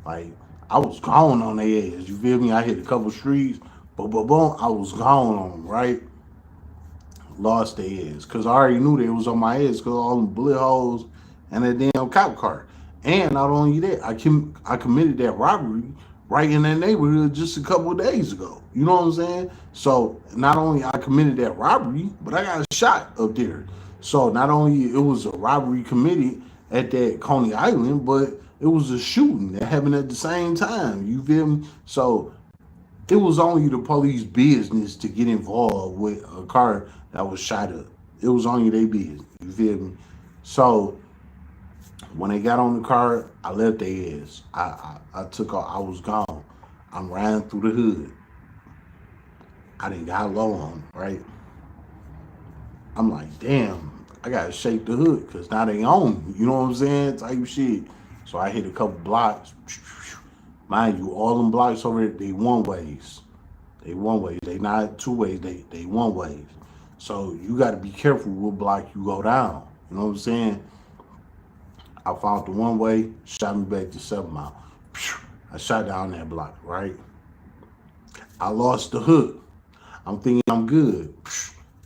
Like, I was gone on their ass. You feel me? I hit a couple streets, boom, boom, boom. I was gone on them, right? Lost their ass. Because I already knew they was on my ass because all them bullet holes and that damn cop car. And not only that, I committed that robbery right in that neighborhood just a couple of days ago. You know what I'm saying? So not only I committed that robbery, but I got shot up there. So not only it was a robbery committed at that Coney Island, but it was a shooting that happened at the same time. You feel me? So it was only the police business to get involved with a car that was shot up. It was only their business. You feel me? So when they got on the car, I left their ass. I took off. I was gone. I'm riding through the hood. I done got low on them, right? I'm like, damn, I gotta shake the hood because now they own me. You know what I'm saying? Type shit. So I hit a couple blocks. Mind you, all them blocks over there, they one ways. They one ways. They not two ways. They one ways. So you got to be careful what block you go down. You know what I'm saying? I found the one way, shot me back to 7 Mile. I shot down that block, right? I lost the hook. I'm thinking I'm good.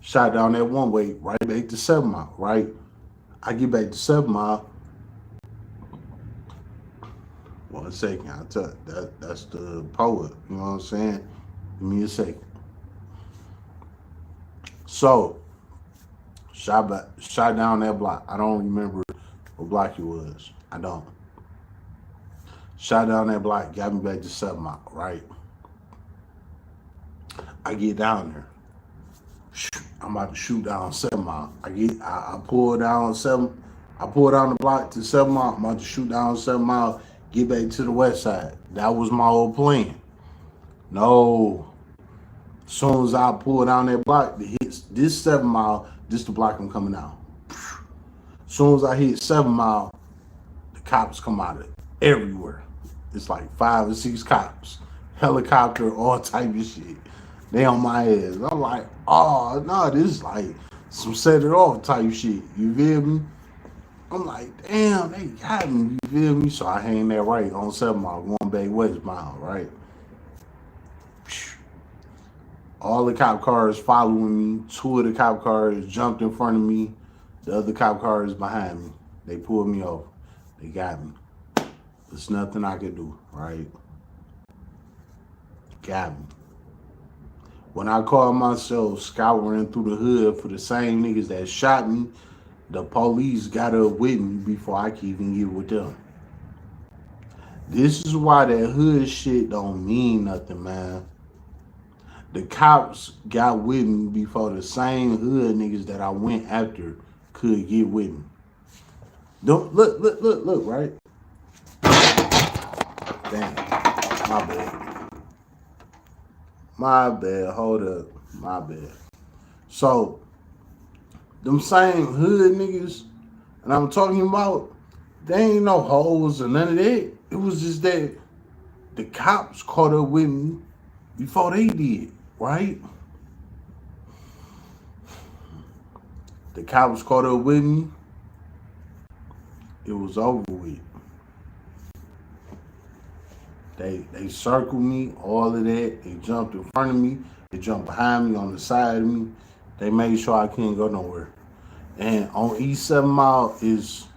Shot down that one way, right back to 7 Mile, right? I get back to 7 Mile. 1 second, I'll tell you, that's the poet. You know what I'm saying? Give me a second. So, shot down that block. I don't remember what block it was. I don't. Shot down that block, got me back to 7 Mile, right? I get down there. I'm about to shoot down 7 Mile. I pull down the block to 7 Mile. I'm about to shoot down 7 Mile, get back to the west side. That was my whole plan. No. As soon as I pull down that block, it hits this 7 Mile, this the block I'm coming out. As soon as I hit 7 Mile, the cops come out of everywhere. It's like 5 or 6 cops. Helicopter, all type of shit. They on my ass. I'm like, oh, no, this is like some set it off type shit. You feel me? I'm like, damn, they got me, you feel me? So I hang that right on 7 Mile, going back westbound, right? All the cop cars following me. 2 of the cop cars jumped in front of me. The other cop cars behind me. They pulled me over. They got me. There's nothing I could do, right? Got me. When I called myself scouring through the hood for the same niggas that shot me, the police got up with me before I could even get with them. This is why that hood shit don't mean nothing, man. The cops got with me before the same hood niggas that I went after could get with me. Don't look, right? Damn, my bad. My bad, hold up, my bad. So, them same hood niggas, and I'm talking about, they ain't no hoes or none of that. It was just that the cops caught up with me before they did, right? The cops caught up with me. It was over with. They circled me, all of that. They jumped in front of me. They jumped behind me, on the side of me. They made sure I couldn't go nowhere. And on East 7 Mile is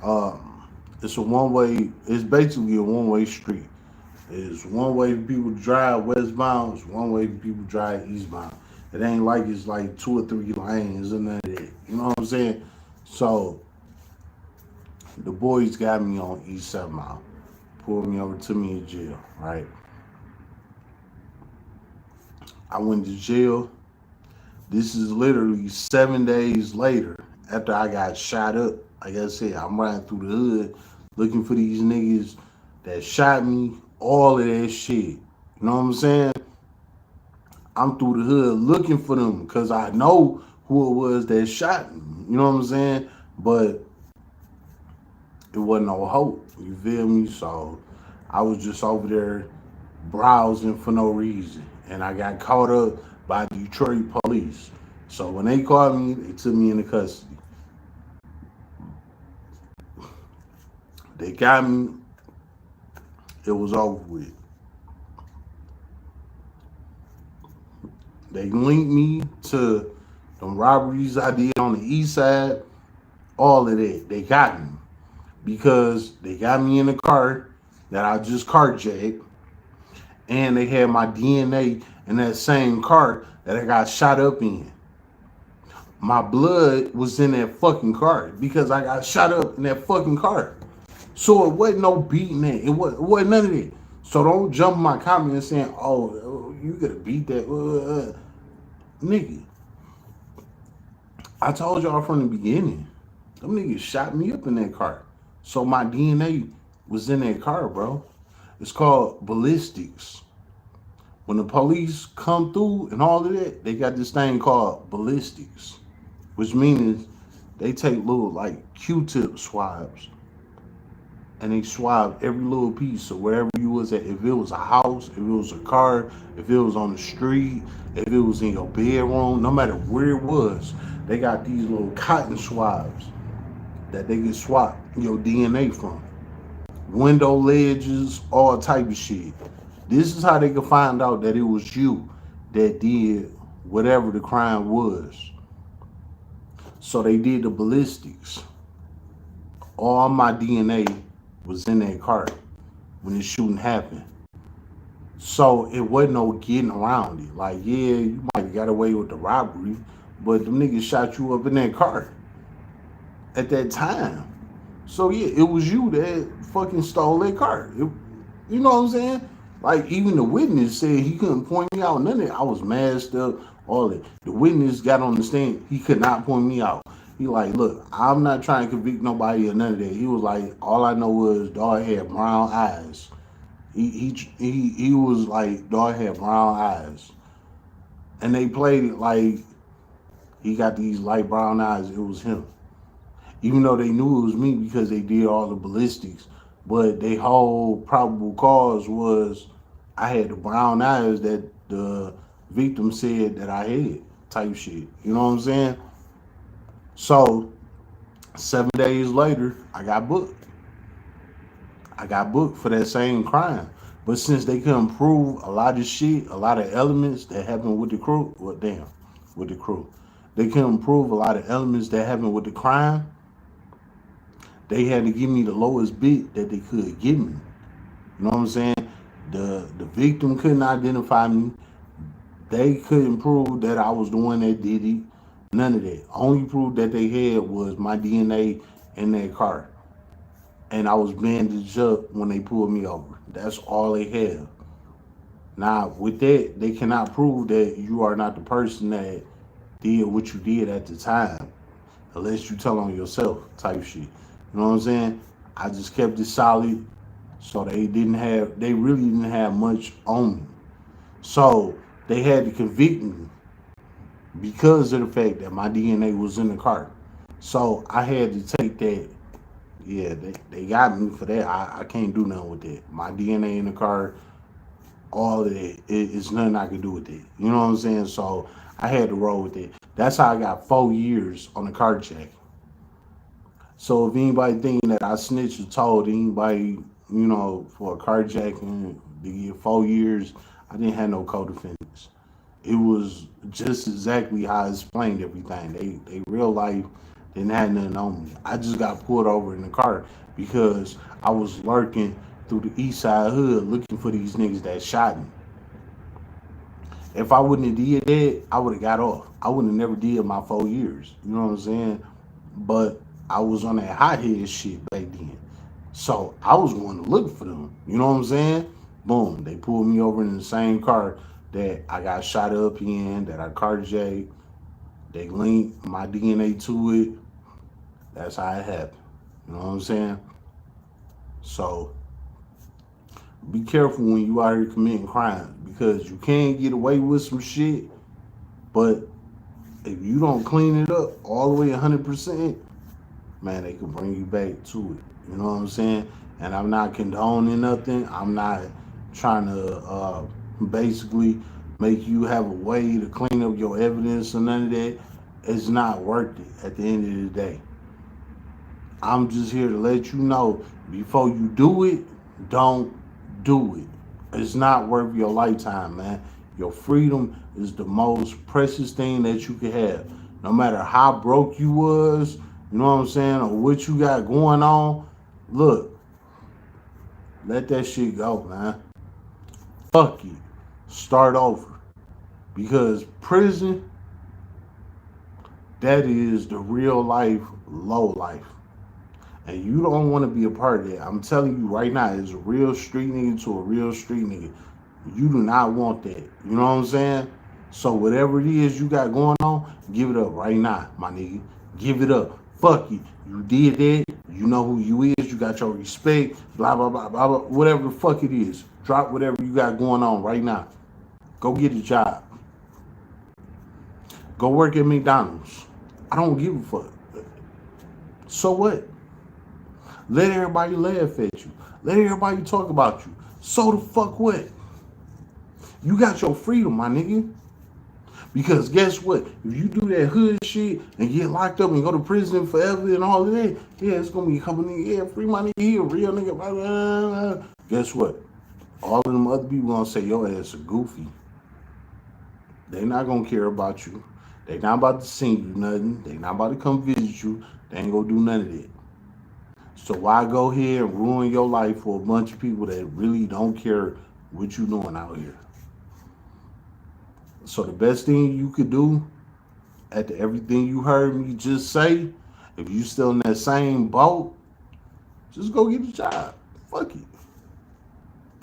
it's a one-way. It's basically a one-way street. It's one way people drive westbound. It's one way people drive eastbound. It ain't like it's like 2 or 3 lanes and none of that. You know what I'm saying? So the boys got me on East 7 Mile, pulled me over, took me in jail. Right? I went to jail. This is literally 7 days later after I got shot up. Like I said, I'm riding through the hood looking for these niggas that shot me, all of that shit. You know what I'm saying? I'm through the hood looking for them because I know who it was that shot me. You know what I'm saying? But it wasn't no hope. You feel me? So I was just over there browsing for no reason. And I got caught up by Detroit police. So when they called me, they took me into custody. They got me. It was over with. They linked me to the robberies I did on the east side. All of that. They got me. Because they got me in a car that I just carjacked. And they had my DNA in that same car that I got shot up in. My blood was in that fucking car because I got shot up in that fucking car. So it wasn't no beating that. It wasn't none of that. So don't jump in my comments saying, oh, you could have beat that. Nigga, I told y'all from the beginning, them niggas shot me up in that car. So my DNA was in that car, bro. It's called ballistics. When the police come through and all of that, they got this thing called ballistics, which means they take little like Q-tip swabs and they swab every little piece. So wherever you was at, if it was a house, if it was a car, if it was on the street, if it was in your bedroom, no matter where it was, they got these little cotton swabs that they can swap your DNA from. Window ledges, all type of shit. This is how they could find out that it was you that did whatever the crime was. So they did the ballistics. All my DNA was in that car when the shooting happened. So it wasn't no getting around it. Like, yeah, you might have got away with the robbery, but them niggas shot you up in that car at that time. So yeah, it was you that fucking stole that car. You know what I'm saying? Like, even the witness said he couldn't point me out. None of that. I was masked up, all that. The witness got on the stand. He could not point me out. He like, look, I'm not trying to convict nobody or none of that. He was like, all I know was dog had brown eyes. He was like, dog had brown eyes. And they played it like he got these light brown eyes. It was him. Even though they knew it was me because they did all the ballistics. But their whole probable cause was I had the brown eyes that the victim said that I had, type shit. You know what I'm saying? So 7 days later, I got booked. I got booked for that same crime. But since they couldn't prove a lot of shit, a lot of elements that happened with the crew, well, damn, with the crew, they couldn't prove a lot of elements that happened with the crime. They had to give me the lowest bid that they could give me. You know what I'm saying? The victim couldn't identify me. They couldn't prove that I was the one that did it. None of that. Only proof that they had was my DNA in that car. And I was bandaged up when they pulled me over. That's all they have. Now, with that, they cannot prove that you are not the person that did what you did at the time, unless you tell on yourself, type shit. You know what I'm saying? I just kept it solid, so they really didn't have much on me. So they had to convict me because of the fact that my DNA was in the car. So I had to take that. Yeah, they got me for that. I can't do nothing with that. My DNA in the car, all of that, it's nothing I can do with it. You know what I'm saying? So I had to roll with it. That's how I got 4 years on the carjack. So if anybody thinking that I snitched or told anybody, for a carjacking to get 4 years, I didn't have no co-defendants. It was just exactly how I explained everything. They real life didn't have nothing on me. I just got pulled over in the car because I was lurking through the east side hood looking for these niggas that shot me. If I wouldn't have did that, I would have got off. I would have never did my 4 years. You know what I'm saying? But I was on that hothead shit back then. So I was going to look for them. You know what I'm saying? Boom. They pulled me over in the same car that I got shot up in, that I carjacked. They linked my DNA to it. That's how it happened. You know what I'm saying? So be careful when you out here committing crimes because you can get away with some shit, but if you don't clean it up all the way 100%, man, they can bring you back to it. You know what I'm saying? And I'm not condoning nothing. I'm not trying to basically make you have a way to clean up your evidence or none of that. It's not worth it at the end of the day. I'm just here to let you know before you do it, don't do it. It's not worth your lifetime, man. Your freedom is the most precious thing that you can have. No matter how broke you was, you know what I'm saying, or what you got going on, look, let that shit go, man. Fuck it. Start over. Because prison, that is the real life, low life. And you don't want to be a part of that. I'm telling you right now, it's a real street nigga to a real street nigga. You do not want that. You know what I'm saying? So whatever it is you got going on, give it up right now, my nigga. Give it up. Fuck you. You did that. You know who you is. You got your respect. Blah, blah, blah, blah, blah. Whatever the fuck it is. Drop whatever you got going on right now. Go get a job. Go work at McDonald's. I don't give a fuck. So what? Let everybody laugh at you. Let everybody talk about you. So the fuck what? You got your freedom, my nigga. Because guess what? If you do that hood shit and get locked up and go to prison forever and all of that, yeah, it's gonna be coming in. Yeah, free my nigga here, real nigga. Blah, blah, blah. Guess what? All of them other people gonna say your ass a goofy. They not gonna care about you. They not about to sing you nothing. They not about to come visit you. They ain't gonna do none of that. So why go here and ruin your life for a bunch of people that really don't care what you doing out here? So the best thing you could do after everything you heard me just say, if you still in that same boat, just go get a job. Fuck it.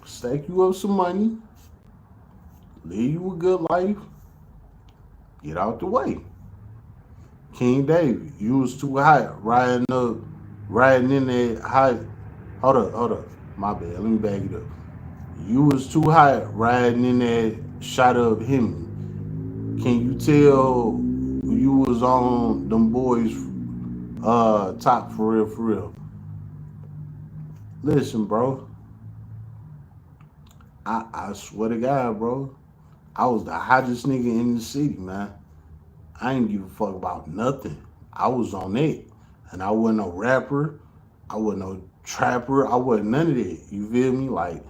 Stack you up some money, live you a good life, get out the way. King David, you was too high riding in that high. Hold up. My bad. Let me back it up. You was too high riding in that shot up Hemi. Can you tell you was on them boys top for real, for real? Listen, bro. I swear to God, bro. I was the hottest nigga in the city, man. I ain't give a fuck about nothing. I was on it. And I wasn't no rapper. I wasn't no trapper. I wasn't none of that. You feel me? Like,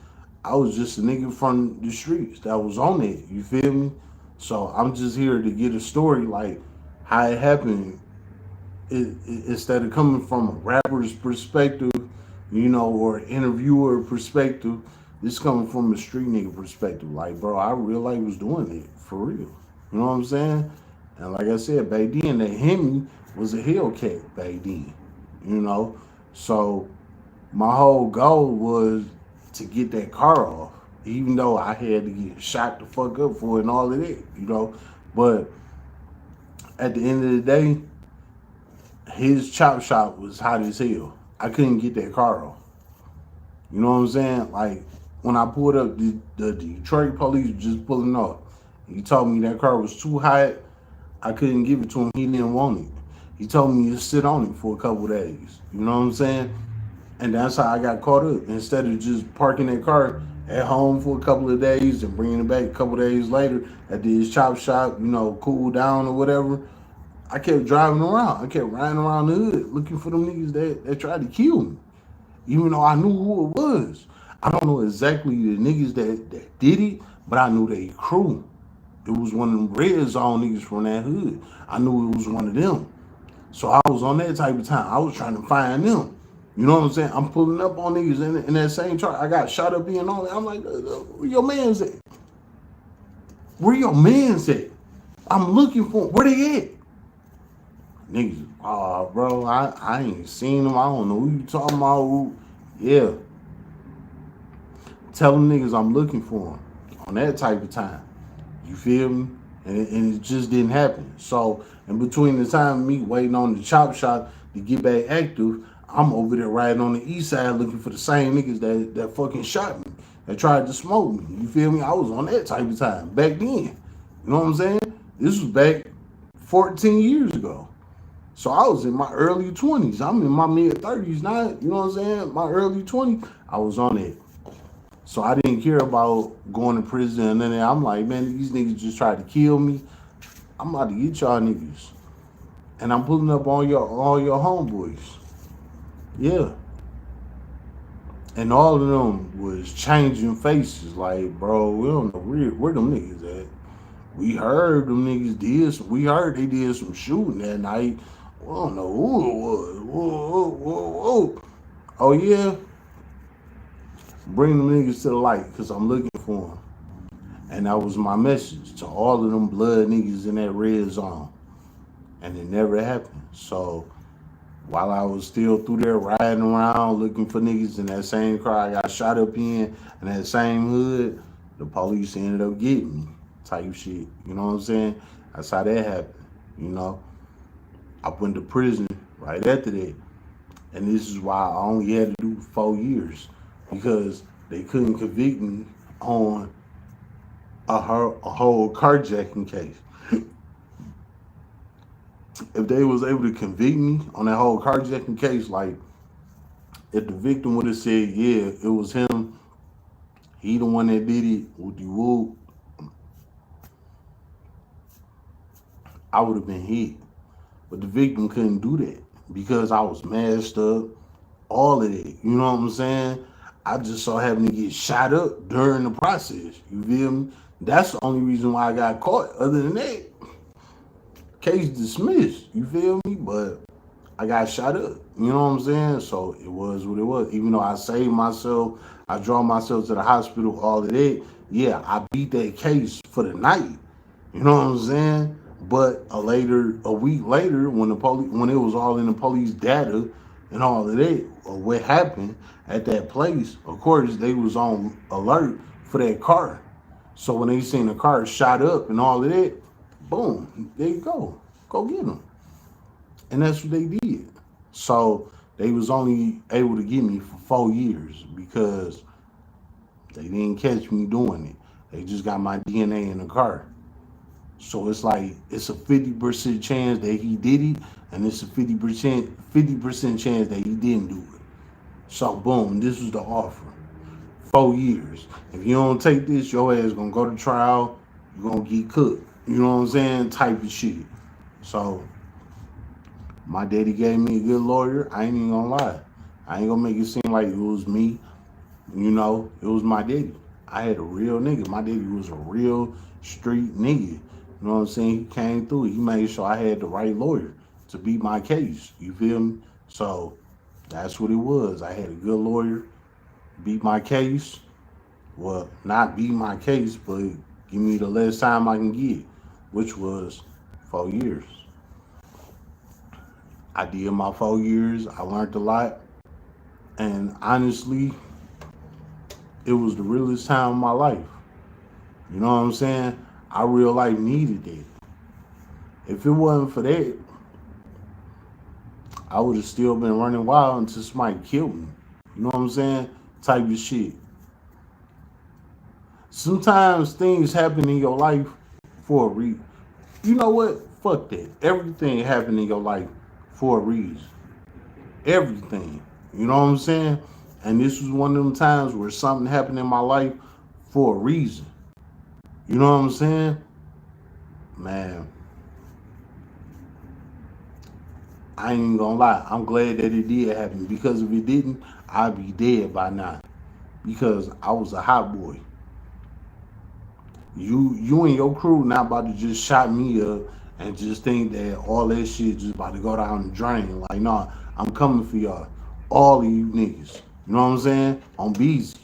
I was just a nigga from the streets that was on it. You feel me? So I'm just here to get a story like how it happened. Instead of coming from a rapper's perspective, you know, or an interviewer perspective, this coming from a street nigga perspective. Like, bro, I really was doing it for real. You know what I'm saying? And like I said, back then, that Hemi was a Hellcat back then. You know, so my whole goal was to get that car off, even though I had to get shot the fuck up for it and all of that. You know, but at the end of the day, his chop shop was hot as hell. I couldn't get that car off. You know what I'm saying? Like when I pulled up, the Detroit police was just pulling up. He told me that car was too hot. I couldn't give it to him. He didn't want it. He told me to sit on it for a couple of days. You know what I'm saying? And that's how I got caught up. Instead of just parking that car at home for a couple of days and bringing it back a couple of days later at this chop shop, you know, cool down or whatever, I kept driving around. I kept riding around the hood looking for them niggas that tried to kill me, even though I knew who it was. I don't know exactly the niggas that did it, but I knew they crew. It was one of them red zone niggas from that hood. I knew it was one of them. So I was on that type of time. I was trying to find them. You know what I'm saying? I'm pulling up on niggas in that same truck. I got shot up in all that. I'm like, where your man's at? Where your man's at? I'm looking for him. Where they at? Niggas, bro, I ain't seen them. I don't know who you talking about. Yeah. Tell them niggas I'm looking for them on that type of time. You feel me? And it just didn't happen. So in between the time of me waiting on the chop shop to get back active, I'm over there riding on the east side looking for the same niggas that fucking shot me, that tried to smoke me. You feel me? I was on that type of time back then. You know what I'm saying? This was back 14 years ago. So I was in my early 20s. I'm in my mid 30s now. You know what I'm saying? My early 20s, I was on it. So I didn't care about going to prison and then I'm like, man, these niggas just tried to kill me. I'm about to get y'all niggas. And I'm pulling up on all your homeboys. Yeah. And all of them was changing faces. Like, bro, we don't know where them niggas at. We heard them niggas did. We heard they did some shooting that night. We don't know who it was. Whoa. Oh yeah. Bring them niggas to the light, cause I'm looking for them. And that was my message to all of them blood niggas in that red zone. And it never happened. So while I was still through there riding around looking for niggas in that same car I got shot up in that same hood, the police ended up getting me, type shit. You know what I'm saying? That's how that happened. You know, I went to prison right after that, and this is why I only had to do 4 years, because they couldn't convict me on a whole carjacking case. If they was able to convict me on that whole carjacking case, like if the victim would have said, yeah, it was him, he the one that did it, whoop, I would have been hit. But the victim couldn't do that because I was mashed up, all of it. You know what I'm saying? I just so happened to get shot up during the process. You feel me? That's the only reason why I got caught. Other than that, case dismissed. You feel me? But I got shot up. You know what I'm saying? So it was what it was. Even though I saved myself, I drove myself to the hospital, all of that. Yeah, I beat that case for the night. You know what I'm saying? But a week later, when it was all in the police data and all of that, or what happened at that place, of course they was on alert for that car. So when they seen the car shot up and all of that, boom, there you go get them. And that's what they did. So they was only able to get me for 4 years because they didn't catch me doing it. They just got my DNA in the car. So it's like it's a 50% chance that he did it, and it's a 50% chance that he didn't do it. So boom, this was the offer. 4 years. If you don't take this, your ass gonna go to trial. You're gonna get cooked. You know what I'm saying? Type of shit. So My daddy gave me a good lawyer. I ain't even gonna lie. I ain't gonna make it seem like it was me. You know, it was my daddy. I had a real nigga. My daddy was a real street nigga. You know what I'm saying? He came through. He made sure I had the right lawyer to beat my case. You feel me? So that's what it was. I had a good lawyer, beat my case. Well, not beat my case, but give me the less time I can get, which was 4 years. I did my 4 years. I learned a lot. And honestly, it was the realest time of my life. You know what I'm saying? I real life needed it. If it wasn't for that, I would have still been running wild until somebody killed me. You know what I'm saying? Type of shit. Sometimes things happen in your life for a reason. You know what? Fuck that. Everything happened in your life for a reason. Everything. You know what I'm saying? And this was one of them times where something happened in my life for a reason. You know what I'm saying? Man, I ain't even gonna lie. I'm glad that it did happen because if it didn't, I'd be dead by now. Because I was a hot boy. You and your crew not about to just shot me up and just think that all that shit just about to go down the drain. Like, nah, I'm coming for y'all. All of you niggas. You know what I'm saying? On Beezy.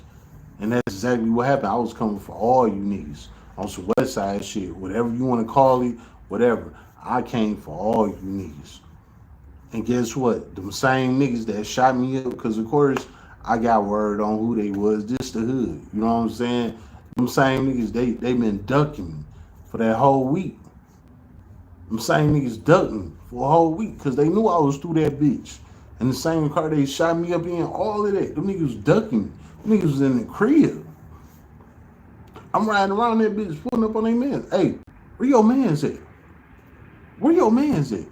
And that's exactly what happened. I was coming for all you niggas. On some West Side shit. Whatever you want to call it, whatever. I came for all you niggas. And guess what? Them same niggas that shot me up, because of course I got word on who they was. This the hood. You know what I'm saying? Them same niggas, they been ducking me for that whole week. Them same niggas ducked me for a whole week because they knew I was through that bitch. And the same car they shot me up in, all of that. Them niggas ducking me. Them niggas was in the crib. I'm riding around that bitch pulling up on their man. Hey, where your man's at? Where your man's at?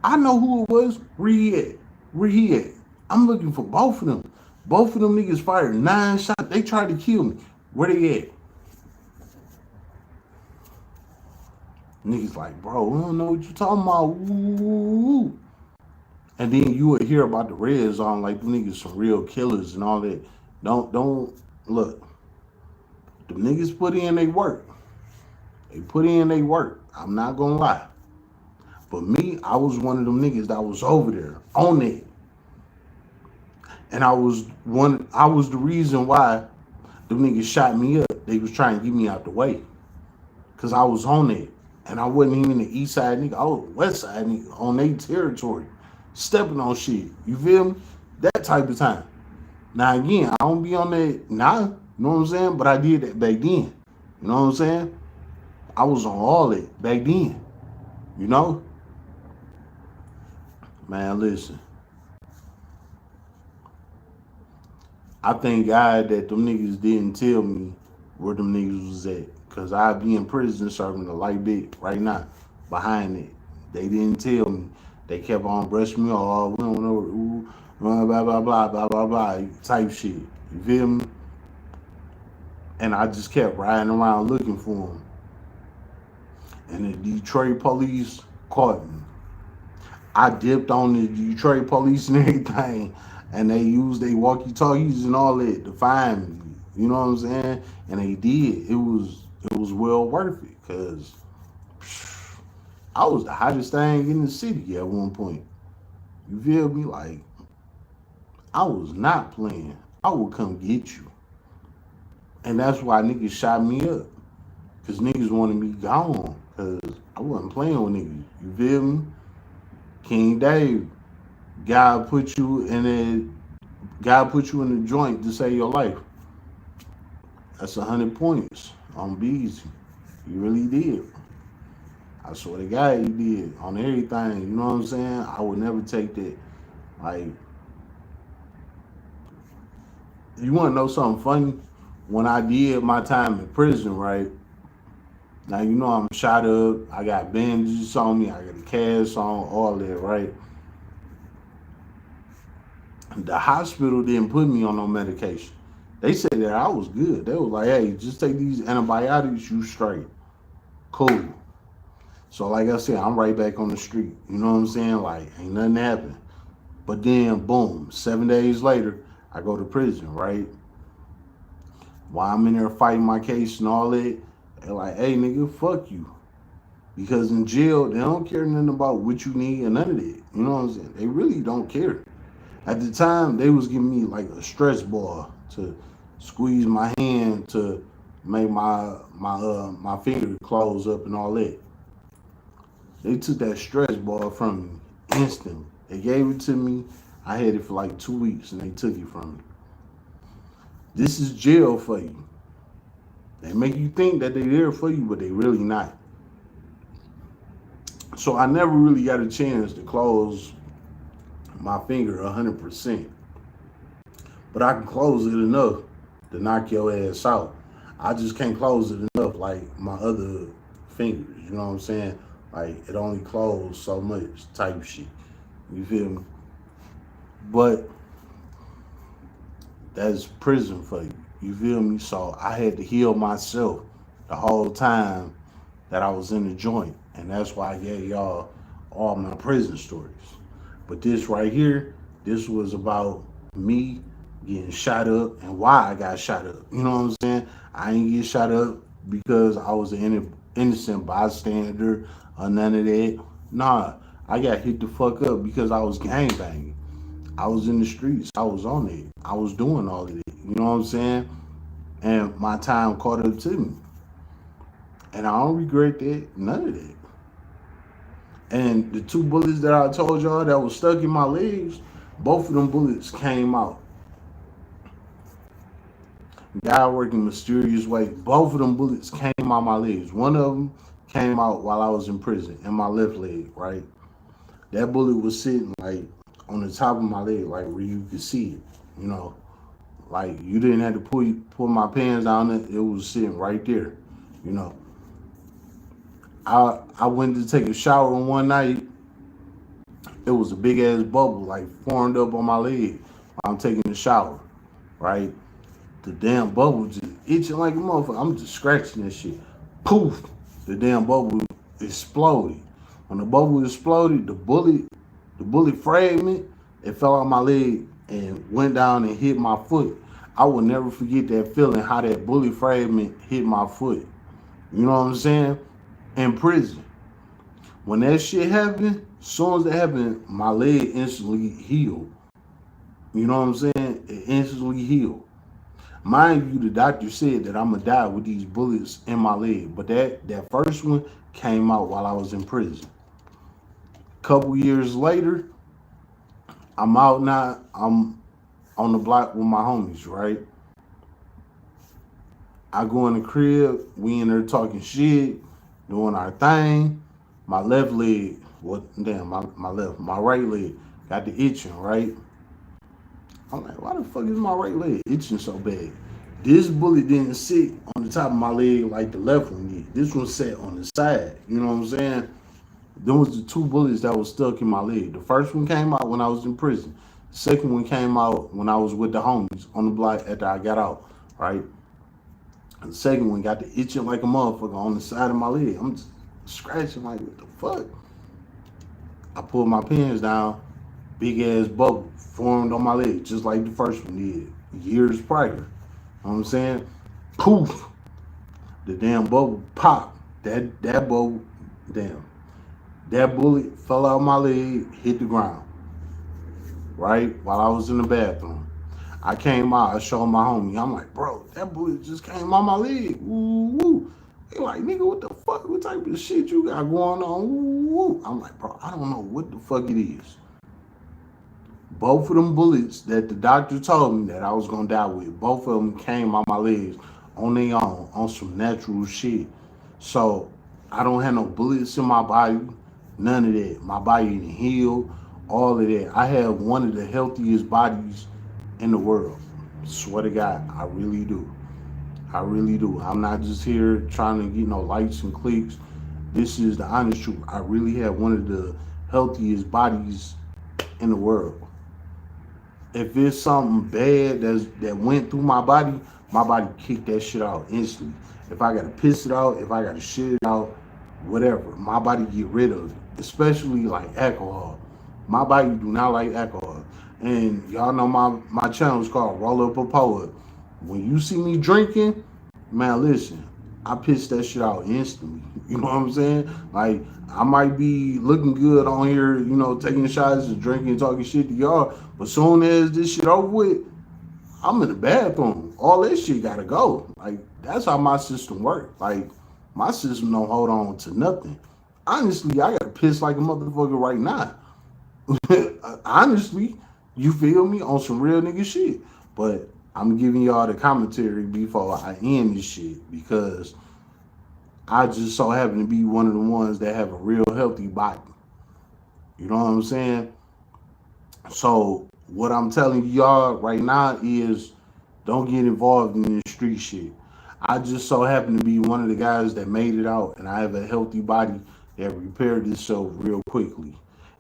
I know who it was. Where he at? Where he at? I'm looking for both of them. Both of them niggas fired 9 shots. They tried to kill me. Where they at? Niggas like, bro, I don't know what you talking about. Ooh. And then you would hear about the red zone, like them niggas some real killers and all that. Don't look. The niggas put in they work. They put in they work. I'm not gonna lie. But me, I was one of them niggas that was over there on it. And I was the reason why them niggas shot me up. They was trying to get me out the way. Cause I was on it. And I wasn't even the east side nigga. I was west side nigga on their territory. Stepping on shit. You feel me? That type of time. Now again, I don't be on that now. You know what I'm saying? But I did that back then. You know what I'm saying? I was on all that back then. You know? Man, listen. I thank God that them niggas didn't tell me where them niggas was at. Cause I'd be in prison serving a light bit right now behind it. They didn't tell me. They kept on brushing me off. We don't know, ooh, blah, blah, blah, blah, blah, blah, blah, type shit. You feel me? And I just kept riding around looking for them. And the Detroit police caught me. I dipped on the Detroit police and everything. And they used their walkie-talkies and all that to find me. You know what I'm saying? And they did. It was well worth it because I was the hottest thing in the city at one point. You feel me? Like, I was not playing. I would come get you. And that's why niggas shot me up. Because niggas wanted me gone. Because I wasn't playing with niggas. You feel me? King Dave, God put you in the joint to save your life. That's 100 points on Beezy. He really did. I swear to God, he did on everything. You know what I'm saying? I would never take that. Like, you want to know something funny? When I did my time in prison, right? Now, you know I'm shot up. I got bandages on me. I got a cast on, all that, right? The hospital didn't put me on no medication. They said that I was good. They was like, hey, just take these antibiotics, you straight. Cool. So like I said, I'm right back on the street. You know what I'm saying? Like ain't nothing happened. But then boom, 7 days later, I go to prison, right? While I'm in there fighting my case and all that, they're like, hey nigga, fuck you. Because in jail, they don't care nothing about what you need or none of that. You know what I'm saying? They really don't care. At the time, they was giving me like a stress ball to squeeze my hand to make my finger close up and all that. They took that stress ball from me instantly. They gave it to me. I had it for like 2 weeks and they took it from me. This is jail for you. They make you think that they're there for you, but they really not. So I never really got a chance to close my finger 100%. But I can close it enough to knock your ass out. I just can't close it enough like my other fingers. You know what I'm saying? Like it only closed so much type shit. You feel me? But that's prison for you. You feel me? So I had to heal myself the whole time that I was in the joint. And that's why I gave y'all all my prison stories. But this right here, this was about me getting shot up and why I got shot up. You know what I'm saying? I ain't get shot up because I was an innocent bystander or none of that. Nah, I got hit the fuck up because I was gangbanging. I was in the streets. I was on it. I was doing all of it. You know what I'm saying? And my time caught up to me. And I don't regret that. None of that. And the two bullets that I told y'all that was stuck in my legs, both of them bullets came out. God working mysterious way. Both of them bullets came out my legs. One of them came out while I was in prison in my left leg, right? That bullet was sitting like on the top of my leg, like where you could see it, you know. Like you didn't have to pull my pants down it was sitting right there, you know. I went to take a shower one night. It was a big ass bubble like formed up on my leg while I'm taking the shower, right? The damn bubble just itching like a motherfucker. I'm just scratching that shit. Poof! The damn bubble exploded. When the bubble exploded, the bullet fragment, it fell on my leg and went down and hit my foot. I will never forget that feeling, how that bullet fragment hit my foot. You know what I'm saying? In prison. When that shit happened, as soon as it happened, my leg instantly healed. You know what I'm saying? It instantly healed. Mind you, the doctor said that I'm gonna die with these bullets in my leg, but that first one came out while I was in prison. Couple years later, I'm out now. I'm on the block with my homies, right? I go in the crib. We in there talking shit, doing our thing. My left leg, my right leg got the itching, right? I'm like, why the fuck is my right leg itching so bad? This bullet didn't sit on the top of my leg like the left one did. This one sat on the side. You know what I'm saying? Those was the two bullets that was stuck in my leg. The first one came out when I was in prison. The second one came out when I was with the homies on the block after I got out, right? And the second one got the itching like a motherfucker on the side of my leg. I'm just scratching like, what the fuck? I pulled my pants down, big ass bubble formed on my leg, just like the first one did years prior. You know what I'm saying? Poof! The damn bubble popped. That bubble, damn. That bullet fell out my leg, hit the ground. Right? While I was in the bathroom. I came out, I showed my homie. I'm like, bro, that bullet just came out my leg. Woo woo. They like, nigga, what the fuck? What type of shit you got going on? Woo woo. I'm like, bro, I don't know what the fuck it is. Both of them bullets that the doctor told me that I was gonna die with, both of them came out my legs on their own, on some natural shit. So I don't have no bullets in my body, none of that. My body didn't heal, all of that. I have one of the healthiest bodies in the world. Swear to God, I really do. I really do. I'm not just here trying to get no likes and clicks. This is the honest truth. I really have one of the healthiest bodies in the world. If it's something bad that went through my body kicked that shit out instantly. If I gotta piss it out, if I gotta shit it out, whatever. My body get rid of it, especially like alcohol. My body do not like alcohol. And y'all know my channel is called Roll Up a Poet. When you see me drinking, man, listen, I piss that shit out instantly. You know what I'm saying? Like, I might be looking good on here, taking shots and drinking and talking shit to y'all, but soon as this shit over with, I'm in the bathroom. All this shit gotta go. Like, that's how my system works. Like, my system don't hold on to nothing. Honestly, I gotta piss like a motherfucker right now. Honestly, you feel me, on some real nigga shit. But I'm giving y'all the commentary before I end this shit because I just so happen to be one of the ones that have a real healthy body. You know what I'm saying? So what I'm telling y'all right now is don't get involved in this street shit. I just so happen to be one of the guys that made it out, and I have a healthy body that repaired itself real quickly.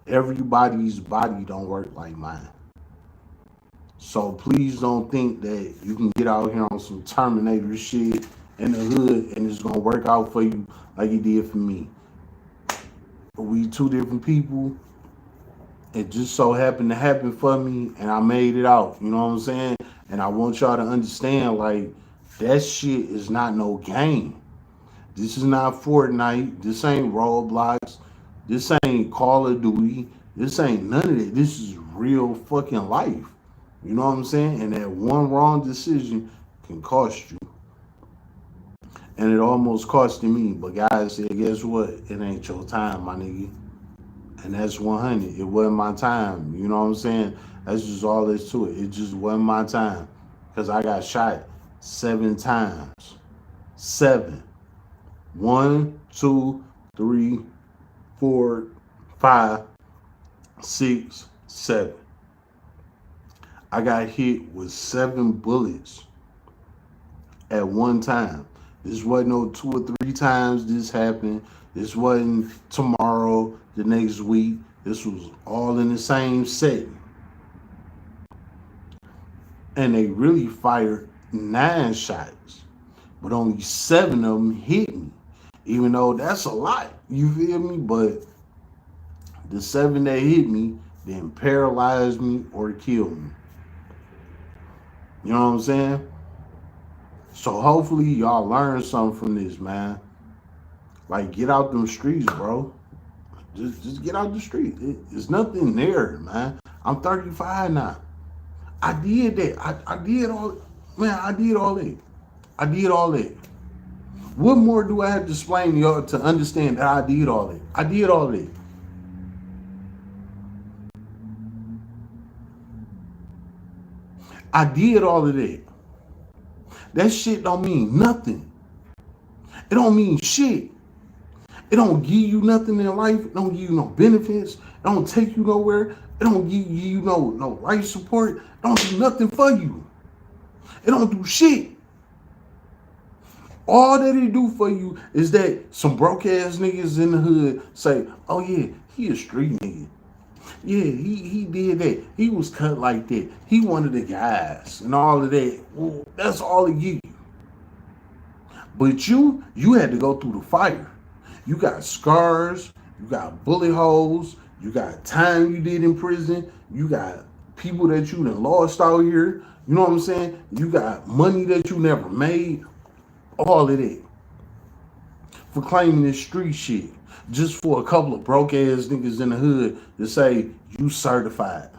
Everybody's body don't work like mine. So please don't think that you can get out here on some Terminator shit in the hood and it's gonna work out for you like it did for me. We two different people. It just so happened to happen for me and I made it out. You know what I'm saying? And I want y'all to understand, like, that shit is not no game. This is not Fortnite. This ain't Roblox. This ain't Call of Duty. This ain't none of that. This is real fucking life. You know what I'm saying? And that one wrong decision can cost you. And it almost costed me. But guys said, guess what? It ain't your time, my nigga. And that's 100. It wasn't my time. You know what I'm saying? That's just all there's to it. It just wasn't my time. Because I got shot 7 times. 7. 1, 2, 3, 4, 5, 6, 7. I got hit with 7 bullets at one time. This wasn't no 2 or 3 times this happened. This wasn't tomorrow, the next week. This was all in the same setting. And they really fired 9 shots, but only 7 of them hit me. Even though that's a lot, you feel me? But the 7 that hit me didn't paralyze me or kill me. You know what I'm saying? So hopefully y'all learn something from this, man. Like, get out them streets, bro. Just get out the street. There's nothing there, man. I'm 35 now. I did that. I did all, man, I did all that. I did all that. What more do I have to explain to y'all to understand that I did all that? I did all that. I did all of that. That shit don't mean nothing. It don't mean shit. It don't give you nothing in life. It don't give you no benefits. It don't take you nowhere. It don't give you no life support. It don't do nothing for you. It don't do shit. All that it do for you is that some broke ass niggas in the hood say, oh yeah, he a street nigga. Yeah, he did that. He was cut like that. He one of the guys and all of that. Well, that's all it give you. But you had to go through the fire. You got scars, you got bullet holes, you got time you did in prison, you got people that you done lost out here, you know what I'm saying? You got money that you never made, all of that. For claiming this street shit, just for a couple of broke ass niggas in the hood to say you certified.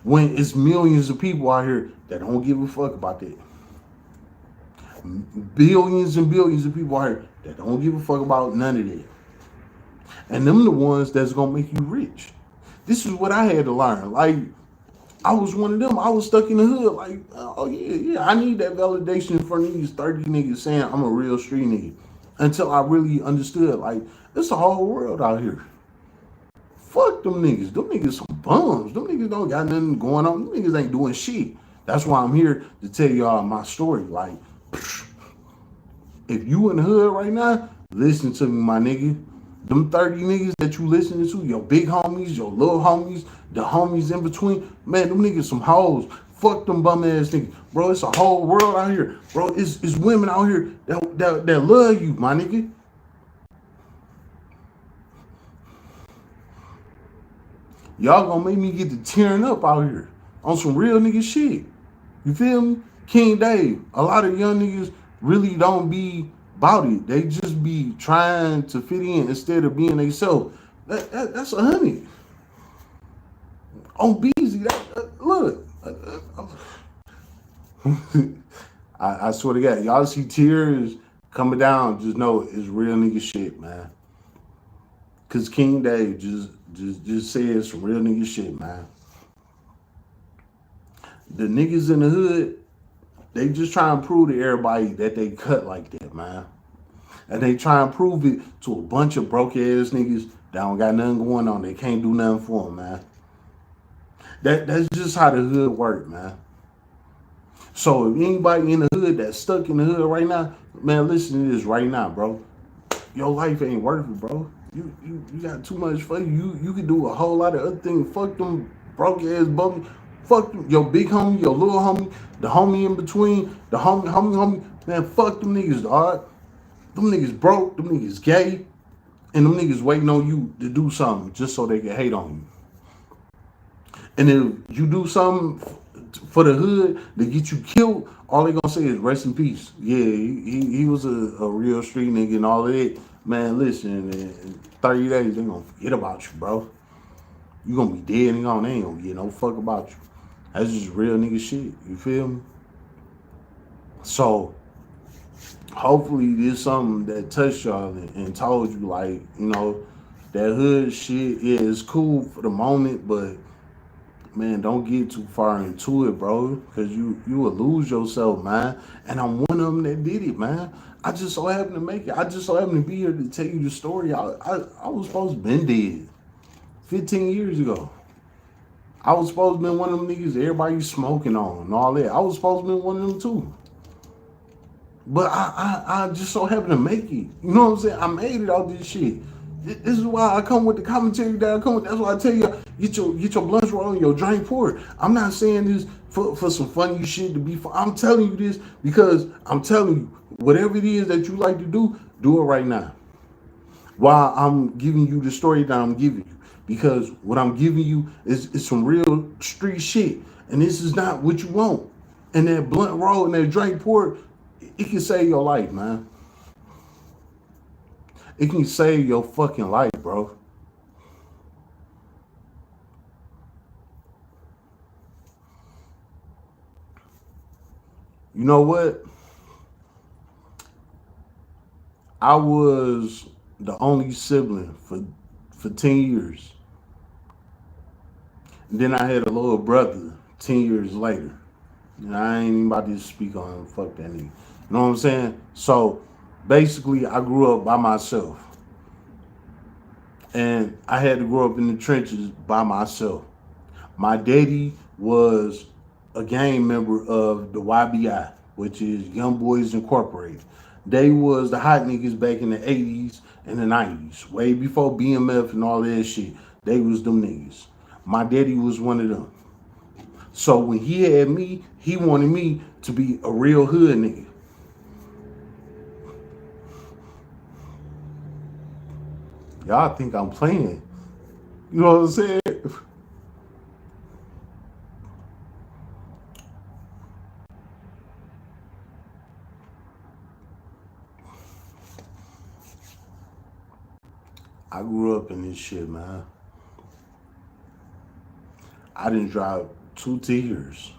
When it's millions of people out here that don't give a fuck about that. Billions and billions of people out here that don't give a fuck about none of that. And them the ones that's gonna make you rich. This is what I had to learn. Like, I was one of them. I was stuck in the hood. Like, oh yeah, I need that validation from these 30 niggas saying I'm a real street nigga. Until I really understood, like, it's a whole world out here. Fuck them niggas. Them niggas some bums. Them niggas don't got nothing going on. Them niggas ain't doing shit. That's why I'm here to tell y'all my story. Like, if you in the hood right now, listen to me, my nigga. Them 30 niggas that you listening to, your big homies, your little homies, the homies in between, man, them niggas some hoes. Fuck them bum ass niggas. Bro, it's a whole world out here. Bro, it's women out here that love you, my nigga. Y'all gonna make me get to tearing up out here on some real nigga shit. You feel me? King Dave, a lot of young niggas really don't be about it. They just be trying to fit in instead of being themselves. That's 100. On Beezy, look. I swear to God, y'all see tears coming down, just know it's real nigga shit, man. Cause King Dave just said some real nigga shit, man. The niggas in the hood, they just try and prove to everybody that they cut like that, man. And they try and prove it to a bunch of broke ass niggas that don't got nothing going on. They can't do nothing for them, man. That's just how the hood work, man. So if anybody in the hood that's stuck in the hood right now, man, listen to this right now, bro. Your life ain't worth it, bro. You got too much for you. You can do a whole lot of other things. Fuck them broke ass bummy. Fuck them, your big homie, your little homie, the homie in between, the homie. Man, fuck them niggas, dog. Them niggas broke, them niggas gay, and them niggas waiting on you to do something just so they can hate on you. And if you do something for the hood to get you killed, all they gonna say is rest in peace. Yeah, he was a real street nigga and all of that. Man, listen, in 30 days they gonna forget about you, bro. You gonna be dead and gone. They ain't gonna get no fuck about you. That's just real nigga shit. You feel me? So hopefully this something that touched y'all and told you, like, that hood shit, yeah, it's cool for the moment, but man, don't get too far into it, bro, because you will lose yourself, man. And I'm one of them that did it, man. I just so happened to make it. I just so happened to be here to tell you the story. I was supposed to been dead 15 years ago. I was supposed to be one of them niggas everybody smoking on and all that. I was supposed to be one of them too. But I just so happened to make it. You know what I'm saying? I made it out this shit. This is why I come with the commentary that I come with. That's why I tell you, get your blunts roll and your drink poured. I'm not saying this for some funny shit to be fun. I'm telling you this because I'm telling you, whatever it is that you like to do it right now. While I'm giving you the story that I'm giving you. Because what I'm giving you is some real street shit. And this is not what you want. And that blunt roll and that drink poured, it can save your life, man. It can save your fucking life, bro. You know what? I was the only sibling for 10 years. And then I had a little brother 10 years later. And I ain't even about to speak on him. Fuck that nigga. You know what I'm saying? So basically, I grew up by myself. And I had to grow up in the trenches by myself. My daddy was a gang member of the YBI, which is Young Boys Incorporated. They was the hot niggas back in the 80s and the 90s, way before BMF and all that shit. They was them niggas. My daddy was one of them. So when he had me, he wanted me to be a real hood nigga. Y'all think I'm playing. You know what I'm saying? I grew up in this shit, man. I didn't drop 2 tears.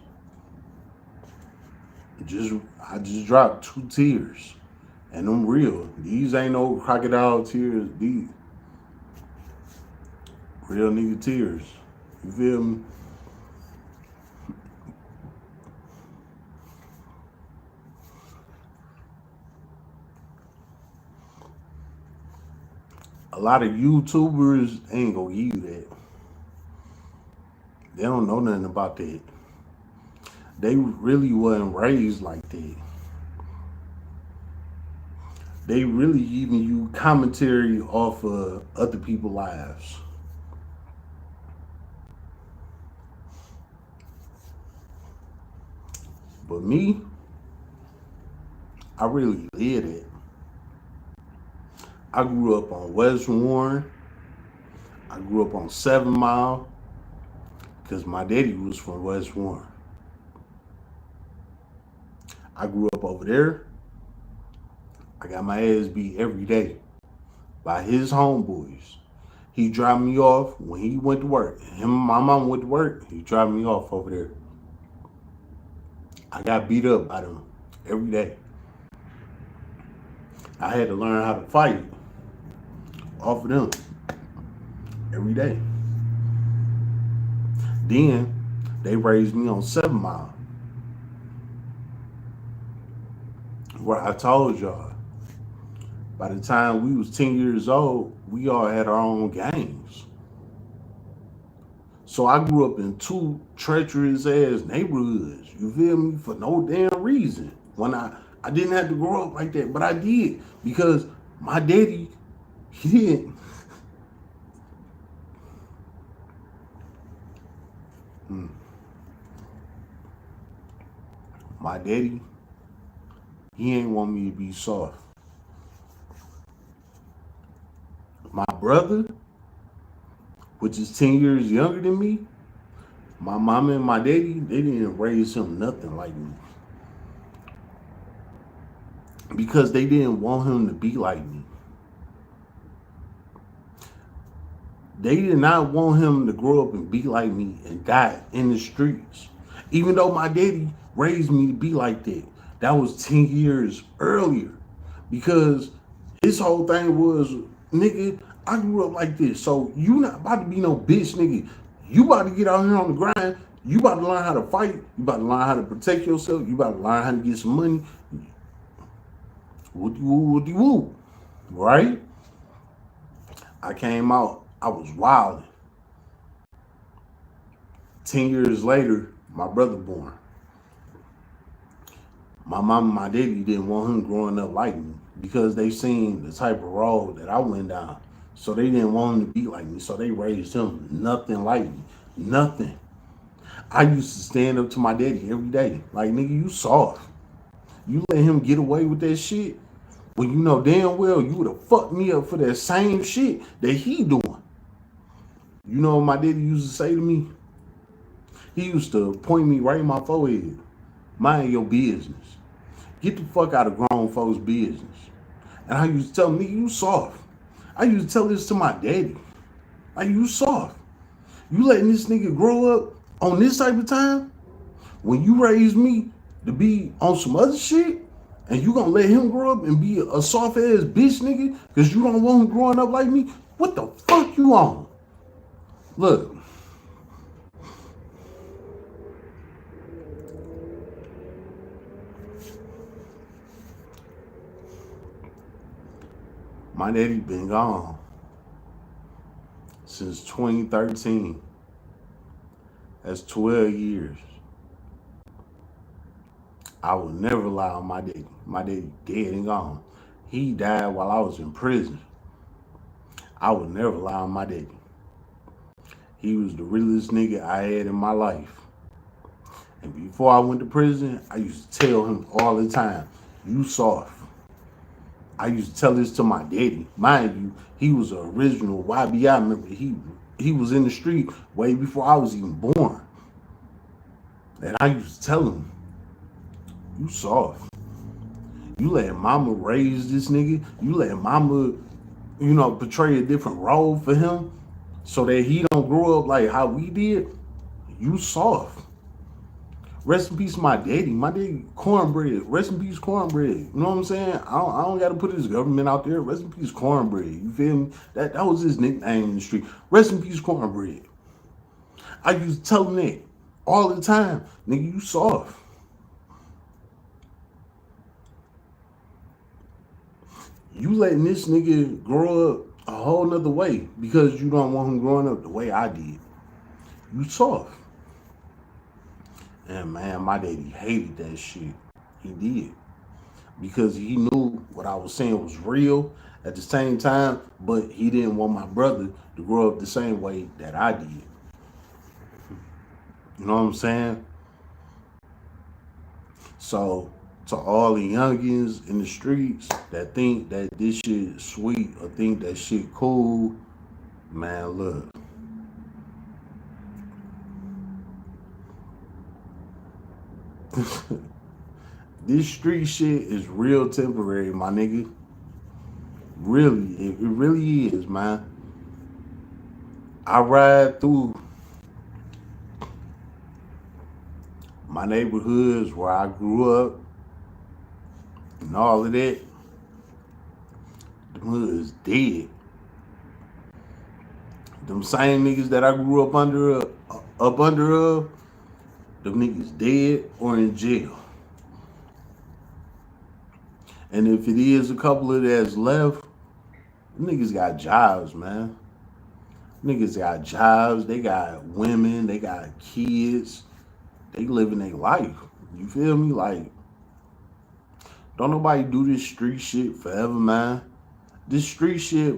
I just dropped 2 tears. And them real. These ain't no crocodile tears. These real nigga tears. You feel me? A lot of YouTubers ain't gonna give you that. They don't know nothing about that. They really wasn't raised like that. They really giving you commentary off of other people's lives. But me, I really did it. I grew up on West Warren. I grew up on 7 Mile. because my daddy was from West Warren. I grew up over there. I got my ass beat every day by his homeboys. He dropped me off when he went to work. Him and my mom went to work. He dropped me off over there. I got beat up by them every day. I had to learn how to fight off of them every day. Then they raised me on 7 Mile, where I told y'all, by the time we was 10 years old, we all had our own gangs. So I grew up in 2 treacherous ass neighborhoods, you feel me, for no damn reason. When I didn't have to grow up like that, but I did, because my daddy, he didn't. My daddy, he ain't want me to be soft. My brother, which is 10 years younger than me, my mama and my daddy, they didn't raise him nothing like me. Because they didn't want him to be like me. They did not want him to grow up and be like me and die in the streets. Even though my daddy raised me to be like that. That was 10 years earlier. Because his whole thing was, nigga, I grew up like this. So you not about to be no bitch, nigga. You about to get out here on the grind. You about to learn how to fight. You about to learn how to protect yourself. You about to learn how to get some money. Woody woo. Right? I came out. I was wilding. 10 years later, my brother born. My mom and my daddy didn't want him growing up like me because they seen the type of road that I went down. So they didn't want him to be like me. So they raised him nothing like me. Nothing. I used to stand up to my daddy every day. Like, nigga, you soft. You let him get away with that shit when you know damn well you would have fucked me up for that same shit that he doing. You know what my daddy used to say to me? He used to point me right in my forehead. Mind your business. Get the fuck out of grown folks' business. And I used to tell him, nigga, you soft. I used to tell this to my daddy. Like, you soft. You letting this nigga grow up on this type of time? When you raised me to be on some other shit, and you gonna let him grow up and be a soft ass bitch nigga because you don't want him growing up like me? What the fuck you on? Look. My daddy been gone since 2013. That's 12 years. I would never lie on my daddy. My daddy dead and gone. He died while I was in prison. I would never lie on my daddy. He was the realest nigga I had in my life. And before I went to prison, I used to tell him all the time, you soft. I used to tell this to my daddy. Mind you, he was an original YBI member. He was in the street way before I was even born. And I used to tell him, you soft. You let mama raise this nigga. You let mama, portray a different role for him so that he don't grow up like how we did. You soft. Rest in peace, my daddy. My daddy, cornbread. Rest in peace, cornbread. You know what I'm saying? I don't got to put his government out there. Rest in peace, cornbread. You feel me? That was his nickname in the street. Rest in peace, cornbread. I used to tell him that all the time. Nigga, you soft. You letting this nigga grow up a whole nother way because you don't want him growing up the way I did. You soft. And man, my daddy hated that shit. He did. Because he knew what I was saying was real at the same time, but he didn't want my brother to grow up the same way that I did. You know what I'm saying? So, to all the youngins in the streets that think that this shit sweet or think that shit cool, man, look. This street shit is real temporary, my nigga. Really, it really is, man. I ride through my neighborhoods where I grew up and all of that. The hood is dead. Them same niggas that I grew up under, them niggas dead or in jail. And if it is a couple of that's left, niggas got jobs, man. Niggas got jobs, they got women, they got kids, they living their life. You feel me? Like, don't nobody do this street shit forever, man. This street shit,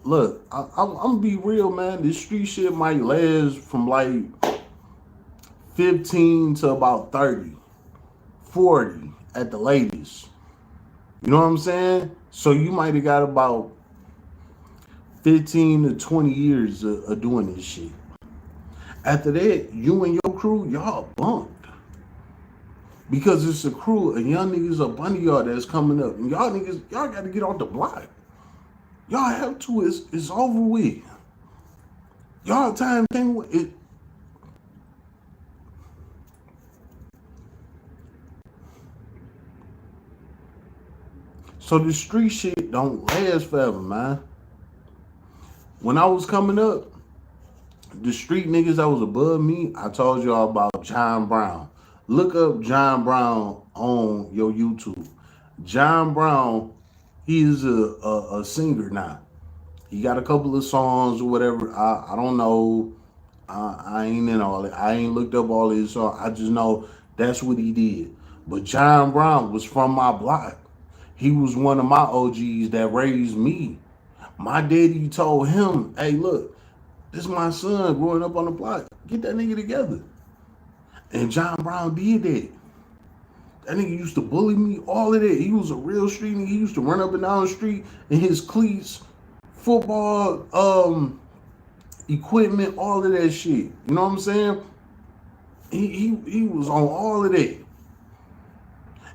look, I'm gonna be real, man. This street shit might last from like 15 to about 30, 40 at the latest. You know what I'm saying? So you might have got about 15 to 20 years of doing this shit. After that, you and your crew, y'all bumped. Because it's a crew of young niggas, a bunch of y'all that's coming up. And y'all niggas, y'all got to get off the block. Y'all have to, it's over with. Y'all time came with it. So the street shit don't last forever, man. When I was coming up, the street niggas that was above me, I told y'all about John Brown. Look up John Brown on your YouTube. John Brown, he's a singer now. He got a couple of songs or whatever. I don't know. I ain't in all it. I ain't looked up all his songs. I just know that's what he did. But John Brown was from my block. He was one of my OGs that raised me. My daddy told him, hey, look, this is my son growing up on the block. Get that nigga together. And John Brown did that. That nigga used to bully me, all of that. He was a real street nigga. He used to run up and down the street in his cleats, football, equipment, all of that shit. You know what I'm saying? He was on all of that.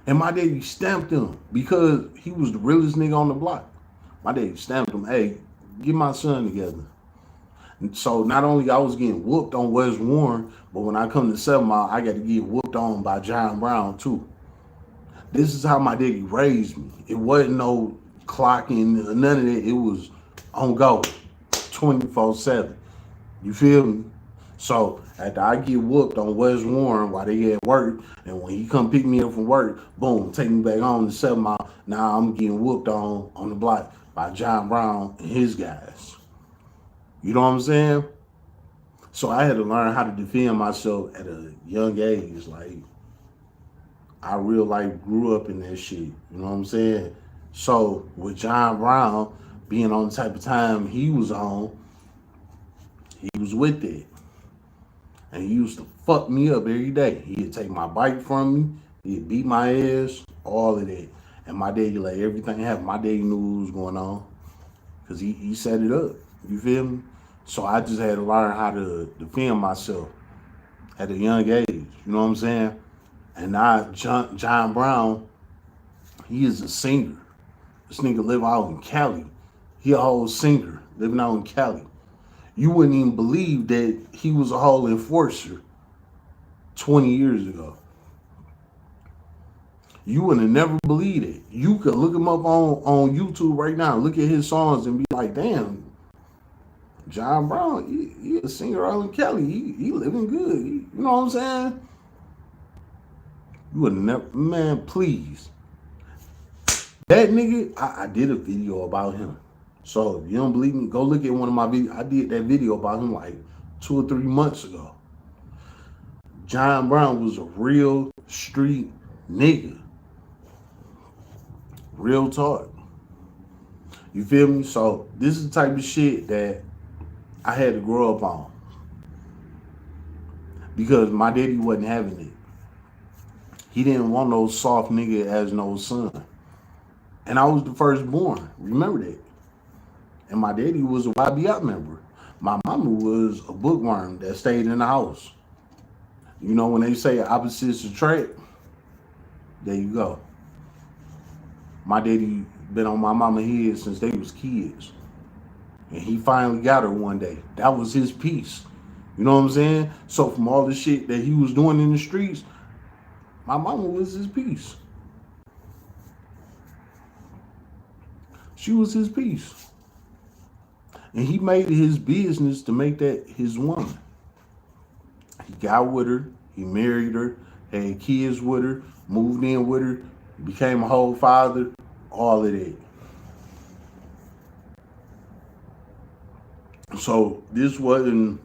And my daddy stamped him because he was the realest nigga on the block. My daddy stamped him, hey, get my son together. And so not only I was getting whooped on West Warren, but when I come to 7 Mile, I got to get whooped on by John Brown too. This is how my daddy raised me. It wasn't no clocking, none of that. It was on go, 24/7. You feel me? So after I get whooped on West Warren while they at work, and when he come pick me up from work, boom, take me back home to 7 Mile. Now I'm getting whooped on the block by John Brown and his guys. You know what I'm saying? So I had to learn how to defend myself at a young age. Like, I real life grew up in that shit. You know what I'm saying? So with John Brown being on the type of time he was on, he was with it. And he used to fuck me up every day. He'd take my bike from me. He'd beat my ass, all of that. And my daddy let everything happen. My daddy knew what was going on because he set it up. You feel me? So I just had to learn how to defend myself at a young age. You know what I'm saying? And now John Brown, he is a singer. This nigga live out in Cali. He a whole singer living out in Cali. You wouldn't even believe that he was a whole enforcer 20 years ago. You would have never believed it. You could look him up on YouTube right now, look at his songs and be like, damn, John Brown, he a singer out in Cali. He living good. You know what I'm saying? You would never, man, please. That nigga, I did a video about him. So if you don't believe me, go look at one of my videos. I did that video about him like 2 or 3 months ago. John Brown was a real street nigga. Real talk. You feel me? So this is the type of shit that I had to grow up on. Because my daddy wasn't having it. He didn't want no soft nigga as no son. And I was the firstborn. Remember that. And my daddy was a YBI member. My mama was a bookworm that stayed in the house. You know, when they say opposites attract, there you go. My daddy been on my mama head since they was kids. And he finally got her one day. That was his piece. You know what I'm saying? So from all the shit that he was doing in the streets, my mama was his piece. She was his piece. And he made it his business to make that his woman. He got with her, he married her, had kids with her, moved in with her, became a whole father, all of that. So this wasn't,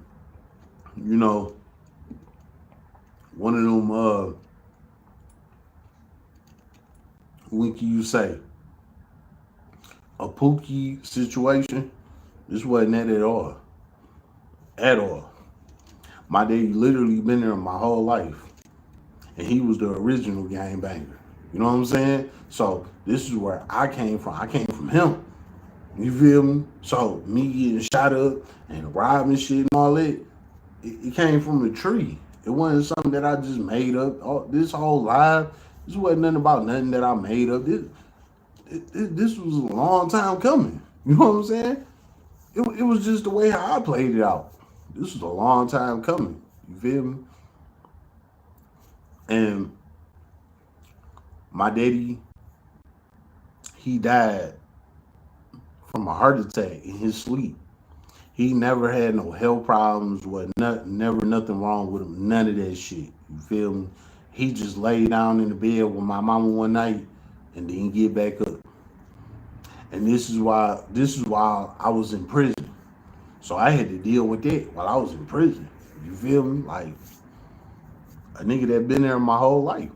you know, one of them, when can you say, a Pookie situation. This wasn't that at all. At all. My daddy literally been there my whole life. And he was the original gangbanger. You know what I'm saying? So this is where I came from. I came from him. You feel me? So me getting shot up and robbing shit and all that, it came from a tree. It wasn't something that I just made up. This whole life, this wasn't nothing about nothing that I made up. This was a long time coming. You know what I'm saying? It was just the way how I played it out. This was a long time coming. You feel me? And my daddy, he died from a heart attack in his sleep. He never had no health problems, never nothing wrong with him, none of that shit. You feel me? He just laid down in the bed with my mama one night and didn't get back up. And this is why I was in prison. So I had to deal with that while I was in prison. You feel me? Like a nigga that been there my whole life.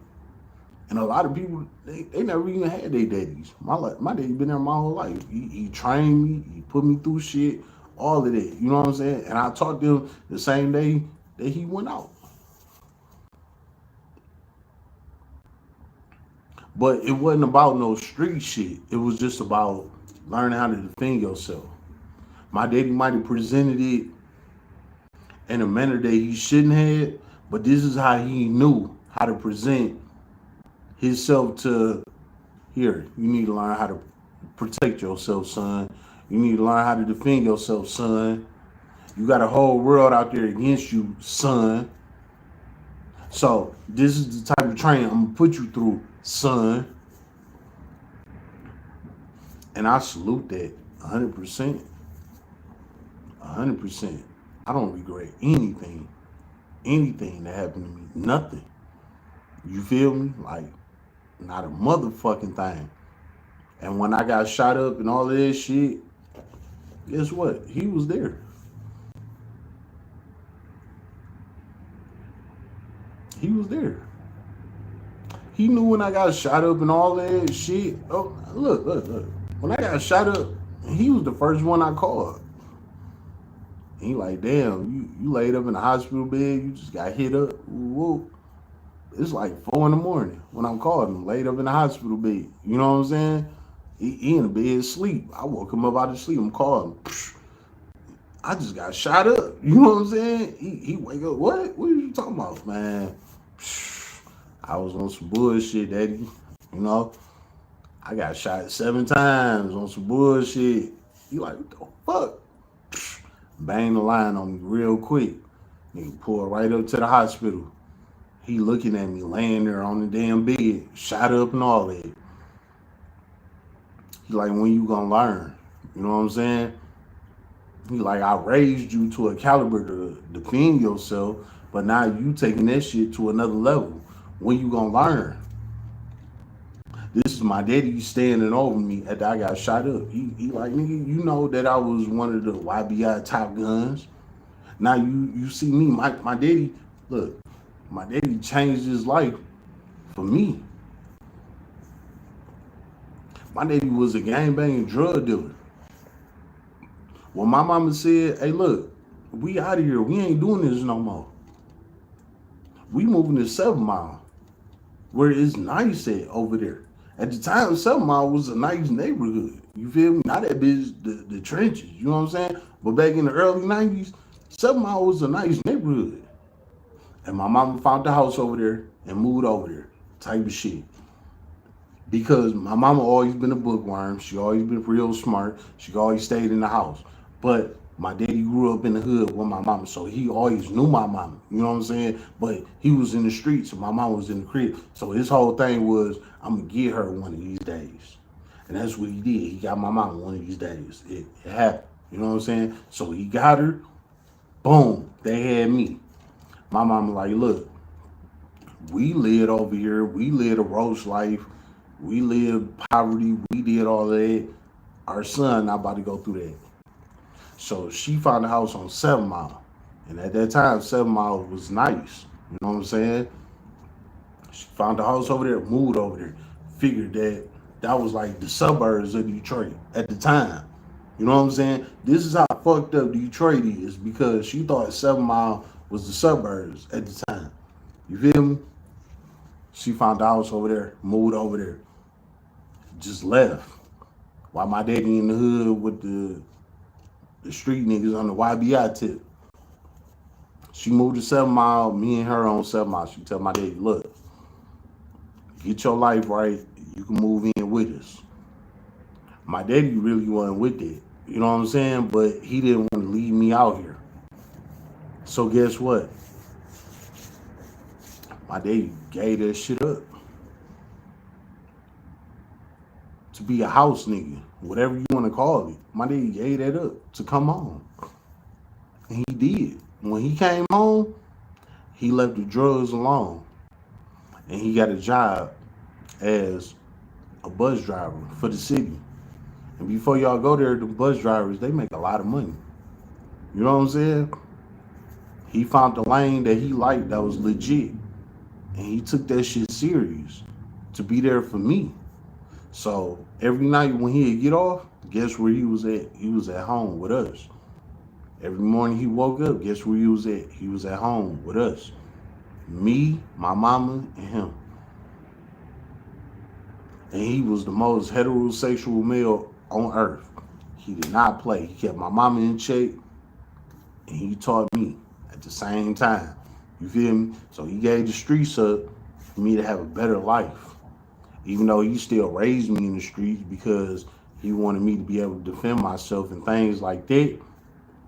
And a lot of people, they never even had their daddies. My daddy been there my whole life. He trained me, he put me through shit, all of that. You know what I'm saying? And I taught them the same day that he went out. But it wasn't about no street shit. It was just about learning how to defend yourself. My daddy might have presented it in a manner that he shouldn't have, but this is how he knew how to present himself to, here, you need to learn how to protect yourself, son. You need to learn how to defend yourself, son. You got a whole world out there against you, son. So this is the type of training I'm gonna put you through, son. And I salute that 100%. 100%. I don't regret anything that happened to me. Nothing. You feel me? Like, not a motherfucking thing. And when I got shot up and all of this shit, guess what? He was there. He was there. He knew when I got shot up and all that shit. Oh, look. When I got shot up, he was the first one I called. And he like, damn, you laid up in the hospital bed, you just got hit up. Whoa. It's like 4 in the morning when I'm calling him, laid up in the hospital bed. You know what I'm saying? He in the bed asleep. I woke him up out of sleep. I'm calling. I just got shot up. You know what I'm saying? He wake up. What are you talking about, man? I was on some bullshit, daddy. You know? I got shot 7 times on some bullshit. He like, what the fuck? Bang the line on me real quick. Nigga pulled right up to the hospital. He looking at me laying there on the damn bed, shot up and all that. He like, when you gonna learn? You know what I'm saying? He like, I raised you to a caliber to defend yourself, but now you taking that shit to another level. When you gonna learn? This is my daddy standing over me after I got shot up. He like, nigga, you know that I was one of the YBI top guns. Now you see me, my daddy, look, my daddy changed his life for me. My daddy was a gangbanging drug dealer. When my mama said, hey, look, we out of here. We ain't doing this no more. We moving to 7 Mile, where it's nice at over there. At the time, 7 Mile was a nice neighborhood. You feel me? Not that bitch, the trenches. You know what I'm saying? But back in the early 90s, 7 Mile was a nice neighborhood. And my mama found the house over there and moved over there, type of shit. Because my mama always been a bookworm. She always been real smart. She always stayed in the house. But my daddy grew up in the hood with my mama, so he always knew my mama. You know what I'm saying? But he was in the streets and my mama was in the crib. So his whole thing was, I'm gonna get her one of these days. And that's what he did. He got my mama one of these days. It happened. You know what I'm saying? So he got her. Boom. They had me. My mama like, look, we lived over here. We lived a roach life. We lived poverty. We did all that. Our son not about to go through that. So she found a house on 7 Mile. And at that time, 7 Mile was nice. You know what I'm saying? She found a house over there, moved over there. Figured that that was like the suburbs of Detroit at the time. You know what I'm saying? This is how fucked up Detroit is because she thought 7 Mile was the suburbs at the time. You feel me? She found a house over there, moved over there, just left. While my daddy in the hood with the street niggas on the YBI tip. She moved to 7 Mile, me and her on 7 Mile. She tell my daddy, look, get your life right, you can move in with us. My daddy really wasn't with it. You know what I'm saying? But he didn't want to leave me out here. So guess what? My daddy gave that shit up. To be a house nigga, whatever you want to call it. My daddy gave that up to come home. And he did. When he came home, he left the drugs alone. And he got a job as a bus driver for the city. And before y'all go there, the bus drivers, they make a lot of money. You know what I'm saying? He found the lane that he liked that was legit. And he took that shit serious to be there for me. So every night when he'd get off, guess where he was at? He was at home with us. Every morning he woke up, guess where he was at? He was at home with us. Me, my mama, and him. And he was the most heterosexual male on earth. He did not play. He kept my mama in check, and he taught me at the same time. You feel me? So he gave the streets up for me to have a better life. Even though he still raised me in the streets because he wanted me to be able to defend myself and things like that.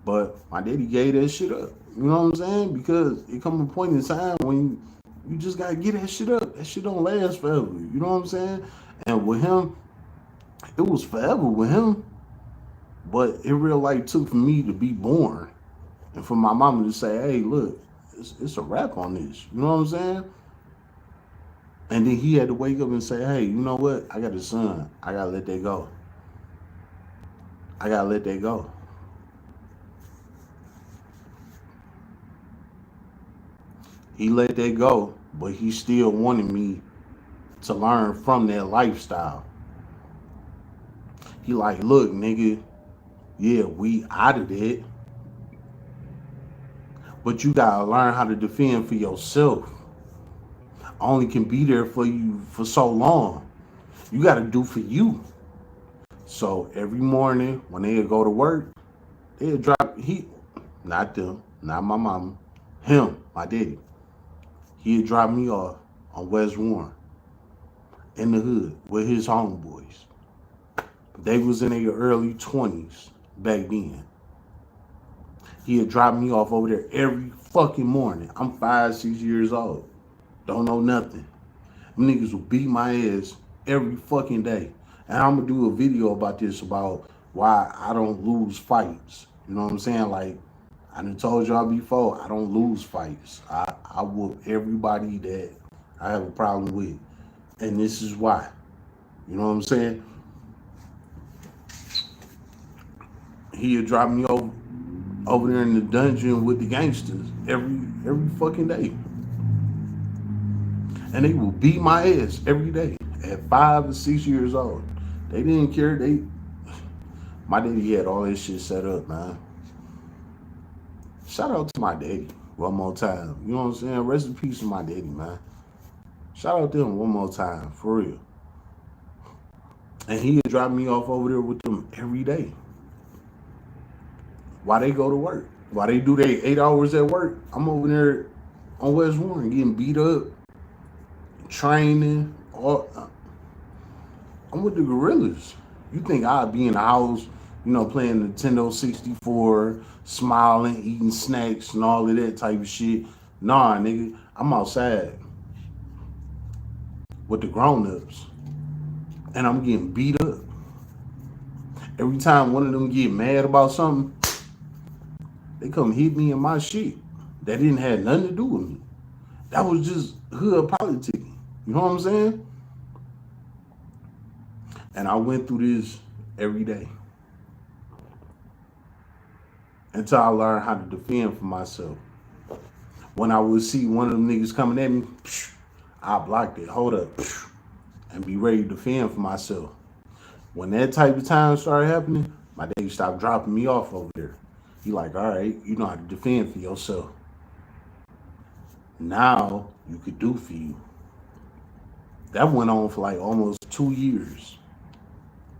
But my daddy gave that shit up. You know what I'm saying? Because it comes a point in time when you just gotta get that shit up. That shit don't last forever. You know what I'm saying? And with him, it was forever with him. But it real life took for me to be born. And for my mama to say, hey, look, it's a wrap on this. You know what I'm saying? And then he had to wake up and say, hey, you know what? I got a son. I gotta let that go. I gotta let that go. He let that go, but he still wanted me to learn from that lifestyle. He like, look, nigga, yeah, we out of that, but you gotta learn how to defend for yourself. I only can be there for you for so long. You gotta do for you. So every morning when they'd go to work, they'd drop not them, not my mama, him, my daddy. He'd drop me off on West Warren in the hood with his homeboys. They was in their early 20s back then. He'd drop me off over there every fucking morning. I'm 5, 6 years old. Don't know nothing. Them niggas will beat my ass every fucking day. And I'm gonna do a video about this, about why I don't lose fights. You know what I'm saying? Like, I done told y'all before, I don't lose fights. I whoop everybody that I have a problem with. And this is why. You know what I'm saying? He'd drop me over there in the dungeon with the gangsters every fucking day. And they will beat my ass every day at 5 or 6 years old. They didn't care. My daddy had all this shit set up, man. Shout out to my daddy one more time. You know what I'm saying? Rest in peace to my daddy, man. Shout out to him one more time, for real. And he'd drop me off over there with them every day. While they go to work. While they do their 8 hours at work, I'm over there on West Warren, getting beat up, training. All I'm with the Gorillas. You think I'd be in the house, playing Nintendo 64, smiling, eating snacks, and all of that type of shit? Nah, nigga, I'm outside with the grown-ups, and I'm getting beat up. Every time one of them get mad about something, they come hit me in my shit. That didn't have nothing to do with me. That was just hood politicking. You know what I'm saying? And I went through this every day until I learned how to defend for myself. When I would see one of them niggas coming at me, I blocked it, hold up, and be ready to defend for myself. When that type of time started happening, my daddy stopped dropping me off over there. He like, all right, you know how to defend for yourself. Now you could do for you. That went on for like almost 2 years.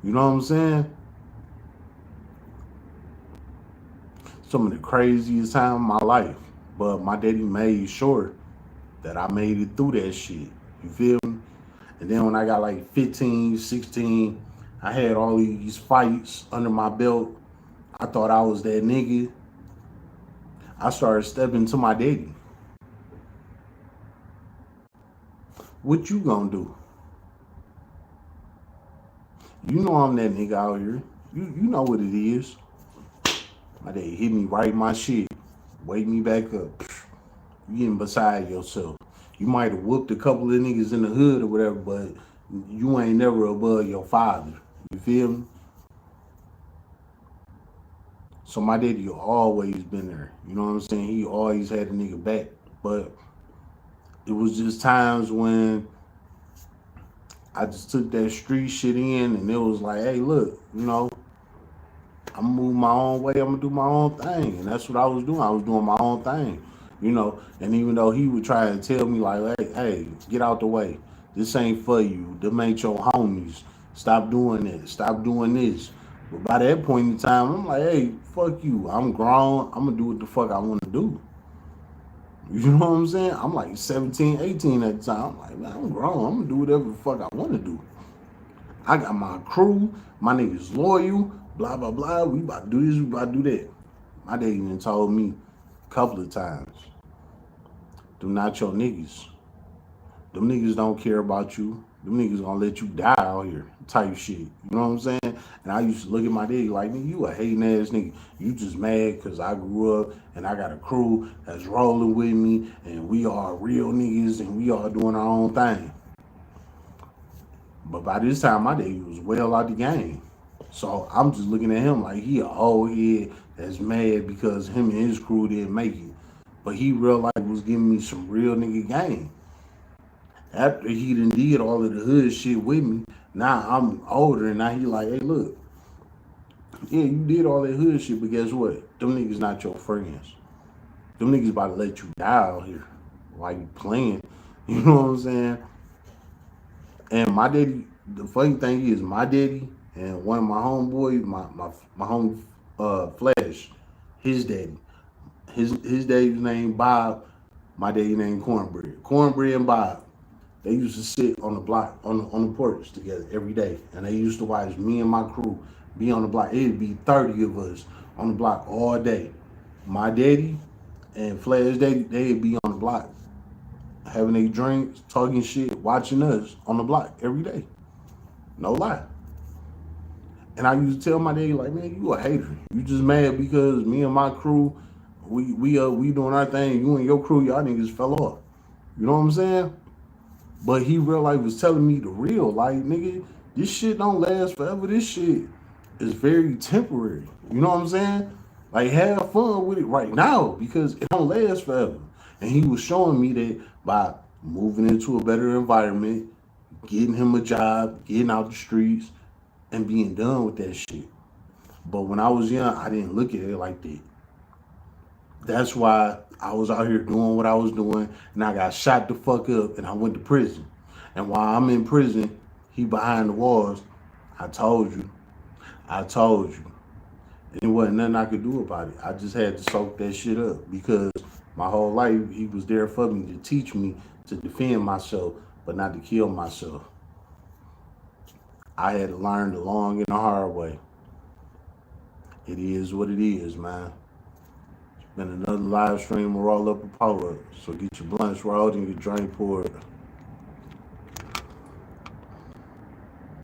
You know what I'm saying? Some of the craziest time of my life. But my daddy made sure that I made it through that shit. You feel me? And then when I got like 15, 16, I had all these fights under my belt. I thought I was that nigga. I started stepping to my daddy. What you gonna do? You know I'm that nigga out here. You know what it is. My daddy hit me right in my shit. Wake me back up. You getting beside yourself. You might have whooped a couple of niggas in the hood or whatever, but you ain't never above your father. You feel me? So my daddy always been there. You know what I'm saying? He always had a nigga back. But it was just times when I just took that street shit in and it was like, hey, look, I'm gonna move my own way. I'm gonna do my own thing. And that's what I was doing. I was doing my own thing, And even though he would try to tell me like, hey, get out the way. This ain't for you. Them ain't your homies. Stop doing that. Stop doing this. But by that point in time, I'm like, hey, fuck you. I'm grown. I'm gonna do what the fuck I wanna do. You know what I'm saying? I'm like 17, 18 at the time. I'm like, man, I'm grown. I'm gonna do whatever the fuck I wanna do. I got my crew, my niggas loyal, blah, blah, blah. We about to do this, we about to do that. My daddy even told me a couple of times, them not your niggas. Them niggas don't care about you. Them niggas gonna let you die out here, type shit. You know what I'm saying? And I used to look at my daddy like, nigga, you a hating ass nigga. You just mad because I grew up and I got a crew that's rolling with me and we are real niggas and we are doing our own thing. But by this time, my daddy was well out the game. So I'm just looking at him like he a old head that's mad because him and his crew didn't make it. But he real life was giving me some real nigga game. After he done did all of the hood shit with me, now I'm older and now he like, hey, look, yeah, you did all that hood shit, but guess what? Them niggas not your friends. Them niggas about to let you die out here while you playing. You know what I'm saying? And my daddy, the funny thing is, my daddy and one of my homeboys, my home Flash, his daddy, his daddy's name Bob, my daddy named Cornbread. Cornbread and Bob, they used to sit on the block on the porch together every day, and they used to watch me and my crew be on the block. It'd be 30 of us on the block all day. My daddy and Flash daddy, they'd be on the block having their drinks, talking shit, watching us on the block every day. No lie. And I used to tell my daddy, like, man, you a hater. You just mad because me and my crew, we doing our thing. You and your crew, y'all niggas fell off. You know what I'm saying? But he real life was telling me the real, like, nigga, this shit don't last forever. This shit is very temporary. You know what I'm saying? Like, have fun with it right now because it don't last forever. And he was showing me that by moving into a better environment, getting him a job, getting out the streets, and being done with that shit. But when I was young, I didn't look at it like that. That's why I was out here doing what I was doing, and I got shot the fuck up, and I went to prison. And while I'm in prison, he behind the walls. I told you. And it wasn't nothing I could do about it. I just had to soak that shit up because My whole life, he was there for me to teach me to defend myself, but not to kill myself. I had to learn the long and the hard way. It is what it is, man. It's been another live stream of Roll Up a Poet. So get your blunts rolled and your drink poured.